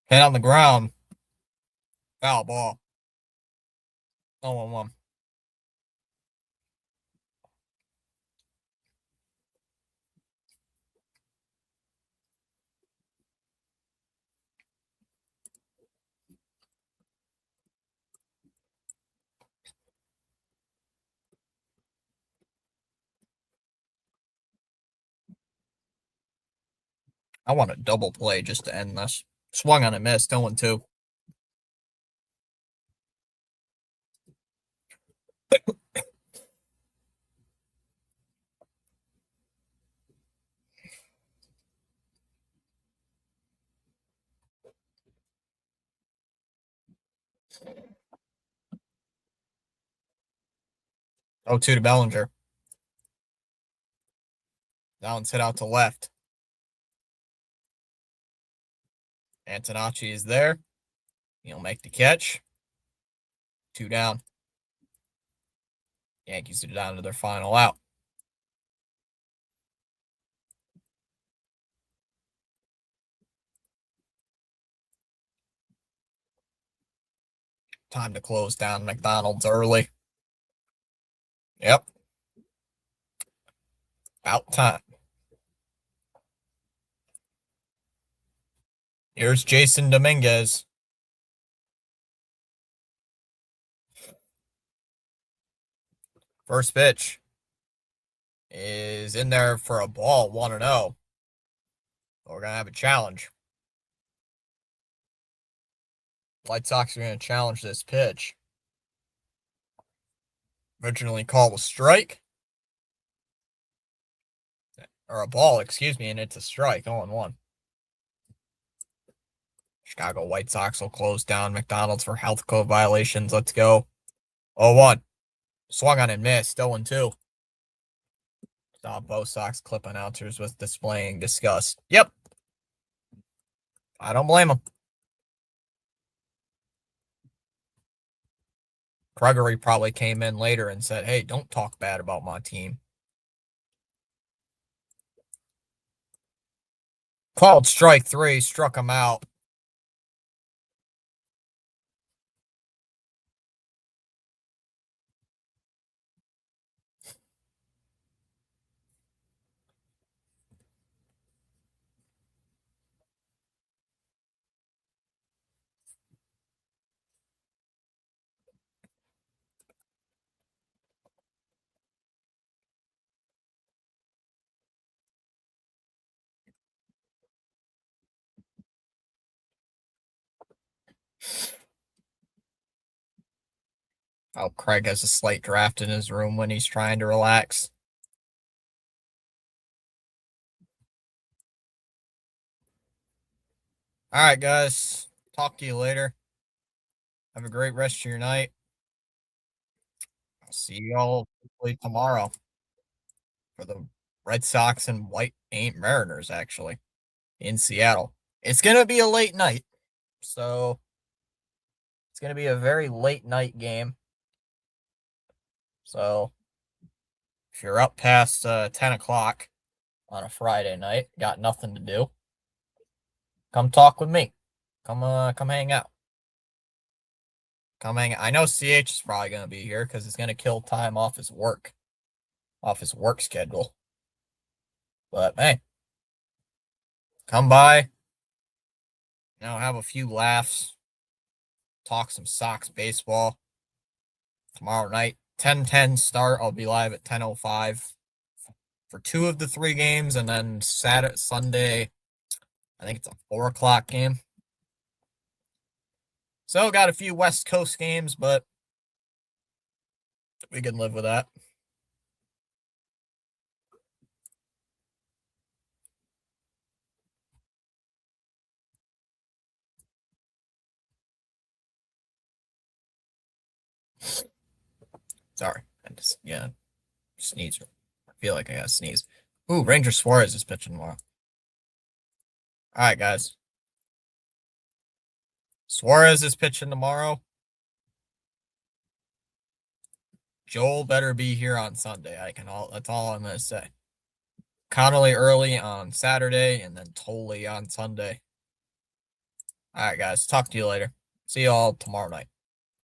Hit on the ground. Foul ball. 0-1. I want a double play just to end this. Swung on a miss, 0-2. Oh, 2 to Bellinger. That one's hit out to left. Antonacci is there. He'll make the catch. 2 down. Yankees are down to their final out. Time to close down McDonald's early. Yep. Out time. Here's Jason Dominguez. First pitch is in there for a ball, 1-0. We're going to have a challenge. White Sox are going to challenge this pitch. Originally called a strike. Or a ball, excuse me, and it's a strike, 0-1. Chicago White Sox will close down McDonald's for health code violations. Let's go. 0-1. Swung on and missed, 0-2. Saw both Sox clip announcers with displaying disgust. Yep. I don't blame them. Gregory probably came in later and said, hey, don't talk bad about my team. Called strike 3, struck him out. Oh, Craig has a slate draft in his room when he's trying to relax. All right, guys. Talk to you later. Have a great rest of your night. I'll see you all tomorrow for the Red Sox and White Ain't Mariners, actually, in Seattle. It's going to be a late night. So it's going to be a very late night game. So if you're up past 10 o'clock on a Friday night, got nothing to do, come talk with me. Come hang out. Come hang out. I know CH is probably going to be here because he's going to kill time off his work schedule. But hey, come by, have a few laughs, talk some Sox baseball. Tomorrow night, 10:10 start. I'll be live at 10:05 for 2 of the 3 games, and then Sunday, I think it's a 4 o'clock game. So got a few West Coast games, but we can live with that. Sorry, I just sneeze. I feel like I gotta sneeze. Ooh, Ranger Suarez is pitching tomorrow. All right, guys. Suarez is pitching tomorrow. Joel better be here on Sunday. That's all I'm gonna say. Connolly early on Saturday, and then Tolley on Sunday. All right, guys. Talk to you later. See you all tomorrow night.